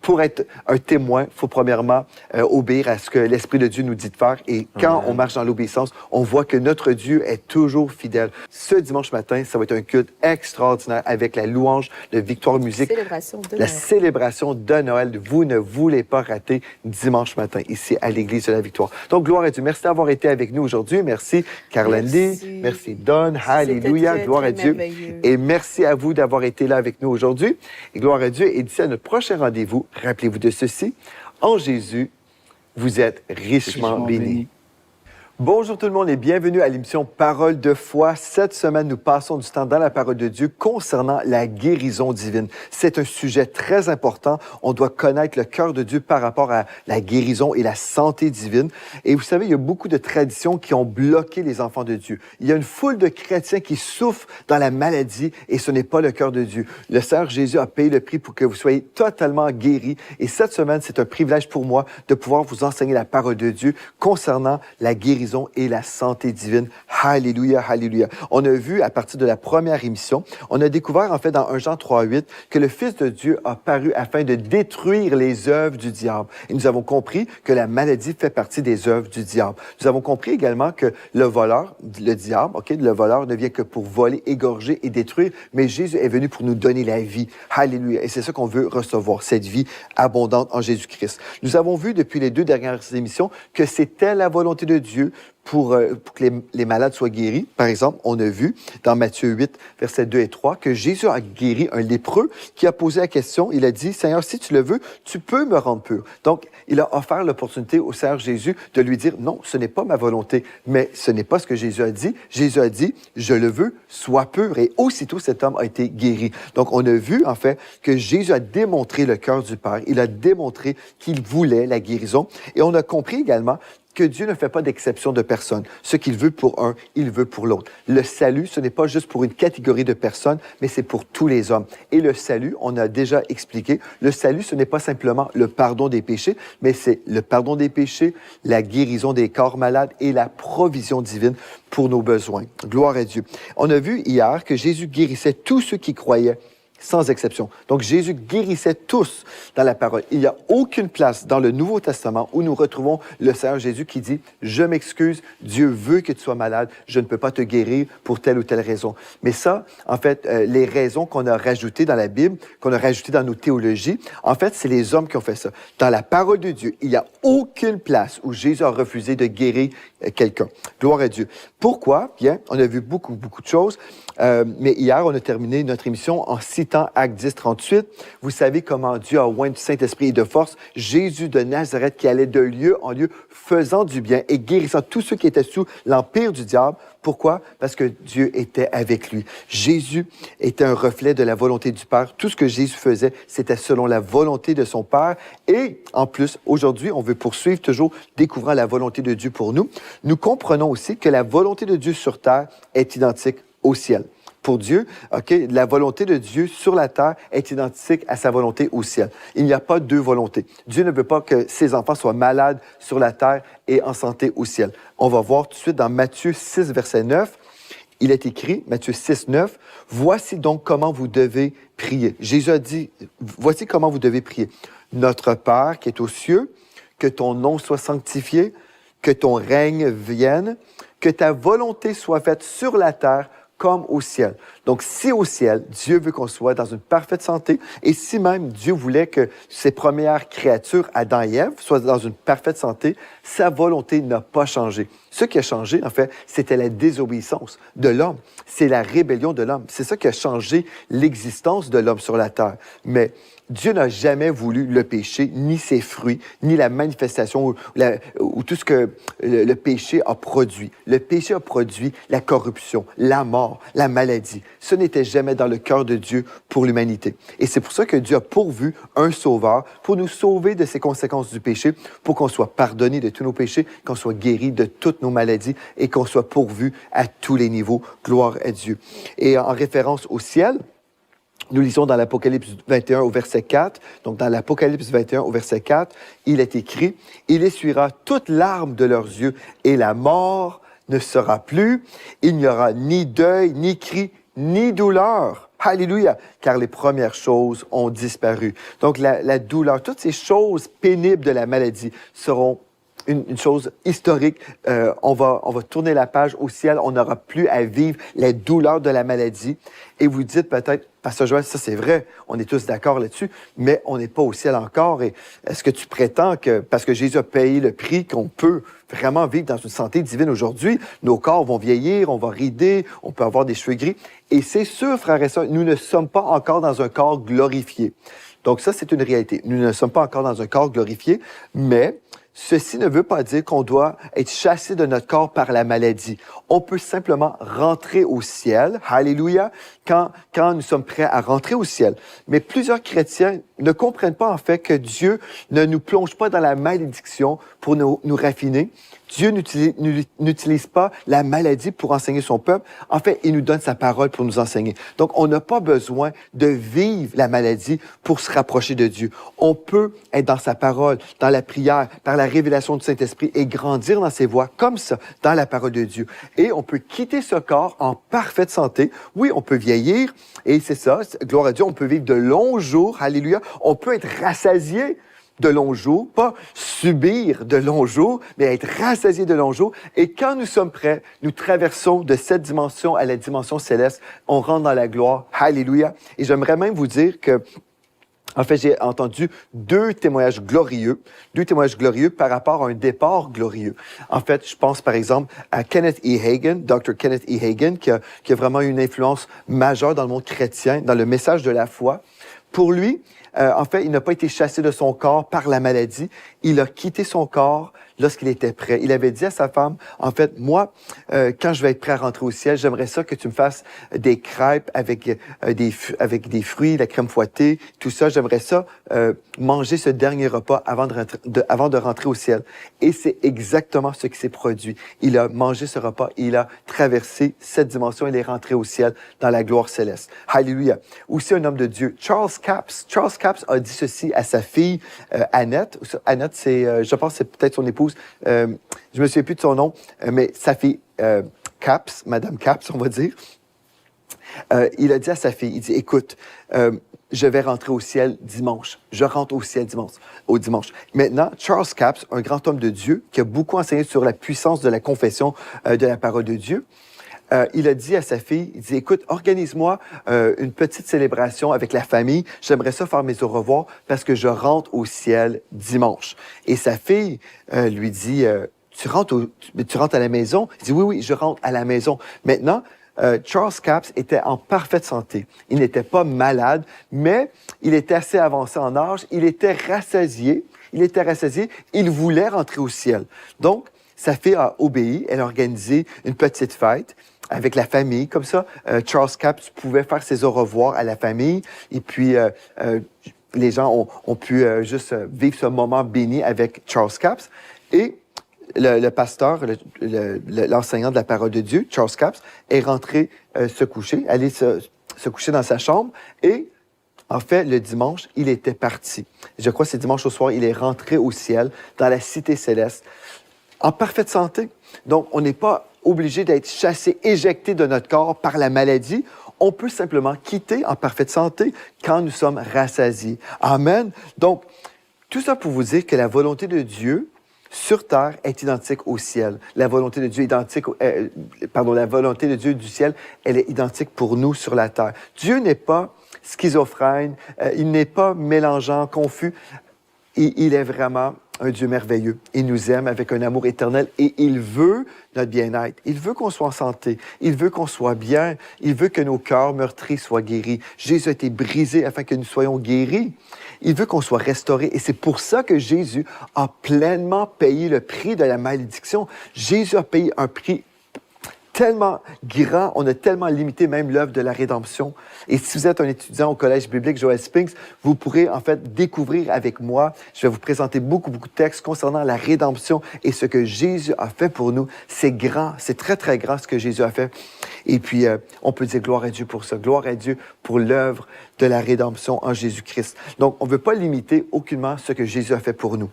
pour être un témoin, il faut premièrement obéir à ce que l'Esprit de Dieu nous dit de faire. Et quand on marche dans l'obéissance, on voit que notre Dieu est toujours fidèle. Ce dimanche matin, ça va être un culte extraordinaire avec la louange de Victoire Musique. La célébration de Noël. Vous ne voulez pas rater dimanche matin ici à l'Église de la Victoire. Donc, gloire à Dieu. Merci d'avoir été avec nous aujourd'hui. Merci, Caroline Lee. Merci, Don. Alléluia. Gloire à Dieu. Et merci à vous d'avoir été là avec nous aujourd'hui. Et gloire à Dieu. Et d'ici à notre prochain rendez-vous, rappelez-vous de ceci, en Jésus, vous êtes richement bénis. Bonjour tout le monde et bienvenue à l'émission Parole de foi. Cette semaine, nous passons du temps dans la parole de Dieu concernant la guérison divine. C'est un sujet très important. On doit connaître le cœur de Dieu par rapport à la guérison et la santé divine. Et vous savez, il y a beaucoup de traditions qui ont bloqué les enfants de Dieu. Il y a une foule de chrétiens qui souffrent dans la maladie et ce n'est pas le cœur de Dieu. Le Seigneur Jésus a payé le prix pour que vous soyez totalement guéris. Et cette semaine, c'est un privilège pour moi de pouvoir vous enseigner la parole de Dieu concernant la guérison et la santé divine. Alléluia, alléluia. On a vu à partir de la première émission, on a découvert en fait dans 1 Jean 3,8 que le Fils de Dieu a paru afin de détruire les œuvres du diable. Et nous avons compris que la maladie fait partie des œuvres du diable. Nous avons compris également que le voleur, le diable, le voleur ne vient que pour voler, égorger et détruire, mais Jésus est venu pour nous donner la vie. Alléluia. Et c'est ça qu'on veut recevoir, cette vie abondante en Jésus-Christ. Nous avons vu depuis les 2 dernières émissions que c'était la volonté de Dieu pour que les malades soient guéris. Par exemple, on a vu dans Matthieu 8, versets 2 et 3, que Jésus a guéri un lépreux qui a posé la question. Il a dit, « Seigneur, si tu le veux, tu peux me rendre pur. » Donc, il a offert l'opportunité au Seigneur Jésus de lui dire, « Non, ce n'est pas ma volonté. » Mais ce n'est pas ce que Jésus a dit. Jésus a dit, « Je le veux, sois pur. » Et aussitôt, cet homme a été guéri. Donc, on a vu, en fait, que Jésus a démontré le cœur du Père. Il a démontré qu'il voulait la guérison. Et on a compris également que Dieu ne fait pas d'exception de personne. Ce qu'il veut pour un, il veut pour l'autre. Le salut, ce n'est pas juste pour une catégorie de personnes, mais c'est pour tous les hommes. Et le salut, on a déjà expliqué, le salut, ce n'est pas simplement le pardon des péchés, mais c'est le pardon des péchés, la guérison des corps malades et la provision divine pour nos besoins. Gloire à Dieu. On a vu hier que Jésus guérissait tous ceux qui croyaient, sans exception. Donc, Jésus guérissait tous dans la parole. Il n'y a aucune place dans le Nouveau Testament où nous retrouvons le Seigneur Jésus qui dit « Je m'excuse, Dieu veut que tu sois malade, je ne peux pas te guérir pour telle ou telle raison. » Mais ça, en fait, les raisons qu'on a rajoutées dans la Bible, qu'on a rajoutées dans nos théologies, en fait, c'est les hommes qui ont fait ça. Dans la parole de Dieu, il n'y a aucune place où Jésus a refusé de guérir quelqu'un. Gloire à Dieu. Pourquoi? Bien, on a vu beaucoup de choses. Mais hier, on a terminé notre émission en citant Actes 10, 38. Vous savez comment Dieu a oint du Saint-Esprit et de force Jésus de Nazareth qui allait de lieu en lieu faisant du bien et guérissant tous ceux qui étaient sous l'empire du diable. Pourquoi? Parce que Dieu était avec lui. Jésus était un reflet de la volonté du Père. Tout ce que Jésus faisait, c'était selon la volonté de son Père. Et en plus, aujourd'hui, on veut poursuivre toujours découvrant la volonté de Dieu pour nous. Nous comprenons aussi que la volonté de Dieu sur terre est identique au ciel. Pour Dieu, la volonté de Dieu sur la terre est identique à sa volonté au ciel. Il n'y a pas deux volontés. Dieu ne veut pas que ses enfants soient malades sur la terre et en santé au ciel. On va voir tout de suite dans Matthieu 6, verset 9. Il est écrit, Matthieu 6, 9, « Voici donc comment vous devez prier. » Jésus a dit, « Voici comment vous devez prier. Notre Père qui est aux cieux, que ton nom soit sanctifié, que ton règne vienne, que ta volonté soit faite sur la terre comme au ciel. » Donc, si au ciel, Dieu veut qu'on soit dans une parfaite santé, et si même Dieu voulait que ses premières créatures, Adam et Ève, soient dans une parfaite santé, sa volonté n'a pas changé. Ce qui a changé, en fait, c'était la désobéissance de l'homme. C'est la rébellion de l'homme. C'est ça qui a changé l'existence de l'homme sur la terre. Mais Dieu n'a jamais voulu le péché, ni ses fruits, ni la manifestation ou tout ce que le péché a produit. Le péché a produit la corruption, la mort, la maladie. Ce n'était jamais dans le cœur de Dieu pour l'humanité. Et c'est pour ça que Dieu a pourvu un sauveur pour nous sauver de ces conséquences du péché, pour qu'on soit pardonné de tous nos péchés, qu'on soit guéri de toutes nos maladies et qu'on soit pourvu à tous les niveaux. Gloire à Dieu. Et en référence au ciel, nous lisons dans l'Apocalypse 21 au verset 4. Donc, dans l'Apocalypse 21 au verset 4, il est écrit « Il essuiera toute larme de leurs yeux et la mort ne sera plus. Il n'y aura ni deuil, ni cri, ni douleur. » Alléluia! Car les premières choses ont disparu. Donc, la douleur, toutes ces choses pénibles de la maladie seront une chose historique. On va tourner la page au ciel. On n'aura plus à vivre les douleurs de la maladie. Et vous dites peut-être, Pasteur Joël, ça c'est vrai, on est tous d'accord là-dessus, mais on n'est pas au ciel encore. Et est-ce que tu prétends que, parce que Jésus a payé le prix, qu'on peut vraiment vivre dans une santé divine aujourd'hui? Nos corps vont vieillir, on va rider, on peut avoir des cheveux gris. Et c'est sûr, frères et sœurs, nous ne sommes pas encore dans un corps glorifié. Donc ça, c'est une réalité. Nous ne sommes pas encore dans un corps glorifié, mais ceci ne veut pas dire qu'on doit être chassé de notre corps par la maladie. On peut simplement rentrer au ciel, alléluia, quand nous sommes prêts à rentrer au ciel. Mais plusieurs chrétiens ne comprennent pas en fait que Dieu ne nous plonge pas dans la malédiction pour nous raffiner. Dieu n'utilise pas la maladie pour enseigner son peuple. En fait, il nous donne sa parole pour nous enseigner. Donc, on n'a pas besoin de vivre la maladie pour se rapprocher de Dieu. On peut être dans sa parole, dans la prière, par la révélation du Saint-Esprit et grandir dans ses voies comme ça, dans la parole de Dieu. Et on peut quitter ce corps en parfaite santé. Oui, on peut vieillir et c'est ça, gloire à Dieu, on peut vivre de longs jours, alléluia. On peut être rassasié de longs jours, pas subir de longs jours, mais être rassasié de longs jours. Et quand nous sommes prêts, nous traversons de cette dimension à la dimension céleste. On rentre dans la gloire. Alléluia. Et j'aimerais même vous dire que En fait, j'ai entendu deux témoignages glorieux par rapport à un départ glorieux. En fait, je pense par exemple à Kenneth E. Hagin, Dr. Kenneth E. Hagin, qui a vraiment eu une influence majeure dans le monde chrétien, dans le message de la foi. Pour lui, en fait, il n'a pas été chassé de son corps par la maladie. Il a quitté son corps lorsqu'il était prêt. Il avait dit à sa femme, en fait, moi, quand je vais être prêt à rentrer au ciel, j'aimerais ça que tu me fasses des crêpes avec des fruits, la crème fouettée, tout ça. J'aimerais ça manger ce dernier repas avant de rentrer au ciel. Et c'est exactement ce qui s'est produit. Il a mangé ce repas, il a traversé cette dimension, il est rentré au ciel dans la gloire céleste. Alléluia. Aussi un homme de Dieu, Charles Capps. Charles Capps a dit ceci à sa fille Annette. Annette, je pense que c'est peut-être son épouse. Je me souviens plus de son nom, mais sa fille Capps, Madame Capps, on va dire. Il a dit à sa fille, il dit, écoute, je vais rentrer au ciel dimanche. Je rentre au ciel dimanche. Maintenant, Charles Capps, un grand homme de Dieu, qui a beaucoup enseigné sur la puissance de la confession de la parole de Dieu, il a dit à sa fille, il dit, écoute, organise-moi une petite célébration avec la famille. J'aimerais ça faire mes au revoir parce que je rentre au ciel dimanche. Et sa fille lui dit, tu rentres à la maison? Il dit, oui, je rentre à la maison. Maintenant, Charles Capps était en parfaite santé. Il n'était pas malade, mais il était assez avancé en âge. Il était rassasié. Il voulait rentrer au ciel. Donc, sa fille a obéi. Elle a organisé une petite fête avec la famille. Comme ça, Charles Capps pouvait faire ses au revoir à la famille. Et puis, les gens ont pu juste vivre ce moment béni avec Charles Capps. Et le pasteur, l'enseignant de la parole de Dieu, Charles Capps, est rentré se coucher dans sa chambre. Et en fait, le dimanche, il était parti. Je crois que c'est dimanche au soir, il est rentré au ciel, dans la cité céleste, en parfaite santé. Donc, on n'est pas obligé d'être chassé, éjecté de notre corps par la maladie. On peut simplement quitter en parfaite santé quand nous sommes rassasiés. Amen. Donc, tout ça pour vous dire que la volonté de Dieu sur terre est identique au ciel. La volonté de Dieu la volonté de Dieu du ciel, elle est identique pour nous sur la terre. Dieu n'est pas schizophrène, il n'est pas mélangeant, confus. Il est vraiment un Dieu merveilleux. Il nous aime avec un amour éternel et il veut notre bien-être. Il veut qu'on soit en santé. Il veut qu'on soit bien. Il veut que nos cœurs meurtris soient guéris. Jésus a été brisé afin que nous soyons guéris. Il veut qu'on soit restaurés. Et c'est pour ça que Jésus a pleinement payé le prix de la malédiction. Jésus a payé un prix tellement grand, on a tellement limité même l'œuvre de la rédemption. Et si vous êtes un étudiant au Collège biblique Joel Spinks, vous pourrez en fait découvrir avec moi, je vais vous présenter beaucoup de textes concernant la rédemption et ce que Jésus a fait pour nous. C'est grand, c'est très, très grand ce que Jésus a fait. Et puis, on peut dire gloire à Dieu pour ça, gloire à Dieu pour l'œuvre de la rédemption en Jésus-Christ. Donc, on ne veut pas limiter aucunement ce que Jésus a fait pour nous.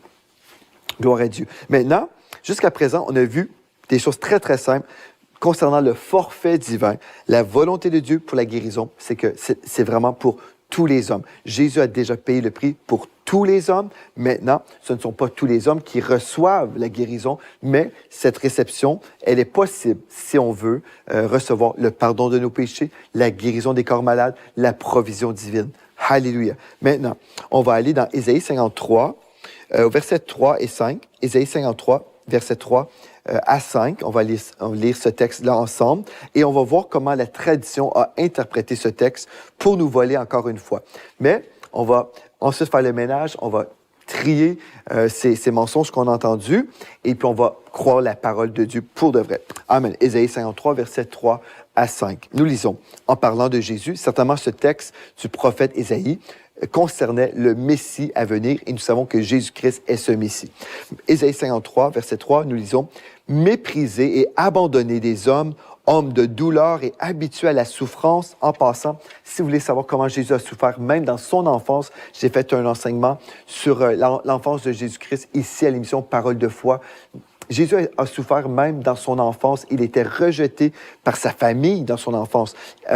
Gloire à Dieu. Maintenant, jusqu'à présent, on a vu des choses très, très simples concernant le forfait divin. La volonté de Dieu pour la guérison, c'est que c'est vraiment pour tous les hommes. Jésus a déjà payé le prix pour tous les hommes. Maintenant, ce ne sont pas tous les hommes qui reçoivent la guérison, mais cette réception, elle est possible si on veut recevoir le pardon de nos péchés, la guérison des corps malades, la provision divine. Alléluia. Maintenant, on va aller dans Ésaïe 53, versets 3 et 5. Ésaïe 53, verset 3 à 5. On va lire ce texte-là ensemble et on va voir comment la tradition a interprété ce texte pour nous voler encore une fois. Mais on va ensuite faire le ménage, on va trier ces mensonges qu'on a entendus et puis on va croire la parole de Dieu pour de vrai. Amen. Ésaïe 53, verset 3 à 5. Nous lisons, en parlant de Jésus, certainement ce texte du prophète Ésaïe concernait le Messie à venir et nous savons que Jésus-Christ est ce Messie. Ésaïe 53, verset 3, nous lisons « Méprisé et abandonné des hommes, homme de douleur et habitué à la souffrance. » En passant, si vous voulez savoir comment Jésus a souffert, même dans son enfance, j'ai fait un enseignement sur l'enfance de Jésus-Christ ici à l'émission Parole de foi. Jésus a souffert même dans son enfance. Il était rejeté par sa famille dans son enfance.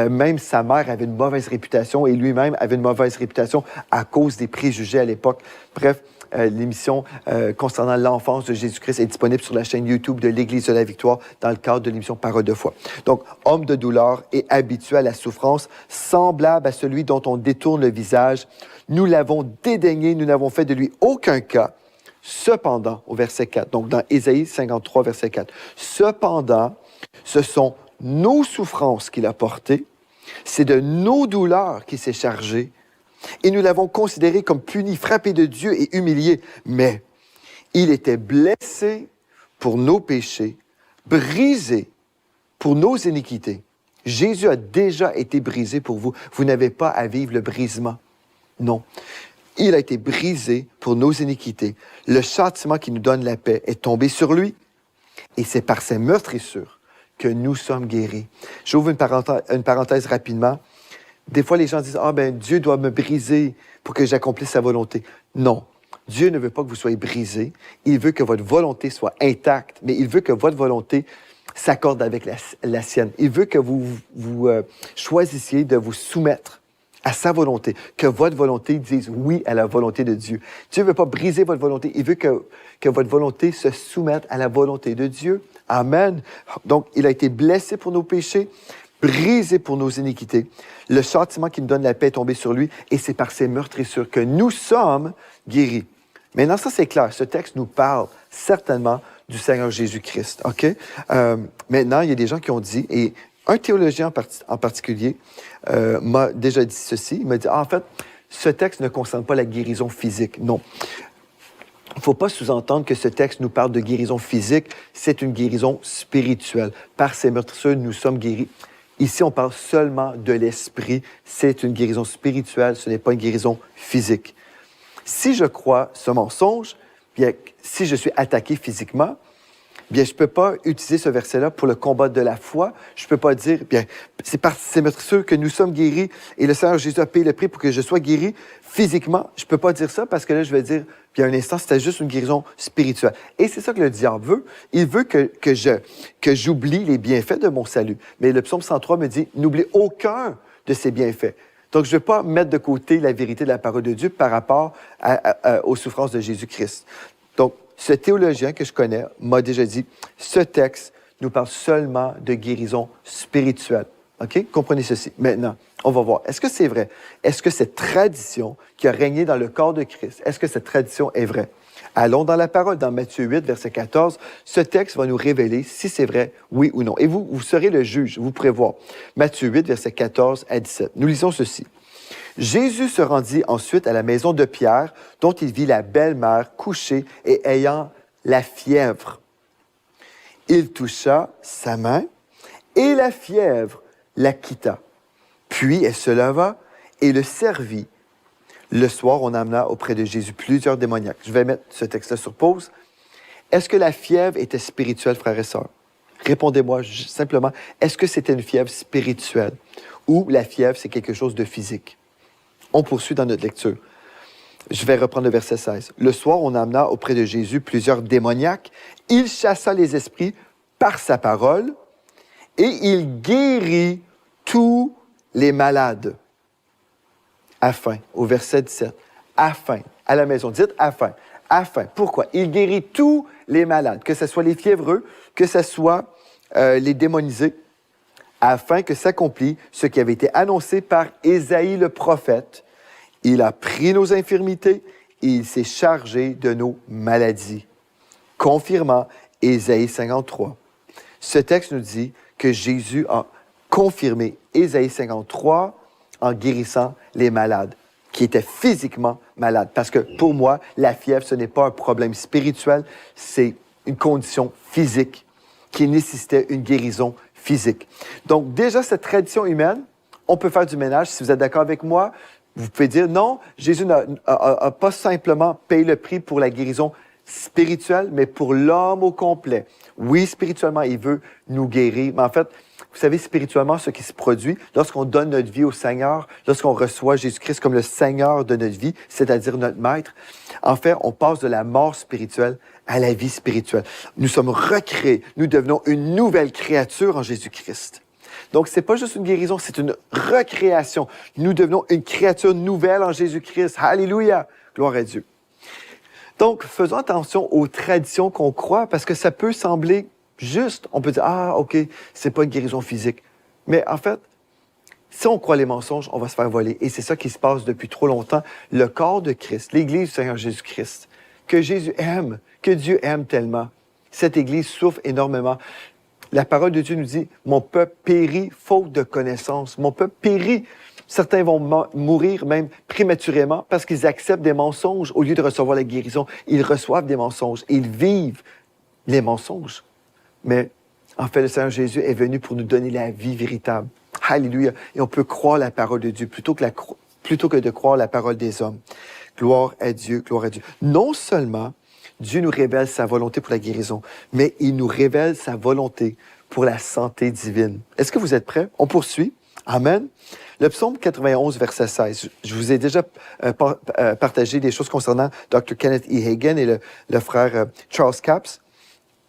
Même sa mère avait une mauvaise réputation et lui-même avait une mauvaise réputation à cause des préjugés à l'époque. Bref, l'émission concernant l'enfance de Jésus-Christ est disponible sur la chaîne YouTube de l'Église de la Victoire dans le cadre de l'émission Parole de foi. Donc, homme de douleur et habitué à la souffrance, semblable à celui dont on détourne le visage, nous l'avons dédaigné, nous n'avons fait de lui aucun cas. Cependant, au verset 4, donc dans Ésaïe 53, verset 4, cependant, ce sont nos souffrances qu'il a portées, c'est de nos douleurs qu'il s'est chargé, et nous l'avons considéré comme puni, frappé de Dieu et humilié. Mais il était blessé pour nos péchés, brisé pour nos iniquités. Jésus a déjà été brisé pour vous. Vous n'avez pas à vivre le brisement. Non. Il a été brisé pour nos iniquités. Le châtiment qui nous donne la paix est tombé sur lui. Et c'est par ses meurtrissures que nous sommes guéris. J'ouvre une parenthèse rapidement. Des fois, les gens disent « Ah, ben Dieu doit me briser pour que j'accomplisse sa volonté. » Non. Dieu ne veut pas que vous soyez brisé. Il veut que votre volonté soit intacte, mais il veut que votre volonté s'accorde avec la sienne. Il veut que vous choisissiez de vous soumettre à sa volonté, que votre volonté dise oui à la volonté de Dieu. Dieu ne veut pas briser votre volonté, il veut que votre volonté se soumette à la volonté de Dieu. Amen. Donc, il a été blessé pour nos péchés, brisé pour nos iniquités. Le châtiment qui nous donne la paix est tombé sur lui, et c'est par ses meurtrissures que nous sommes guéris. Maintenant, ça c'est clair, ce texte nous parle certainement du Seigneur Jésus-Christ. OK? Maintenant, il y a des gens qui ont dit, et un théologien en particulier m'a déjà dit ceci. Il m'a dit, en fait, ce texte ne concerne pas la guérison physique. Non. Il ne faut pas sous-entendre que ce texte nous parle de guérison physique. C'est une guérison spirituelle. Par ses meurtrissures, nous sommes guéris. Ici, on parle seulement de l'esprit. C'est une guérison spirituelle, ce n'est pas une guérison physique. Si je crois ce mensonge, bien, si je suis attaqué physiquement, bien, je ne peux pas utiliser ce verset-là pour le combat de la foi. Je ne peux pas dire, bien, c'est par ces meurtrissures que nous sommes guéris et le Seigneur Jésus a payé le prix pour que je sois guéri physiquement. Je ne peux pas dire ça parce que là, je vais dire, bien, un instant, c'était juste une guérison spirituelle. Et c'est ça que le diable veut. Il veut que j'oublie les bienfaits de mon salut. Mais le psaume 103 me dit, n'oublie aucun de ses bienfaits. Donc, je ne vais pas mettre de côté la vérité de la parole de Dieu par rapport aux souffrances de Jésus-Christ. Donc, ce théologien que je connais m'a déjà dit, ce texte nous parle seulement de guérison spirituelle. OK? Comprenez ceci. Maintenant, on va voir. Est-ce que c'est vrai? Est-ce que cette tradition qui a régné dans le corps de Christ, est-ce que cette tradition est vraie? Allons dans la parole, dans Matthieu 8, verset 14. Ce texte va nous révéler si c'est vrai, oui ou non. Et vous serez le juge, vous pourrez voir. Matthieu 8, verset 14 à 17. Nous lisons ceci. Jésus se rendit ensuite à la maison de Pierre, dont il vit la belle-mère couchée et ayant la fièvre. Il toucha sa main et la fièvre la quitta. Puis elle se leva et le servit. Le soir, on amena auprès de Jésus plusieurs démoniaques. Je vais mettre ce texte-là sur pause. Est-ce que la fièvre était spirituelle, frères et sœurs? Répondez-moi simplement, est-ce que c'était une fièvre spirituelle ou la fièvre, c'est quelque chose de physique? On poursuit dans notre lecture. Je vais reprendre le verset 16. Le soir, on amena auprès de Jésus plusieurs démoniaques. Il chassa les esprits par sa parole et il guérit tous les malades. Afin, au verset 17, afin, à la maison, dites afin, afin. Pourquoi? Il guérit tous les malades, que ce soit les fiévreux, que ce soit les démonisés, afin que s'accomplisse ce qui avait été annoncé par Ésaïe le prophète. Il a pris nos infirmités et il s'est chargé de nos maladies. Confirmant Ésaïe 53. Ce texte nous dit que Jésus a confirmé Ésaïe 53 en guérissant les malades, qui étaient physiquement malades. Parce que pour moi, la fièvre, ce n'est pas un problème spirituel, c'est une condition physique qui nécessitait une guérison physique. Donc déjà, cette tradition humaine, on peut faire du ménage. Si vous êtes d'accord avec moi, vous pouvez dire non, Jésus n'a pas simplement payé le prix pour la guérison spirituelle, mais pour l'homme au complet. Oui, spirituellement, il veut nous guérir, mais en fait, vous savez, spirituellement, ce qui se produit, lorsqu'on donne notre vie au Seigneur, lorsqu'on reçoit Jésus-Christ comme le Seigneur de notre vie, c'est-à-dire notre Maître, en fait, on passe de la mort spirituelle à la vie spirituelle. Nous sommes recréés, nous devenons une nouvelle créature en Jésus-Christ. Donc, ce n'est pas juste une guérison, c'est une recréation. Nous devenons une créature nouvelle en Jésus-Christ. Alléluia! Gloire à Dieu. Donc, faisons attention aux traditions qu'on croit parce que ça peut sembler juste. On peut dire, ah, OK, c'est pas une guérison physique. Mais en fait, si on croit les mensonges, on va se faire voler. Et c'est ça qui se passe depuis trop longtemps. Le corps de Christ, l'Église du Seigneur Jésus-Christ, que Jésus aime, que Dieu aime tellement. Cette Église souffre énormément. La parole de Dieu nous dit, mon peuple périt faute de connaissance. Mon peuple périt. Certains vont mourir même prématurément parce qu'ils acceptent des mensonges au lieu de recevoir la guérison. Ils reçoivent des mensonges. Ils vivent les mensonges. Mais en fait, le Seigneur Jésus est venu pour nous donner la vie véritable. Alléluia. Et on peut croire la parole de Dieu plutôt que de croire la parole des hommes. Gloire à Dieu, gloire à Dieu. Non seulement Dieu nous révèle sa volonté pour la guérison, mais il nous révèle sa volonté pour la santé divine. Est-ce que vous êtes prêts? On poursuit. Amen. Le psaume 91, verset 16. Je vous ai déjà partagé des choses concernant Dr. Kenneth E. Hagin et le frère Charles Capps.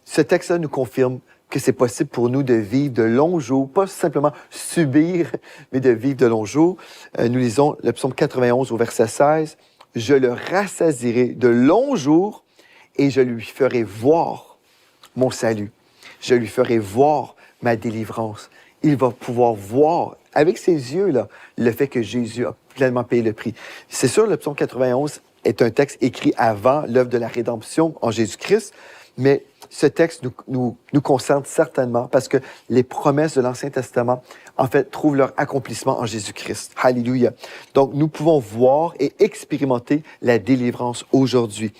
Ce texte-là nous confirme que c'est possible pour nous de vivre de longs jours, pas simplement subir, mais de vivre de longs jours. Nous lisons le psaume 91 au verset 16. « Je le rassasierai de longs jours et je lui ferai voir mon salut. Je lui ferai voir ma délivrance. » Il va pouvoir voir avec ses yeux là, le fait que Jésus a pleinement payé le prix. C'est sûr, le psaume 91 est un texte écrit avant l'œuvre de la rédemption en Jésus-Christ, mais ce texte nous concerne certainement parce que les promesses de l'Ancien Testament, en fait, trouvent leur accomplissement en Jésus-Christ. Alléluia. Donc, nous pouvons voir et expérimenter la délivrance aujourd'hui.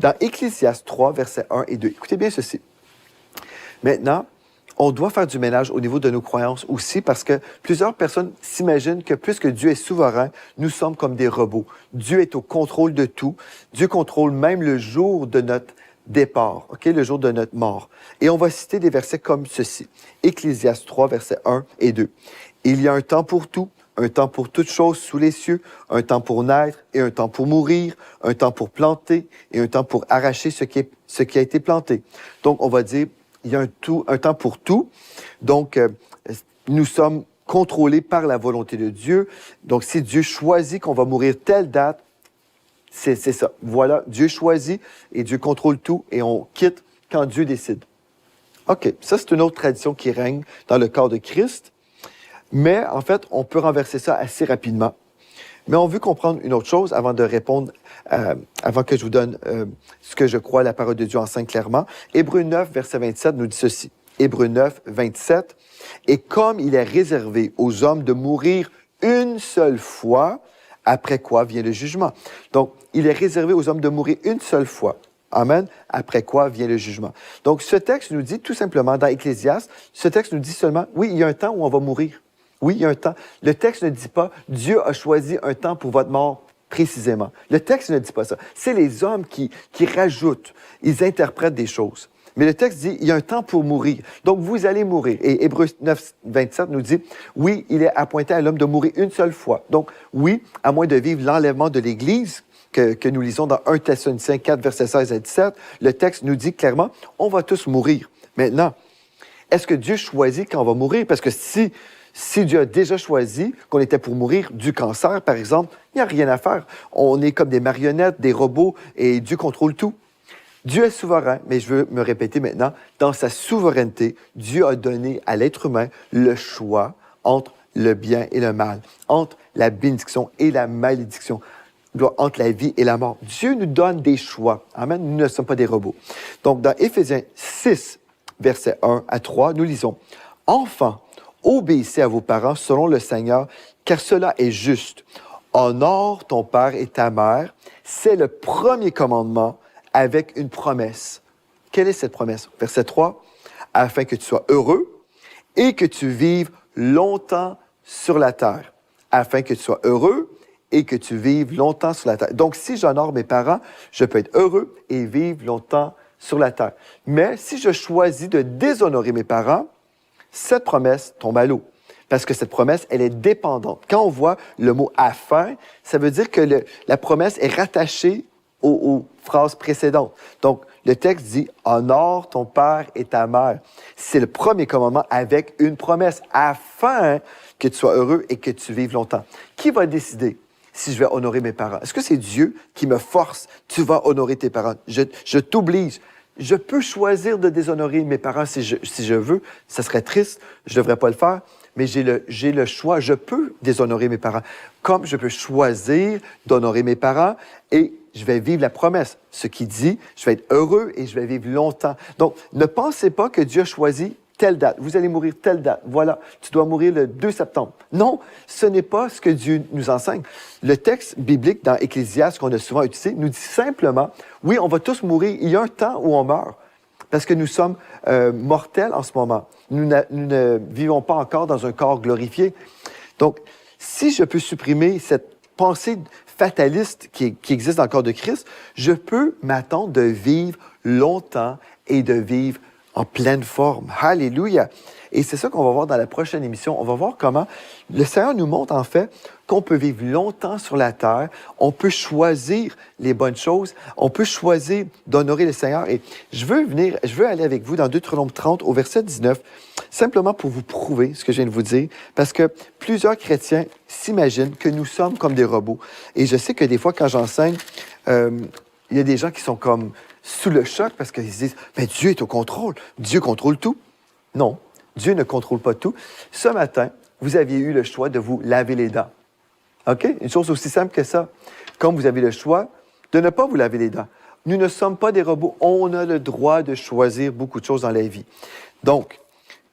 Dans Ecclésiaste 3, versets 1 et 2, écoutez bien ceci. Maintenant, on doit faire du ménage au niveau de nos croyances aussi parce que plusieurs personnes s'imaginent que puisque Dieu est souverain, nous sommes comme des robots. Dieu est au contrôle de tout. Dieu contrôle même le jour de notre départ, le jour de notre mort. Et on va citer des versets comme ceci. Ecclésiaste 3, versets 1 et 2. « Il y a un temps pour tout, un temps pour toutes choses sous les cieux, un temps pour naître et un temps pour mourir, un temps pour planter et un temps pour arracher ce qui a été planté. » Donc, on va dire, il y a un temps pour tout. Donc, nous sommes contrôlés par la volonté de Dieu. Donc, si Dieu choisit qu'on va mourir telle date, c'est ça. Voilà, Dieu choisit et Dieu contrôle tout et on quitte quand Dieu décide. OK, ça, c'est une autre tradition qui règne dans le corps de Christ. Mais, en fait, on peut renverser ça assez rapidement. Mais on veut comprendre une autre chose avant de répondre, avant que je vous donne ce que je crois, la parole de Dieu enseigne clairement. Hébreux 9, verset 27 nous dit ceci. Hébreux 9, 27. « Et comme il est réservé aux hommes de mourir une seule fois, après quoi vient le jugement. » Donc, il est réservé aux hommes de mourir une seule fois. Amen. Après quoi vient le jugement. Donc, ce texte nous dit tout simplement, dans Ecclésiaste, ce texte nous dit seulement, oui, il y a un temps où on va mourir. Oui, il y a un temps. Le texte ne dit pas, Dieu a choisi un temps pour votre mort précisément. Le texte ne dit pas ça. C'est les hommes qui rajoutent, ils interprètent des choses. Mais le texte dit, il y a un temps pour mourir. Donc, vous allez mourir. Et Hébreux 9, 27 nous dit, oui, il est appointé à l'homme de mourir une seule fois. Donc, oui, à moins de vivre l'enlèvement de l'Église, que nous lisons dans 1 Thessaloniciens 4, versets 16 à 17, le texte nous dit clairement, on va tous mourir. Maintenant, est-ce que Dieu choisit quand on va mourir? Parce que si Dieu a déjà choisi qu'on était pour mourir du cancer, par exemple, il n'y a rien à faire. On est comme des marionnettes, des robots, et Dieu contrôle tout. Dieu est souverain, mais je veux me répéter maintenant, dans sa souveraineté, Dieu a donné à l'être humain le choix entre le bien et le mal, entre la bénédiction et la malédiction, entre la vie et la mort. Dieu nous donne des choix. Amen. Nous ne sommes pas des robots. Donc, dans Éphésiens 6, versets 1 à 3, nous lisons « Enfants, obéissez à vos parents selon le Seigneur, car cela est juste. Honore ton père et ta mère. C'est le premier commandement avec une promesse. » Quelle est cette promesse? Verset 3. « Afin que tu sois heureux et que tu vives longtemps sur la terre. » Afin que tu sois heureux et que tu vives longtemps sur la terre. Donc, si j'honore mes parents, je peux être heureux et vivre longtemps sur la terre. Mais si je choisis de déshonorer mes parents, cette promesse tombe à l'eau. Parce que cette promesse, elle est dépendante. Quand on voit le mot « afin », ça veut dire que la promesse est rattachée aux phrases précédentes. Donc, le texte dit « Honore ton père et ta mère ». C'est le premier commandement avec une promesse, afin que tu sois heureux et que tu vives longtemps. Qui va décider si je vais honorer mes parents? Est-ce que c'est Dieu qui me force? Tu vas honorer tes parents. Je t'oblige. Je peux choisir de déshonorer mes parents si je veux. Ça serait triste. Je ne devrais pas le faire. Mais j'ai le choix. Je peux déshonorer mes parents. Comme je peux choisir d'honorer mes parents et je vais vivre la promesse. Ce qui dit, je vais être heureux et je vais vivre longtemps. Donc, ne pensez pas que Dieu a choisi telle date. Vous allez mourir telle date. Voilà, tu dois mourir le 2 septembre. Non, ce n'est pas ce que Dieu nous enseigne. Le texte biblique dans Ecclésiaste qu'on a souvent utilisé nous dit simplement, oui, on va tous mourir. Il y a un temps où on meurt parce que nous sommes mortels en ce moment. Nous ne vivons pas encore dans un corps glorifié. Donc, si je peux supprimer cette pensée fataliste qui existe dans le corps de Christ, je peux m'attendre de vivre longtemps et de vivre en pleine forme. Alléluia! Et c'est ça qu'on va voir dans la prochaine émission. On va voir comment le Seigneur nous montre en fait qu'on peut vivre longtemps sur la terre, on peut choisir les bonnes choses, on peut choisir d'honorer le Seigneur. Et je veux aller avec vous dans Deutéronome 30 au verset 19, simplement pour vous prouver ce que je viens de vous dire, parce que plusieurs chrétiens s'imaginent que nous sommes comme des robots. Et je sais que des fois, quand j'enseigne, il y a des gens qui sont comme sous le choc parce qu'ils se disent « Mais Dieu est au contrôle, Dieu contrôle tout. » Non, Dieu ne contrôle pas tout. Ce matin, vous aviez eu le choix de vous laver les dents. OK? Une chose aussi simple que ça. Comme vous avez le choix de ne pas vous laver les dents. Nous ne sommes pas des robots. On a le droit de choisir beaucoup de choses dans la vie. Donc,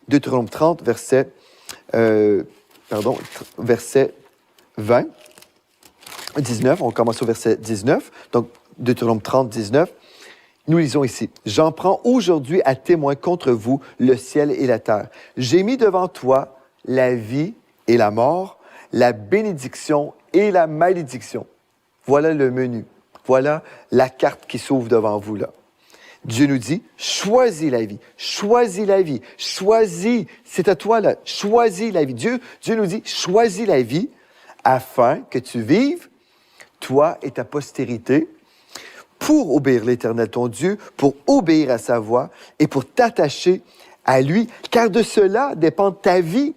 Deutéronome 30, verset 20, 19. On commence au verset 19. Donc, Deutéronome 30, 19. Nous lisons ici. « J'en prends aujourd'hui à témoin contre vous le ciel et la terre. J'ai mis devant toi la vie et la mort, la bénédiction et la malédiction. » Voilà le menu. Voilà la carte qui s'ouvre devant vous là. Dieu nous dit, choisis la vie, choisis la vie, choisis, c'est à toi là, choisis la vie. Dieu nous dit, choisis la vie afin que tu vives, toi et ta postérité, pour obéir l'Éternel ton Dieu, pour obéir à sa voix et pour t'attacher à lui, car de cela dépend ta vie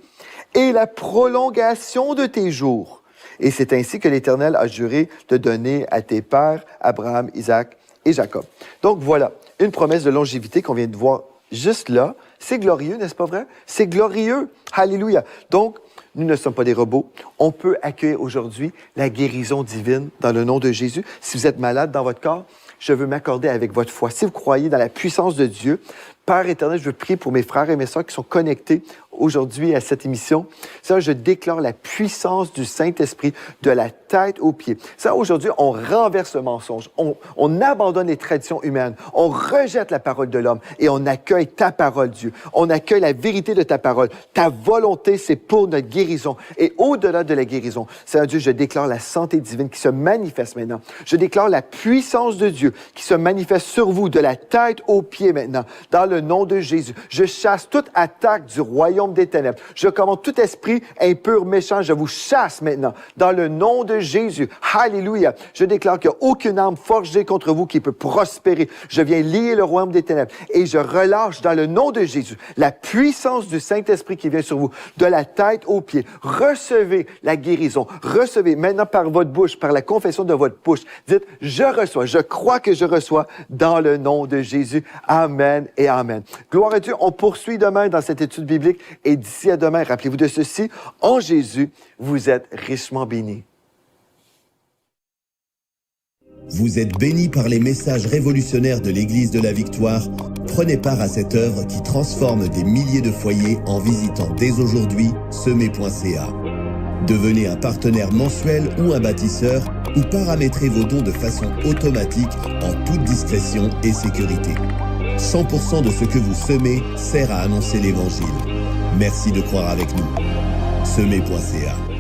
et la prolongation de tes jours. Et c'est ainsi que l'Éternel a juré de donner à tes pères, Abraham, Isaac et Jacob. Donc voilà, une promesse de longévité qu'on vient de voir juste là. C'est glorieux, n'est-ce pas vrai? C'est glorieux. Alléluia. Donc, nous ne sommes pas des robots. On peut accueillir aujourd'hui la guérison divine dans le nom de Jésus. Si vous êtes malade dans votre corps, je veux m'accorder avec votre foi. Si vous croyez dans la puissance de Dieu, Père éternel, je veux prier pour mes frères et mes sœurs qui sont connectés aujourd'hui à cette émission. Ça, je déclare la puissance du Saint-Esprit de la tête aux pieds. Ça, aujourd'hui, on renverse le mensonge. On abandonne les traditions humaines. On rejette la parole de l'homme et on accueille ta parole, Dieu. On accueille la vérité de ta parole. Ta volonté, c'est pour notre guérison. Et au-delà de la guérison, Seigneur Dieu, je déclare la santé divine qui se manifeste maintenant. Je déclare la puissance de Dieu qui se manifeste sur vous, de la tête aux pieds maintenant, dans le nom de Jésus. Je chasse toute attaque du royaume des ténèbres. Je commande tout esprit impur, méchant, je vous chasse maintenant, dans le nom de Jésus. Alléluia. Je déclare qu'il n'y a aucune arme forgée contre vous qui peut prospérer. Je viens lier le royaume des ténèbres et je relâche dans le nom de Jésus la puissance du Saint-Esprit qui vient sur vous, de la tête aux pieds. Recevez la guérison. Recevez maintenant par votre bouche, par la confession de votre bouche. Dites, je reçois, je crois que je reçois dans le nom de Jésus. Amen et amen. Gloire à Dieu. On poursuit demain dans cette étude biblique et d'ici à demain, rappelez-vous de ceci, en Jésus, vous êtes richement bénis. Vous êtes bénis par les messages révolutionnaires de l'Église de la Victoire. Prenez part à cette œuvre qui transforme des milliers de foyers en visitant dès aujourd'hui semé.ca. Devenez un partenaire mensuel ou un bâtisseur ou paramétrez vos dons de façon automatique en toute discrétion et sécurité. 100% de ce que vous semez sert à annoncer l'Évangile. Merci de croire avec nous. semé.ca